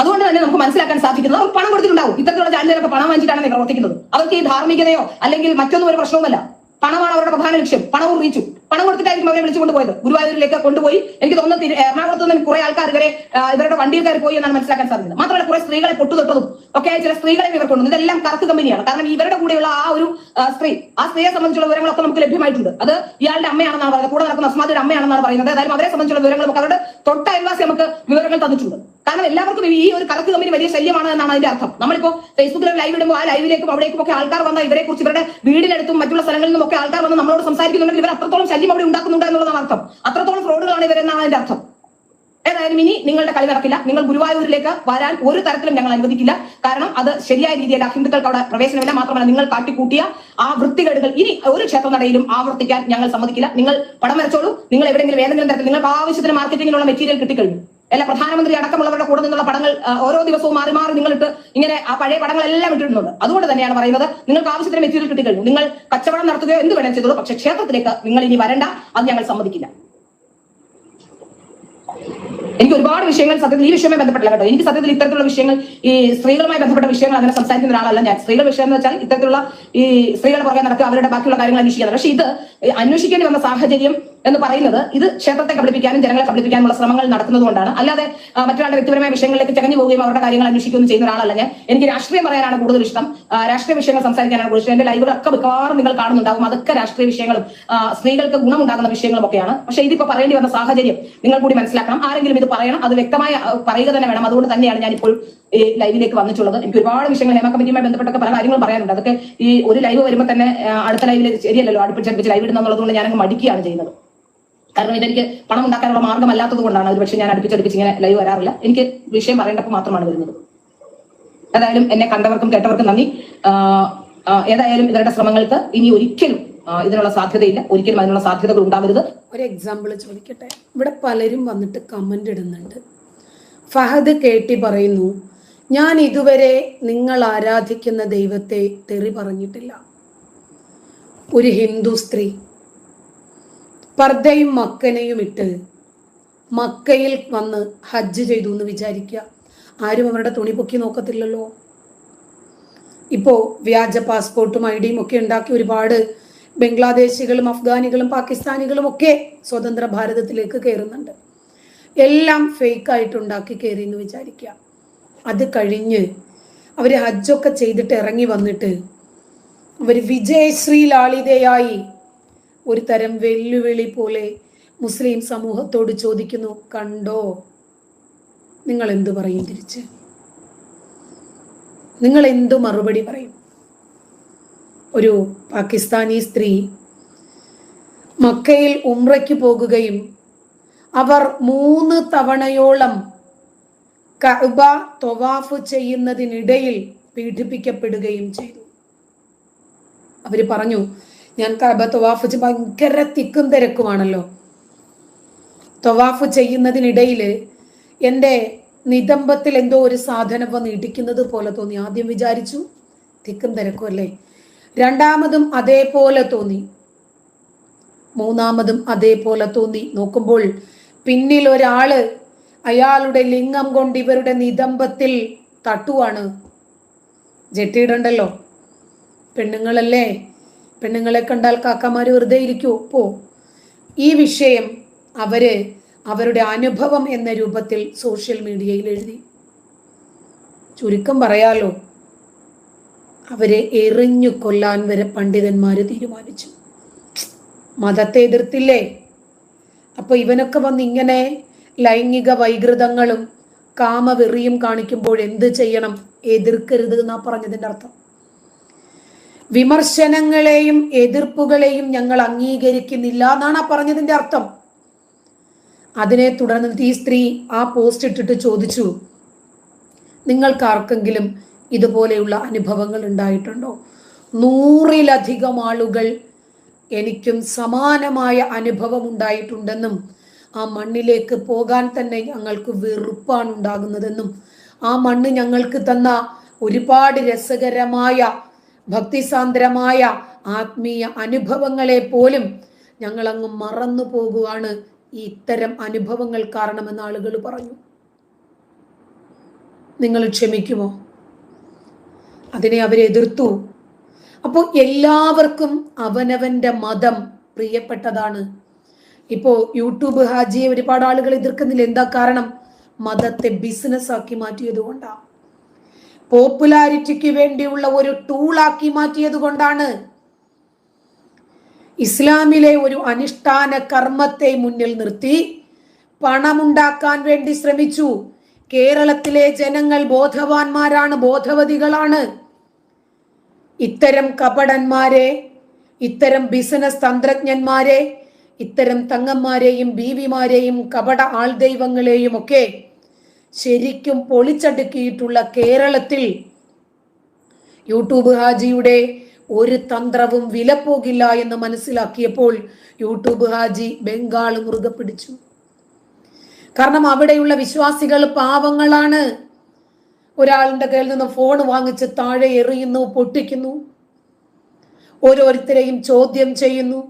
അതുകൊണ്ട് തന്നെ നമുക്ക് മനസ്സിലാക്കാൻ സാധിക്കുന്നത് അവർ പണം കൊടുത്തിട്ടുണ്ടാവും. ഇത്തരത്തിലുള്ള ചാനലുകളൊക്കെ പണം വാങ്ങിച്ചിട്ടാണ് പ്രവർത്തിക്കുന്നത്. അവർക്ക് ഈ ധാർമ്മികതയോ അല്ലെങ്കിൽ മറ്റൊന്നും ഒരു പ്രശ്നവുമല്ല. പണമാണ് അവരുടെ പ്രധാന ലക്ഷ്യം. പണവും റീച്ചും. പണം കൊടുത്തിട്ടായിരിക്കും അവരെ വിളിച്ചുകൊണ്ട് പോയത്. ഗുരുവായൂരിലേക്ക് കൊണ്ടുപോയി എനിക്ക് തോന്നുന്നു എറണാകുളത്ത് നിന്ന് കുറെ ആൾക്കാർ ഇവരുടെ വണ്ടിയിൽ കയറി പോയി എന്നാണ് മനസ്സിലാക്കാൻ സാധിക്കുന്നത്. മാത്രമല്ല കുറെ സ്ത്രീകളെ പൊട്ടുതൊട്ടതും ഒക്കെ ചില സ്ത്രീകളെ ഇവർ കൊണ്ടുവന്നു. ഇതെല്ലാം കറക്റ്റ് കമ്പനിയാണ്. കാരണം ഇവരുടെ കൂടെയുള്ള ആ സ്ത്രീയെ സംബന്ധിച്ചുള്ള വിവരങ്ങളൊക്കെ നമുക്ക് ലഭ്യമായിട്ടുണ്ട്. അത് ഇയാളുടെ അമ്മയാണെന്നാണ് പറയുന്നത്. കൂടെ നടക്കുന്ന അസ്മാദിയുടെ അമ്മയാണെന്നാണ് പറയുന്നത്. ഏതായാലും അവരെ സംബന്ധിച്ചുള്ള വിവരങ്ങൾ നമുക്ക് അവരുടെ തൊട്ട അയൽവാസി നമുക്ക് വിവരങ്ങൾ തന്നിട്ടുണ്ട്. കാരണം എല്ലാവർക്കും ഈ ഒരു കറക്റ്റ് കമ്പനി വലിയ ശല്യമാണ് എന്നാണ് അതിന്റെ അർത്ഥം. നമ്മളിപ്പോ ഫേസ്ബുക്കിൽ ലൈവ് ഇടുമ്പോൾ ആ ലൈവിലേക്കും അവിടേക്കും ഒക്കെ ആൾക്കാർ വന്ന ഇവരെ കുറിച്ച് ഇവരുടെ വീടിനടുത്തും മറ്റുള്ള സ്ഥലങ്ങളിൽ നിന്നും ഒക്കെ ആൾക്കാർ വന്ന് നമ്മളോട് സംസാരിക്കുന്നുണ്ടെങ്കിൽ ഇവർ അത്രത്തോളം ശല്യം അവിടെ ഉണ്ടാക്കുന്നുണ്ട് എന്നുള്ളതാണ് അർത്ഥം. അത്രത്തോളം ഫ്രോഡുകളാണ് ഇവരെന്നാണ് അതിന്റെ അർത്ഥം. ഏതായാലും ഇനി നിങ്ങളുടെ കളി നടക്കില്ല. നിങ്ങൾ ഗുരുവായൂരിലേക്ക് വരാൻ ഒരു തരത്തിലും ഞങ്ങൾ അനുവദിക്കില്ല. കാരണം അത് ശരിയായ രീതിയിൽ ഹിന്ദുക്കൾക്ക് അവിടെ പ്രവേശനമില്ല. മാത്രമല്ല നിങ്ങൾ കാട്ടിക്കൂട്ടിയ ആ വൃത്തികേടുകൾ ഇനി ഒരു ക്ഷേത്രനടയിലും ആവർത്തിക്കാൻ ഞങ്ങൾ സമ്മതിക്കില്ല. നിങ്ങൾ പടം വരച്ചോളൂ. നിങ്ങൾ എവിടെയെങ്കിലും ഏതെങ്കിലും തരത്തിൽ നിങ്ങൾക്ക് ആവശ്യത്തിന് മാർക്കറ്റിംഗിനുള്ള മെറ്റീരിയൽ കിട്ടിക്കഴിഞ്ഞു. അല്ല പ്രധാനമന്ത്രി അടക്കമുള്ളവരുടെ കൂടെ നിന്നുള്ള പടങ്ങൾ ഓരോ ദിവസവും മാറി നിങ്ങളിട്ട് ഇങ്ങനെ ആ പഴയ പടങ്ങളെല്ലാം ഇട്ടിരുന്നുണ്ട്. അതുകൊണ്ട് തന്നെയാണ് പറയുന്നത് നിങ്ങൾക്ക് ആവശ്യത്തിന് മെറ്റീരിയൽ കിട്ടിക്കഴിഞ്ഞു. നിങ്ങൾ കച്ചവടം നടത്തുകയോ എന്ത് വേണം ചെയ്തോളൂ. പക്ഷെ ക്ഷേത്രത്തിലേക്ക് നിങ്ങൾ ഇനി വരണ്ട. അത് ഞങ്ങൾ സമ്മതിക്കില്ല. എനിക്ക് ഒരുപാട് വിഷയങ്ങൾ സത്യത്തിൽ ഈ വിഷയവുമായി ബന്ധപ്പെട്ടില്ല കേട്ടോ. എനിക്ക് സത്യത്തിൽ ഇത്തരത്തിലുള്ള വിഷയങ്ങൾ ഈ സ്ത്രീകളുമായി ബന്ധപ്പെട്ട വിഷയങ്ങൾ അങ്ങനെ സംസാരിക്കുന്ന ഒരാളല്ല ഞാൻ. സ്ത്രീകളുടെ വിഷയം എന്ന് വെച്ചാൽ ഇത്തരത്തിലുള്ള ഈ സ്ത്രീകൾ പുറകെ നടക്കുക അവരുടെ ബാക്കിയുള്ള കാര്യങ്ങൾ അന്വേഷിക്കുന്നത്. പക്ഷെ ഇത് അന്വേഷിക്കേണ്ടി വന്ന സാഹചര്യം എന്ന് പറയുന്നത് ഇത് ക്ഷേത്രത്തെ കബളിപ്പിക്കാനും ജനങ്ങളെ കബളിപ്പിക്കാനുള്ള ശ്രമങ്ങൾ നടക്കുന്നതുകൊണ്ടാണ്. അല്ലാതെ മറ്റൊരാളുടെ വ്യക്തിപരമായ വിഷയങ്ങളിലേക്ക് ചകഞ്ഞു പോവുകയും അവരുടെ കാര്യങ്ങൾ അന്വേഷിക്കുകയും ചെയ്യുന്ന ഒരാളല്ല ഞാൻ. എനിക്ക് രാഷ്ട്രീയം പറയാനാണ് കൂടുതൽ ഇഷ്ടം. രാഷ്ട്രീയ വിഷയങ്ങൾ സംസാരിക്കാനാണ് കൂടുതൽ ഇഷ്ടം. എന്റെ ലൈവുകളൊക്കെ മിക്കവാറും നിങ്ങൾ കാണുന്നുണ്ടാകും. അതൊക്കെ രാഷ്ട്രീയ വിഷയങ്ങളും സ്ത്രീകൾക്ക് ഗുണമുണ്ടാകുന്ന വിഷയങ്ങളും ഒക്കെയാണ്. പക്ഷെ ഇതിപ്പോ പറയേണ്ടി വന്ന സാഹചര്യം നിങ്ങൾ കൂടി മനസ്സിലാക്കണം. ആരെങ്കിലും ഇത് പറയണം, അത് വ്യക്തമായി പറയുക തന്നെ വേണം. അതുകൊണ്ട് തന്നെയാണ് ഞാൻ ഇപ്പോൾ ഈ ലൈവിലേക്ക് വന്നിട്ടുള്ളത്. എനിക്ക് ഒരുപാട് വിഷയങ്ങൾ ഹേമ കമ്മിറ്റിയുമായി ബന്ധപ്പെട്ടൊക്കെ പല കാര്യങ്ങളും പറയാനുണ്ട്. അതൊക്കെ ഈ ഒരു ലൈവ് വരുമ്പോൾ തന്നെ അടുത്ത ലൈവിലേക്ക് ശരിയല്ലല്ലോ അടുപ്പിച്ചടുപ്പിച്ച് ലൈവ് ഇടുന്ന എന്നുള്ളതുകൊണ്ട് ഞാനങ്ങ് മടിക്കുകയാണ് ചെയ്യുന്നത്. കാരണം ഇതെനിക്ക് പണം ഉണ്ടാക്കാനുള്ള മാർഗമല്ലാത്തത് കൊണ്ടാണ്. ഒരു പക്ഷേ ഞാൻ അടുപ്പിച്ചടുപ്പിച്ച് ഇങ്ങനെ ലൈവ് വരാറില്ല. എനിക്ക് വിഷയം പറയേണ്ടപ്പോൾ മാത്രമാണ് വരുന്നത്. ഏതായാലും എന്നെ കണ്ടവർക്കും കേട്ടവർക്കും നന്ദി. ഏതായാലും ഇവരുടെ ശ്രമങ്ങൾക്ക് ഇനി ഒരിക്കലും ഇതിനുള്ള സാധ്യതയില്ല, ഒരിക്കലും അതിനുള്ള സാധ്യതകൾ ഉണ്ടാവരുത്. ഒരു എക്സാമ്പിൾ ചോദിക്കട്ടെ. ഇവിടെ പലരും വന്നിട്ട് കമന്റ് ഇടുന്നുണ്ട്. ഫഹദ് കേട്ടി പറയുന്നു, ഞാൻ ഇതുവരെ നിങ്ങൾ ആരാധിക്കുന്ന ദൈവത്തെ തെറി പറഞ്ഞിട്ടില്ല. ഒരു ഹിന്ദു സ്ത്രീ പർദ്ദയും മക്കനെയും ഇട്ട് മക്കയിൽ വന്ന് ഹജ്ജ് ചെയ്തു എന്ന് വിചാരിക്കുക. ആരും അവരുടെ തുണി പൊക്കി നോക്കത്തില്ലല്ലോ. ഇപ്പോൾ വ്യാജ പാസ്പോർട്ടും ഐഡിയും ഒക്കെ ഉണ്ടാക്കി ഒരുപാട് ബംഗ്ലാദേശികളും അഫ്ഗാനികളും പാകിസ്ഥാനികളും ഒക്കെ സ്വതന്ത്ര ഭാരതത്തിലേക്ക് കയറുന്നുണ്ട്. എല്ലാം ഫേക്കായിട്ട് ഉണ്ടാക്കി കയറി എന്ന് വിചാരിക്കുക. അത് കഴിഞ്ഞ് അവർ ഹജ്ജൊക്കെ ചെയ്തിട്ട് ഇറങ്ങി വന്നിട്ട് അവർ വിജയശ്രീ ലാളിതയായി ഒരു തരം വെല്ലുവിളി പോലെ മുസ്ലിം സമൂഹത്തോട് ചോദിക്കുന്നു, കണ്ടോ? നിങ്ങൾ എന്തു പറയും? തിരിച്ച് നിങ്ങൾ എന്തു മറുപടി പറയും? ഒരു പാകിസ്ഥാനി സ്ത്രീ മക്കയിൽ ഉംറയ്ക്ക് പോകുകയും അവർ 3 തവണയോളം കഅബ തവാഫ് ചെയ്യുന്നതിനിടയിൽ പീഡിപ്പിക്കപ്പെടുകയും ചെയ്തു. അവര് പറഞ്ഞു, ഞാൻ കഅബ തവാഫ് ഭയങ്കര തിക്കും തിരക്കുമാണല്ലോ, തവാഫ് ചെയ്യുന്നതിനിടയിൽ എൻ്റെ നിതംബത്തിൽ എന്തോ ഒരു സാധനം വന്ന് ഇടിക്കുന്നത് പോലെ തോന്നി. ആദ്യം വിചാരിച്ചു തിക്കും തിരക്കും അല്ലേ, രണ്ടാമതും അതേപോലെ തോന്നി, മൂന്നാമതും അതേപോലെ തോന്നി. നോക്കുമ്പോൾ പിന്നിൽ ഒരാള് അയാളുടെ ലിംഗം കൊണ്ട് ഇവരുടെ നിതംബത്തിൽ തട്ടുവാണ്. ജെട്ടിയിടണ്ടല്ലോ, പെണ്ണുങ്ങളല്ലേ, പെണ്ണുങ്ങളെ കണ്ടാൽ കാക്കമാര് വെറുതെ ഇരിക്കുവോ? പോ. ഈ വിഷയം അവരുടെ അനുഭവം എന്ന രൂപത്തിൽ സോഷ്യൽ മീഡിയയിൽ എഴുതി. ചുരുക്കം പറയാലോ, അവരെ എറിഞ്ഞു കൊല്ലാൻ വരെ പണ്ഡിതന്മാര് തീരുമാനിച്ചു. മതത്തെ എതിർത്തില്ലേ? അപ്പൊ ഇവനൊക്കെ വന്ന് ഇങ്ങനെ ലൈംഗിക വൈകൃതങ്ങളും കാമവെറിയും കാണിക്കുമ്പോൾ എന്ത് ചെയ്യണം? എതിർക്കരുത് എന്നാ പറഞ്ഞതിന്റെ അർത്ഥം. വിമർശനങ്ങളെയും എതിർപ്പുകളെയും ഞങ്ങൾ അംഗീകരിക്കുന്നില്ല എന്നാണ് പറഞ്ഞതിന്റെ അർത്ഥം. അതിനെ തുടർന്ന് ഈ സ്ത്രീ ആ പോസ്റ്റ് ഇട്ടിട്ട് ചോദിച്ചു, നിങ്ങൾക്ക് ആർക്കെങ്കിലും ഇതുപോലെയുള്ള അനുഭവങ്ങൾ ഉണ്ടായിട്ടുണ്ടോ? 100-ലധികം ആളുകൾ എനിക്കും സമാനമായ അനുഭവം ഉണ്ടായിട്ടുണ്ടെന്നും ആ മണ്ണിലേക്ക് പോകാൻ തന്നെ ഞങ്ങൾക്ക് വെറുപ്പാണ് ഉണ്ടാകുന്നതെന്നും ആ മണ്ണ് ഞങ്ങൾക്ക് തന്ന ഒരുപാട് രസകരമായ ഭക്തിസാന്ദ്രമായ ആത്മീയ അനുഭവങ്ങളെ പോലും ഞങ്ങൾ അങ്ങ് മറന്നു പോകുവാണ് ഈ ഇത്തരം അനുഭവങ്ങൾ കാരണമെന്ന് ആളുകൾ പറഞ്ഞു. നിങ്ങൾ ക്ഷമിക്കുമോ? അതിനെ അവരെതിർത്തു. അപ്പോൾ എല്ലാവർക്കും അവനവന്റെ മതം പ്രിയപ്പെട്ടതാണ്. ഇപ്പോ യൂട്യൂബ് ഹാജിയെ ഒരുപാട് ആളുകൾ എതിർക്കുന്നില്ല. എന്താ കാരണം? മതത്തെ ബിസിനസ് ആക്കി മാറ്റിയത് കൊണ്ടാണ്, പോപ്പുലാരിറ്റിക്ക് വേണ്ടിയുള്ള ഒരു ടൂളാക്കി മാറ്റിയത് കൊണ്ടാണ്. ഇസ്ലാമിലെ ഒരു അനുഷ്ഠാന കർമ്മത്തെ മുന്നിൽ നിർത്തി പണമുണ്ടാക്കാൻ വേണ്ടി ശ്രമിച്ചു. കേരളത്തിലെ ജനങ്ങൾ ബോധവാന്മാരാണ്, ബോധവതികളാണ്. ഇത്തരം കപടന്മാരെ, ഇത്തരം ബിസിനസ് തന്ത്രജ്ഞന്മാരെ, ഇത്തരം തങ്ങന്മാരെയും ബീവിമാരെയും കപട ആൾദൈവങ്ങളെയും ഒക്കെ ശരിക്കും പൊളിച്ചടുക്കിയിട്ടുള്ള കേരളത്തിൽ യൂട്യൂബ് ഹാജിയുടെ ഒരു തന്ത്രവും വിലപ്പോകില്ല എന്ന് മനസ്സിലാക്കിയപ്പോൾ യൂട്യൂബ് ഹാജി ബംഗാൾ മുറുകെ പിടിച്ചു. കാരണം അവിടെയുള്ള വിശ്വാസികൾ പാവങ്ങളാണ്. ഒരാളുടെ കയ്യിൽ നിന്ന് ഫോൺ വാങ്ങിച്ച് താഴെ എറിയുന്നു, പൊട്ടിക്കുന്നു, ഓരോരുത്തരെയും ചോദ്യം ചെയ്യുന്നു.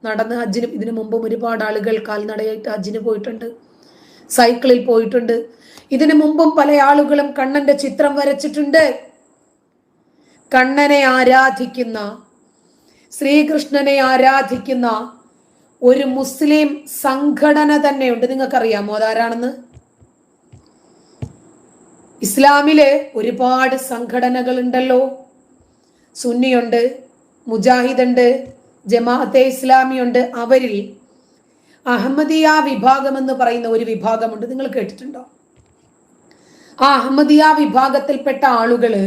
നടന്ന് ഹജ്ജിന് ഇതിനു മുമ്പും ഒരുപാട് ആളുകൾ കാൽനടയായിട്ട് ഹജ്ജിന് പോയിട്ടുണ്ട്, സൈക്കിളിൽ പോയിട്ടുണ്ട്. ഇതിനു മുമ്പും പല ആളുകളും കണ്ണന്റെ ചിത്രം വരച്ചിട്ടുണ്ട്. കണ്ണനെ ആരാധിക്കുന്ന, ശ്രീകൃഷ്ണനെ ആരാധിക്കുന്ന ഒരു മുസ്ലിം സംഘടന തന്നെയുണ്ട്. നിങ്ങൾക്കറിയാമോ അതാരാണെന്ന്? ഇസ്ലാമില് ഒരുപാട് സംഘടനകൾ ഉണ്ടല്ലോ. സുന്നിയുണ്ട്, മുജാഹിദുണ്ട്, ജമാഅത്തെ ഇസ്ലാമിയുണ്ട്. അവരിൽ അഹമ്മദിയ വിഭാഗം എന്ന് പറയുന്ന ഒരു വിഭാഗമുണ്ട്. നിങ്ങൾ കേട്ടിട്ടുണ്ടോ? ആ അഹമ്മദിയ വിഭാഗത്തിൽപ്പെട്ട ആളുകള്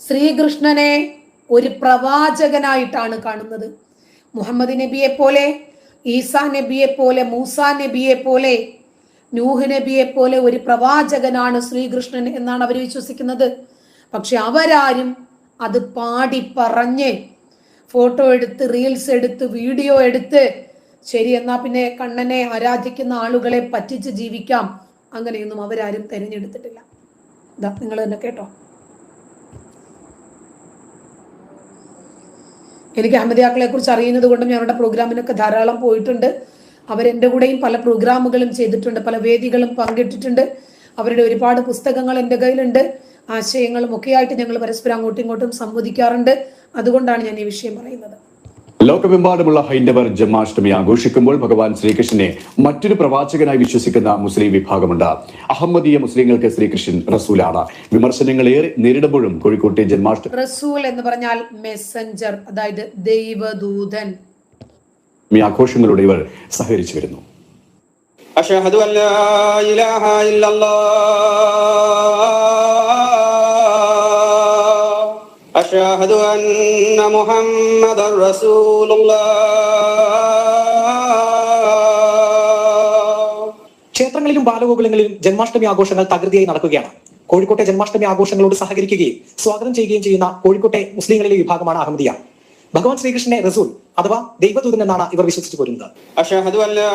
ശ്രീകൃഷ്ണനെ ഒരു പ്രവാചകനായിട്ടാണ് കാണുന്നത്. മുഹമ്മദ് നബിയെ പോലെ, ഈസാ നബിയെ പോലെ, മൂസാ നബിയെ പോലെ, നൂഹ് നബിയെ പോലെ ഒരു പ്രവാചകനാണ് ശ്രീകൃഷ്ണൻ എന്നാണ് അവർ വിശ്വസിക്കുന്നത്. പക്ഷെ അവരാരും അത് പാടി പറഞ്ഞ് ഫോട്ടോ എടുത്ത് റീൽസ് എടുത്ത് വീഡിയോ എടുത്ത് ശരി എന്നാ പിന്നെ കണ്ണനെ ആരാധിക്കുന്ന ആളുകളെ പറ്റിച്ച് ജീവിക്കാം, അങ്ങനെയൊന്നും അവരാരും തിരഞ്ഞെടുത്തിട്ടില്ല. ഇതാ നിങ്ങൾ തന്നെ കേട്ടോ. എനിക്ക് അഹമ്മദിയാക്കളെ കുറിച്ച് അറിയുന്നത് കൊണ്ടും ഞാൻ അവരുടെ പ്രോഗ്രാമിനൊക്കെ ധാരാളം പോയിട്ടുണ്ട്. അവരെൻ്റെ കൂടെയും പല പ്രോഗ്രാമുകളും ചെയ്തിട്ടുണ്ട്, പല വേദികളും പങ്കിട്ടിട്ടുണ്ട്. അവരുടെ ഒരുപാട് പുസ്തകങ്ങൾ എൻ്റെ കയ്യിലുണ്ട്, ആശയങ്ങളും ഒക്കെയായിട്ട് ഞങ്ങൾ പരസ്പരം അങ്ങോട്ടും ഇങ്ങോട്ടും സംവദിക്കാറുണ്ട്. അതുകൊണ്ടാണ് ഞാൻ ഈ വിഷയം പറയുന്നത്. ലോകമെമ്പാടുമുള്ള ഹൈന്ദവർ ജന്മാഷ്ടമി ആഘോഷിക്കുമ്പോൾ ഭഗവാൻ ശ്രീകൃഷ്ണനെ മറ്റൊരു പ്രവാചകനായി വിശ്വസിക്കുന്ന മുസ്ലിം വിഭാഗമുണ്ട്. അഹമ്മദീയ മുസ്ലിങ്ങൾക്ക് ശ്രീകൃഷ്ണൻ റസൂലാണ്. വിമർശനങ്ങൾ ഏറെ നേരിടുമ്പോഴും കോഴിക്കോട്ടെ ജന്മാഷ്ടമി റസൂൽ എന്ന് പറഞ്ഞാൽ മെസ്സഞ്ചർ, അതായത് ദൈവദൂതൻ. ആഘോഷങ്ങളോട് ഇവർ സഹകരിച്ചു വരുന്നു. അഷ്ഹദു അല്ലാ ഇലാഹ ഇല്ലല്ലാഹ് അഷ്ഹദു അന്ന മുഹമ്മദർ റസൂലുള്ളാഹ്. ക്ഷേത്രങ്ങളിലും ബാലഗോകുലങ്ങളിലും ജന്മാഷ്ടമി ആഘോഷങ്ങൾ തകൃതിയായി നടക്കുകയാണ്. കോഴിക്കോട്ടെ ജന്മാഷ്ടമി ആഘോഷങ്ങളോട് സഹകരിക്കുകയും സ്വാഗതം ചെയ്യുകയും ചെയ്യുന്ന കോഴിക്കോട്ടെ മുസ്ലിങ്ങളിലെ വിഭാഗമാണ് അഹമ്മദിയ. ഭഗവാൻ ശ്രീകൃഷ്ണനെ റസൂൽ അഥവാ ദൈവദൂതൻ എന്നാണ് ഇവർ വിശ്വസിച്ചു പോരുന്നത്. അഷ്ഹദു അല്ലാ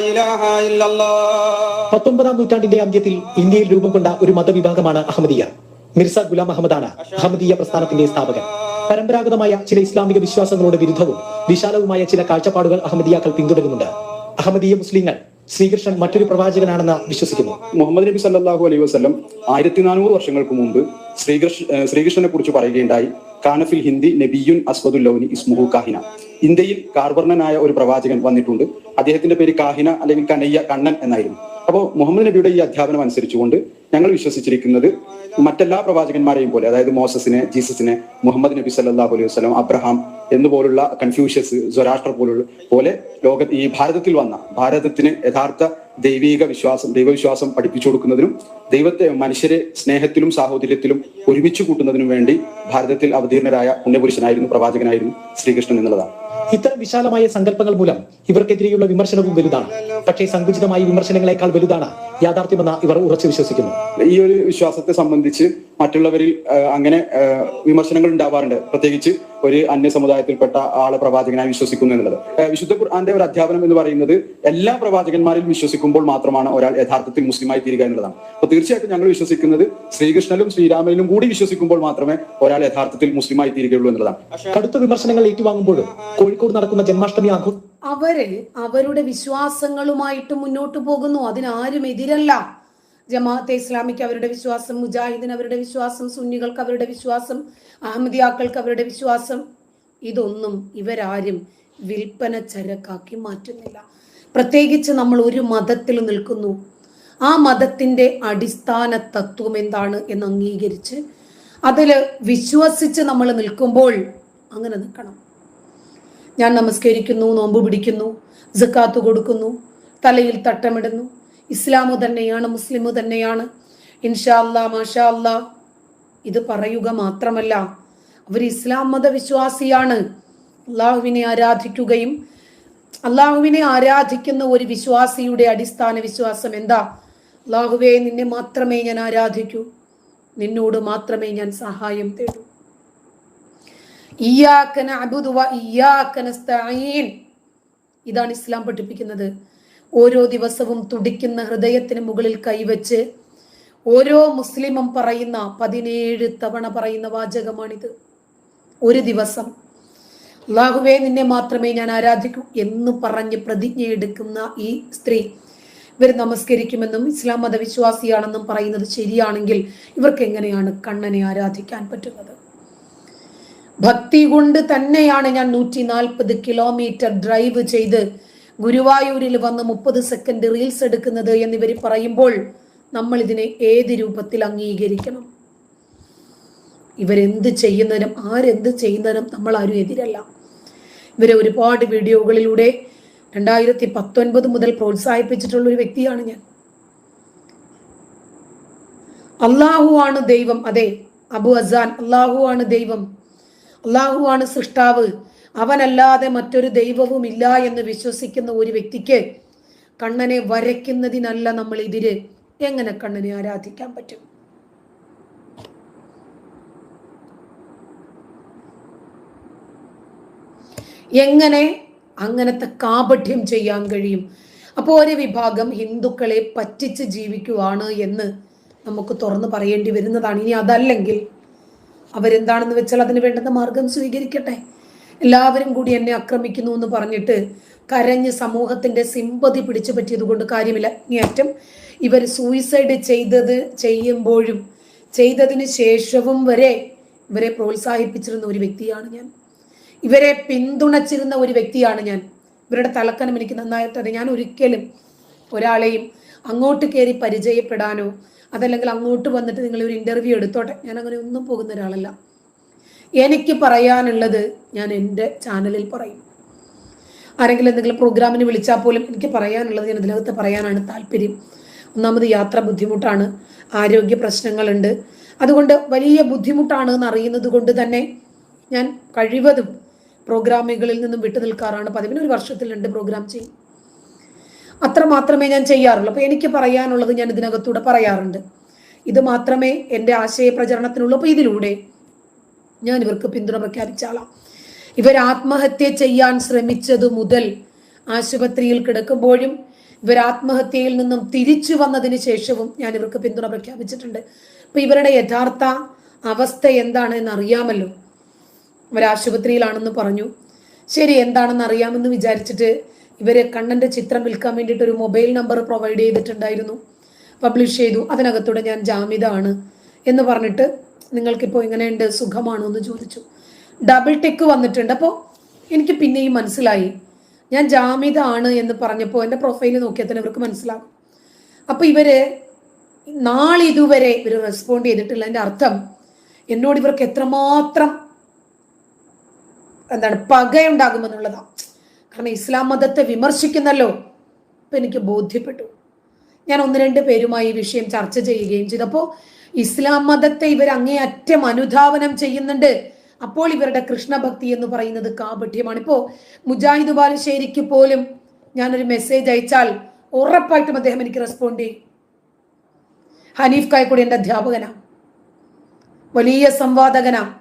ഇലാഹ ഇല്ലല്ലാഹ്. 19-ാം നൂറ്റാണ്ടിന്റെ അന്ത്യത്തിൽ ഇന്ത്യയിൽ രൂപം കൊണ്ട ഒരു മതവിഭാഗമാണ് അഹമ്മദിയ. മിർസ ഗുലാം അഹമ്മദാണ് അഹമ്മദീയ പ്രസ്ഥാനത്തിന്റെ സ്ഥാപകൻ. പരമ്പരാഗതമായ ചില ഇസ്ലാമിക വിശ്വാസങ്ങളോട് വിരുദ്ധവും വിശാലവുമായ ചില കാഴ്ചപ്പാടുകൾ അഹമ്മദിയാക്കൾ പിന്തുടരുന്നുണ്ട്. അഹമ്മദീയ മുസ്ലിങ്ങൾ ശ്രീകൃഷ്ണൻ മറ്റൊരു പ്രവാചകനാണെന്ന് വിശ്വസിക്കുന്നു. മുഹമ്മദ് നബി സല്ലല്ലാഹു അലൈഹി വസല്ലം 1400 വർഷങ്ങൾക്ക് മുമ്പ് ശ്രീകൃഷ്ണനെ കുറിച്ച് പറയുകയുണ്ടായി. കാനഫിൽ ഹിന്ദി നബിയുൻ അസ്വദുൽ ലൗനി ഇസ്മുഹു കാഹിന. ഇന്ത്യയിൽ കാർവർണ്ണനായ ഒരു പ്രവാചകൻ വന്നിട്ടുണ്ട്. അദ്ദേഹത്തിന്റെ പേര് കാഹിന അല്ലെങ്കിൽ കനയ്യ, കണ്ണൻ എന്നായിരുന്നു. അപ്പോൾ മുഹമ്മദ് നബിയുടെ ഈ അധ്യാപനം അനുസരിച്ചുകൊണ്ട് ഞങ്ങൾ വിശ്വസിച്ചിരിക്കുന്നത് മറ്റെല്ലാ പ്രവാചകന്മാരെയും പോലെ, അതായത് മോസസിനെ, ജീസസിനെ, മുഹമ്മദ് നബി സല്ലല്ലാഹു അലൈഹി വസല്ലം, അബ്രഹാം എന്നുപോലുള്ള കൺഫ്യൂഷ്യസ്, സ്വരാഷ്ട്ര പോലെ ഈ ഭാരതത്തിൽ വന്ന ഭാരതത്തിന് യഥാർത്ഥ ദൈവവിശ്വാസം പഠിപ്പിച്ചു കൊടുക്കുന്നതിനും മനുഷ്യരെ സ്നേഹത്തിലും സാഹോദര്യത്തിലും ഒരുമിച്ച് കൂട്ടുന്നതിനും വേണ്ടി ഭാരതത്തിൽ അവതീർണരായ പുണ്യപുരുഷനായിരുന്നു, പ്രവാചകനായിരുന്നു ശ്രീകൃഷ്ണൻ എന്നുള്ളതാണ്. ഇത്തരം വിശാലമായ സങ്കല്പങ്ങൾ മൂലം ഇവർക്കെതിരെയുള്ള വിമർശനവും വലുതാണ്. പക്ഷേ സങ്കുചിതമായ വിമർശനങ്ങളെക്കാൾ വലുതാണ് യാഥാർത്ഥ്യമെന്ന് ഇവർ ഉറച്ചു വിശ്വസിക്കുന്നു. ഈ ഒരു വിശ്വാസത്തെ സംബന്ധിച്ച് മറ്റുള്ളവരിൽ അങ്ങനെ വിമർശനങ്ങൾ ഉണ്ടാവാറുണ്ട്, പ്രത്യേകിച്ച് ഒരു അന്യ സമുദായത്തിൽപ്പെട്ട ആളെ പ്രവാചകനായി വിശ്വസിക്കുന്നു എന്നുള്ളത്. വിശുദ്ധ ഖുർആന്റെ ഒരു അധ്യാപനം എന്ന് പറയുന്നത് എല്ലാ പ്രവാചകന്മാരിൽ വിശ്വസിക്കുമ്പോൾ മാത്രമാണ് ഒരാൾ യഥാർത്ഥത്തിൽ മുസ്ലിമായി തീരുക എന്നുള്ളതാണ്. അപ്പൊ തീർച്ചയായിട്ടും ഞങ്ങൾ വിശ്വസിക്കുന്നത് ശ്രീകൃഷ്ണനിലും ശ്രീരാമനിലും കൂടി വിശ്വസിക്കുമ്പോൾ മാത്രമേ ഒരാൾ യഥാർത്ഥത്തിൽ മുസ്ലിമായി തീരുകയുള്ളൂ എന്നുള്ളതാണ്. കടുത്ത വിമർശനങ്ങൾ ഏറ്റുവാങ്ങുമ്പോഴും കോഴിക്കോട് നടക്കുന്ന ജന്മാഷ്ടമി ആഘോഷം അവരുടെ വിശ്വാസങ്ങളുമായിട്ട് മുന്നോട്ട് പോകുന്നു. അതിനാരും എതിരല്ല. ജമാഅത്തെ ഇസ്ലാമിക്ക് അവരുടെ വിശ്വാസം, മുജാഹിദിന് അവരുടെ വിശ്വാസം, സുന്നികൾക്ക് അവരുടെ വിശ്വാസം, അഹമ്മദിയാക്കൾക്ക് അവരുടെ വിശ്വാസം, ഇതൊന്നും ഇവരാരും വിൽപ്പന ചരക്കാക്കി മാറ്റുന്നില്ല. പ്രത്യേകിച്ച് നമ്മൾ ഒരു മതത്തിൽ നിൽക്കുന്നു, ആ മതത്തിന്റെ അടിസ്ഥാന തത്വം എന്താണ് എന്ന് അംഗീകരിച്ച് അതിൽ വിശ്വസിച്ച് നമ്മൾ നിൽക്കുമ്പോൾ അങ്ങനെ നിൽക്കണം. ഞാൻ നമസ്കരിക്കുന്നു, നോമ്പ് പിടിക്കുന്നു, സക്കാത്ത് കൊടുക്കുന്നു, തലയിൽ തട്ടമിടുന്നു, ഇസ്ലാമു തന്നെയാണ്, മുസ്ലിമു തന്നെയാണ്, ഇൻഷാ അല്ലാ മാഷാ അല്ലാ, ഇത് പറയുക മാത്രമല്ല അവർ ഇസ്ലാം മതവിശ്വാസിയാണ്. അള്ളാഹുവിനെ ആരാധിക്കുകയും അള്ളാഹുവിനെ ആരാധിക്കുന്ന ഒരു വിശ്വാസിയുടെ അടിസ്ഥാന വിശ്വാസം എന്താ? അള്ളാഹുവേ, നിന്നെ മാത്രമേ ഞാൻ ആരാധിക്കൂ, നിന്നോട് മാത്രമേ ഞാൻ സഹായം തേടൂ. ഇയ്യാക നഅ്ബുദു വ ഇയ്യാക നസ്തഈൻ. ഇതാണ് ഇസ്ലാം പഠിപ്പിക്കുന്നത്. ഓരോ ദിവസവും തുടിക്കുന്ന ഹൃദയത്തിന് മുകളിൽ കൈവച്ച് ഓരോ മുസ്ലിമും പറയുന്ന 17 തവണ പറയുന്ന വാചകമാണിത്. ഒരു ദിവസം അല്ലാഹുവേ, നിന്നെ മാത്രമേ ഞാൻ ആരാധിക്കൂ എന്ന് പറഞ്ഞ് പ്രതിജ്ഞ എടുക്കുന്ന ഈ സ്ത്രീ, ഇവർ നമസ്കരിക്കുമെന്നും ഇസ്ലാം മതവിശ്വാസിയാണെന്നും പറയുന്നത് ശരിയാണെങ്കിൽ ഇവർക്ക് എങ്ങനെയാണ് കണ്ണനെ ആരാധിക്കാൻ പറ്റുന്നത്? ഭക്തി കൊണ്ട് തന്നെയാണ് ഞാൻ 140 കിലോമീറ്റർ ഡ്രൈവ് ചെയ്ത് ഗുരുവായൂരിൽ വന്ന് 30 സെക്കൻഡ് റീൽസ് എടുക്കുന്നത് എന്നിവർ പറയുമ്പോൾ നമ്മൾ ഇതിനെ ഏത് രൂപത്തിൽ അംഗീകരിക്കണം? ഇവരെന്ത് ചെയ്യുന്നതിനും ആരെന്ത് ചെയ്യുന്നതിനും നമ്മൾ ആരും എതിരല്ല. ഇവരെ ഒരുപാട് വീഡിയോകളിലൂടെ 2019 മുതൽ പ്രോത്സാഹിപ്പിച്ചിട്ടുള്ള ഒരു വ്യക്തിയാണ് ഞാൻ. അള്ളാഹു ആണ് ദൈവം, അതെ അബു അസാൻ, അള്ളാഹു ആണ് ദൈവം, അള്ളാഹു ആണ് സൃഷ്ടാവ്, അവനല്ലാതെ മറ്റൊരു ദൈവവും ഇല്ല എന്ന് വിശ്വസിക്കുന്ന ഒരു വ്യക്തിക്ക് കണ്ണനെ വരയ്ക്കുന്നതിനല്ല നമ്മൾ എതിര്. എങ്ങനെ കണ്ണനെ ആരാധിക്കാൻ പറ്റും? എങ്ങനെ അങ്ങനത്തെ കാപഠ്യം ചെയ്യാൻ കഴിയും? അപ്പോൾ ഒരു വിഭാഗം ഹിന്ദുക്കളെ പറ്റിച്ച് ജീവിക്കുവാണ് എന്ന് നമുക്ക് തുറന്നു പറയേണ്ടി വരുന്നതാണ്. ഇനി അതല്ലെങ്കിൽ അവരെന്താണെന്ന് വെച്ചാൽ അതിന് വേണ്ടുന്ന മാർഗം സ്വീകരിക്കട്ടെ. എല്ലാവരും കൂടി എന്നെ ആക്രമിക്കുന്നു എന്ന് പറഞ്ഞിട്ട് കരഞ്ഞ് സമൂഹത്തിന്റെ സിമ്പതി പിടിച്ചു പറ്റിയത് കൊണ്ട് കാര്യമില്ല. ഇനിയേറ്റം ഇവർ സൂയിസൈഡ് ചെയ്യുമ്പോഴും ചെയ്തതിന് ശേഷവും വരെ ഇവരെ പ്രോത്സാഹിപ്പിച്ചിരുന്ന ഒരു വ്യക്തിയാണ് ഞാൻ. ഇവരെ പിന്തുണച്ചിരുന്ന ഒരു വ്യക്തിയാണ് ഞാൻ. ഇവരുടെ തലക്കനം എനിക്ക് നന്നായിട്ട് ഞാൻ ഒരിക്കലും ഒരാളെയും അങ്ങോട്ട് കയറി പരിചയപ്പെടാനോ അതല്ലെങ്കിൽ അങ്ങോട്ട് വന്നിട്ട് നിങ്ങൾ ഒരു ഇന്റർവ്യൂ എടുത്തോട്ടെ, ഞാൻ അങ്ങനെ ഒന്നും പോകുന്ന ഒരാളല്ല. എനിക്ക് പറയാനുള്ളത് ഞാൻ എൻ്റെ ചാനലിൽ പറയും. ആരെങ്കിലും എന്തെങ്കിലും പ്രോഗ്രാമിന് വിളിച്ചാൽ പോലും എനിക്ക് പറയാനുള്ളത് ഞാൻ ഇതിനകത്ത് പറയാനാണ് താല്പര്യം. ഒന്നാമത് യാത്ര ബുദ്ധിമുട്ടാണ്, ആരോഗ്യ പ്രശ്നങ്ങളുണ്ട്, അതുകൊണ്ട് വലിയ ബുദ്ധിമുട്ടാണ് എന്ന് അറിയുന്നത് കൊണ്ട് തന്നെ ഞാൻ കഴിവതും പ്രോഗ്രാമുകളിൽ നിന്നും വിട്ടു നിൽക്കാറാണ് പതിവിന്. ഒരു വർഷത്തിൽ 2 പ്രോഗ്രാം ചെയ്യും, അത്ര മാത്രമേ ഞാൻ ചെയ്യാറുള്ളൂ. അപ്പോൾ എനിക്ക് പറയാനുള്ളത് ഞാൻ ഇതിനകത്തൂടെ പറയാറുണ്ട്. ഇത് മാത്രമേ എൻ്റെ ആശയ പ്രചരണത്തിനുള്ളൂ. അപ്പോൾ ഇതിലൂടെ ഞാൻ ഇവർക്ക് പിന്തുണ പ്രഖ്യാപിച്ചാളാം. ഇവർ ആത്മഹത്യ ചെയ്യാൻ ശ്രമിച്ചതു മുതൽ ആശുപത്രിയിൽ കിടക്കുമ്പോഴും ഇവർ ആത്മഹത്യയിൽ നിന്നും തിരിച്ചു വന്നതിന് ശേഷവും ഞാൻ ഇവർക്ക് പിന്തുണ പ്രഖ്യാപിച്ചിട്ടുണ്ട്. അപ്പൊ ഇവരുടെ യഥാർത്ഥ അവസ്ഥ എന്താണ് എന്ന് അറിയാമല്ലോ. ഇവർ ആശുപത്രിയിലാണെന്ന് പറഞ്ഞു, ശരി, എന്താണെന്ന് അറിയാമെന്ന് വിചാരിച്ചിട്ട് ഇവര് കണ്ണന്റെ ചിത്രം വിൽക്കാൻ വേണ്ടിയിട്ട് ഒരു മൊബൈൽ നമ്പർ പ്രൊവൈഡ് ചെയ്തിട്ടുണ്ടായിരുന്നു, പബ്ലിഷ് ചെയ്തു. അതിനകത്തൂടെ ഞാൻ ജാമിദ ആണ് എന്ന് പറഞ്ഞിട്ട് നിങ്ങൾക്കിപ്പോൾ എങ്ങനെയുണ്ട്, സുഖമാണോ എന്ന് ചോദിച്ചു. ഡബിൾ ടിക്ക് വന്നിട്ടുണ്ട്. അപ്പോൾ എനിക്ക് പിന്നെയും മനസ്സിലായി ഞാൻ ജാമിദ ആണ് എന്ന് പറഞ്ഞപ്പോൾ എൻ്റെ പ്രൊഫൈൽ നോക്കിയാൽ തന്നെ ഇവർക്ക് മനസ്സിലാകും. അപ്പോൾ ഇവര് നാളിതുവരെ ഇവർ റെസ്പോണ്ട് ചെയ്തിട്ടില്ല. എൻ്റെ അർത്ഥം എന്നോട് ഇവർക്ക് എത്രമാത്രം പകയുണ്ടാകുമെന്നുള്ളതാണ്. കാരണം ഇസ്ലാം മതത്തെ വിമർശിക്കുന്നല്ലോ. ഇപ്പം എനിക്ക് ബോധ്യപ്പെട്ടു. ഞാൻ 1-2 പേരുമായി ഈ വിഷയം ചർച്ച ചെയ്യുകയും ചെയ്തപ്പോൾ ഇസ്ലാം മതത്തെ ഇവർ അങ്ങേയറ്റം അനുധാവനം ചെയ്യുന്നുണ്ട്. അപ്പോൾ ഇവരുടെ കൃഷ്ണഭക്തി എന്ന് പറയുന്നത് കാപഠ്യമാണ്. ഇപ്പോൾ മുജാഹിദ് ബാലുശ്ശേരിക്ക് പോലും ഞാനൊരു മെസ്സേജ് അയച്ചാൽ ഉറപ്പായിട്ടും അദ്ദേഹം എനിക്ക് റെസ്പോണ്ട് ചെയ്യും. ഹനീഫ് കായ്ക്കൂടി എൻ്റെ അധ്യാപകനാണ്, വലിയ സംവാദകനാണ്.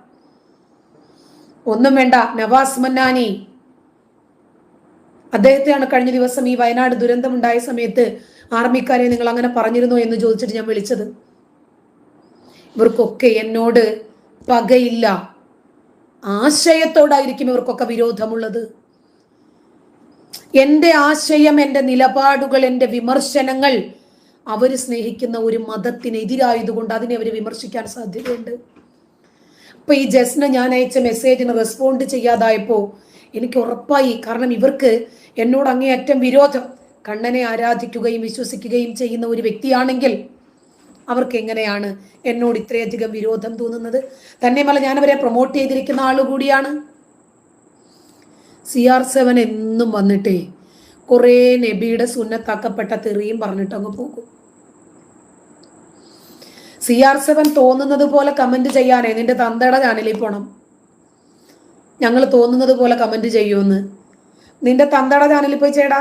ഒന്നും വേണ്ട, നവാസ് മന്നാനി, അദ്ദേഹത്തെയാണ് കഴിഞ്ഞ ദിവസം ഈ വയനാട് ദുരന്തമുണ്ടായ സമയത്ത് ആർമിക്കാരെ നിങ്ങൾ അങ്ങനെ പറഞ്ഞിരുന്നോ എന്ന് ചോദിച്ചിട്ട് ഞാൻ വിളിച്ചത്. ഇവർക്കൊക്കെ എന്നോട് പകയില്ല, ആശയത്തോടായിരിക്കും ഇവർക്കൊക്കെ വിരോധമുള്ളത്. എൻ്റെ ആശയം, എൻ്റെ നിലപാടുകൾ, എൻ്റെ വിമർശനങ്ങൾ അവർ സ്നേഹിക്കുന്ന ഒരു മതത്തിനെതിരായതുകൊണ്ട് അതിനെ അവർ വിമർശിക്കാൻ സാധ്യതയുണ്ട്. അപ്പൊ ഈ ജസ്ന ഞാൻ അയച്ച മെസ്സേജിന് റെസ്പോണ്ട് ചെയ്യാതായപ്പോൾ എനിക്ക് ഉറപ്പായി, കാരണം ഇവർക്ക് എന്നോട് അങ്ങേയറ്റം വിരോധം. കണ്ണനെ ആരാധിക്കുകയും വിശ്വസിക്കുകയും ചെയ്യുന്ന ഒരു വ്യക്തിയാണെങ്കിൽ അവർക്ക് എങ്ങനെയാണ് എന്നോട് ഇത്രയധികം വിരോധം തോന്നുന്നത്? തന്നെയുമല്ല, ഞാൻ അവരെ പ്രൊമോട്ട് ചെയ്തിരിക്കുന്ന ആളുകൂടിയാണ്. CR7 എന്നും വന്നിട്ടേ കുറേ നബിയുടെ സുന്നത്താക്കപ്പെട്ട തെറിയും പറഞ്ഞിട്ട് അങ്ങ് പോകും. CR7 തോന്നുന്നത് പോലെ കമന്റ് ചെയ്യാനേ നിന്റെ തന്തയുടെ ചാനലിൽ പോണം. ഞങ്ങൾ തോന്നുന്നത് പോലെ കമന്റ് ചെയ്യുമെന്ന് നിന്റെ തന്തയുടെ ചാനലിൽ പോയി ചേടാ.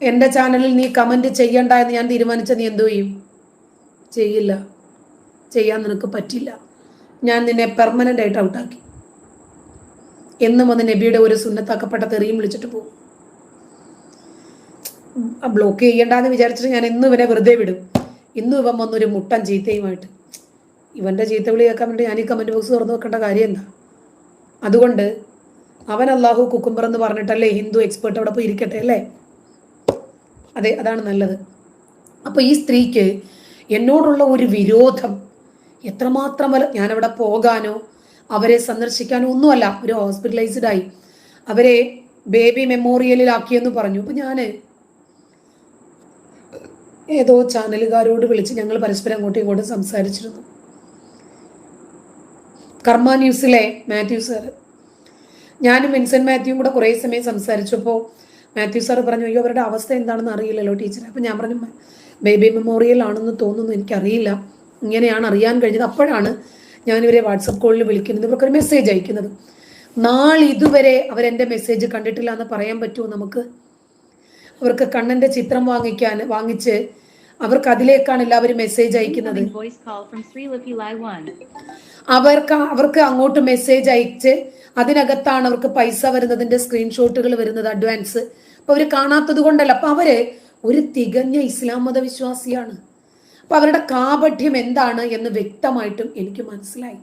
എൻ്റെ ചാനലിൽ നീ കമന്റ് ചെയ്യണ്ട എന്ന് ഞാൻ തീരുമാനിച്ച നീ എന്തോ ചെയ്യും? ചെയ്യില്ല, ചെയ്യാൻ നിനക്ക് പറ്റില്ല. ഞാൻ നിന്നെ പെർമനന്റ് ആയിട്ട് ഔട്ടാക്കി. എന്നും വന്ന് നബിയുടെ ഒരു സുന്നത്താക്കപ്പെട്ട തെറിയും വിളിച്ചിട്ട് പോകും. ബ്ലോക്ക് ചെയ്യണ്ടെന്ന് വിചാരിച്ചിട്ട് ഞാൻ ഇന്ന് ഇവനെ വെറുതെ വിടും. ഇന്നും ഇവൻ വന്നൊരു മുട്ടൻ ചീത്തയുമായിട്ട്. ഇവന്റെ ചീത്ത വിളി കേൾക്കാൻ വേണ്ടി ഞാൻ ഈ കമന്റ് ബോക്സ് തുറന്നു വെക്കേണ്ട കാര്യം എന്താ? അതുകൊണ്ട് അവൻ അള്ളാഹു കുക്കുംബർ എന്ന് പറഞ്ഞിട്ടല്ലേ ഹിന്ദു എക്സ്പേർട്ട് അവിടെ പോയി ഇരിക്കട്ടെ അല്ലേ? അതെ, അതാണ് നല്ലത്. അപ്പൊ ഈ സ്ത്രീക്ക് എന്നോടുള്ള ഒരു വിരോധം എത്രമാത്രം ഞാനവിടെ പോകാനോ അവരെ സന്ദർശിക്കാനോ ഒന്നുമല്ല. ഒരു ഹോസ്പിറ്റലൈസ്ഡ് ആയി, അവരെ ബേബി മെമ്മോറിയലിലാക്കിയെന്ന് പറഞ്ഞു. അപ്പൊ ഞാന് ഏതോ ചാനലുകാരോട് വിളിച്ച് ഞങ്ങൾ പരസ്പരം അങ്ങോട്ടും ഇങ്ങോട്ടും സംസാരിച്ചിരുന്നു. കർമ്മ ന്യൂസിലെ മാത്യു സാറ്, ഞാനും വിൻസെന്റ് മാത്യുവും കൂടെ കുറേ സമയം സംസാരിച്ചപ്പോൾ മാത്യു സാറ് പറഞ്ഞു, അയ്യോ അവരുടെ അവസ്ഥ എന്താണെന്ന് അറിയില്ലല്ലോ ടീച്ചർ. അപ്പം ഞാൻ പറഞ്ഞു, ബേബി മെമ്മോറിയൽ ആണെന്ന് തോന്നുന്നു, എനിക്കറിയില്ല, ഇങ്ങനെയാണ് അറിയാൻ കഴിഞ്ഞത്. അപ്പോഴാണ് ഞാനിവരെ വാട്സപ്പ് കോളിൽ വിളിക്കുന്നത്, ഇവർക്കൊരു മെസ്സേജ് അയക്കുന്നത്. നാളിതുവരെ അവരെൻ്റെ മെസ്സേജ് കണ്ടിട്ടില്ല എന്ന് പറയാൻ പറ്റുമോ നമുക്ക്? അവർക്ക് കണ്ണൻ്റെ ചിത്രം വാങ്ങിച്ച് അവർക്ക് അതിലേക്കാണ് എല്ലാവരും മെസ്സേജ് അയക്കുന്നത്. Voice call from Sri Lipi Lai 1. അവർക്ക് അങ്ങോട്ട് മെസ്സേജ് അയച്ച് അതിനകത്താണ് അവർക്ക് പൈസ വരുന്നതിന്റെ സ്ക്രീൻഷോട്ടുകൾ വരുന്നത്, അഡ്വാൻസ്. അപ്പൊ അവര് കാണാത്തത് കൊണ്ടല്ല. അപ്പൊ അവര് ഒരു തികഞ്ഞ ഇസ്ലാം മതവിശ്വാസിയാണ്. അപ്പൊ അവരുടെ കാപഠ്യം എന്താണ് എന്ന് വ്യക്തമായിട്ടും എനിക്ക് മനസ്സിലായി.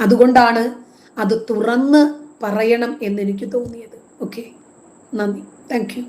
അതുകൊണ്ടാണ് അത് തുറന്ന് പറയണം എന്ന് എനിക്ക് തോന്നിയത്. ഓക്കെ, നന്ദി, താങ്ക് യു.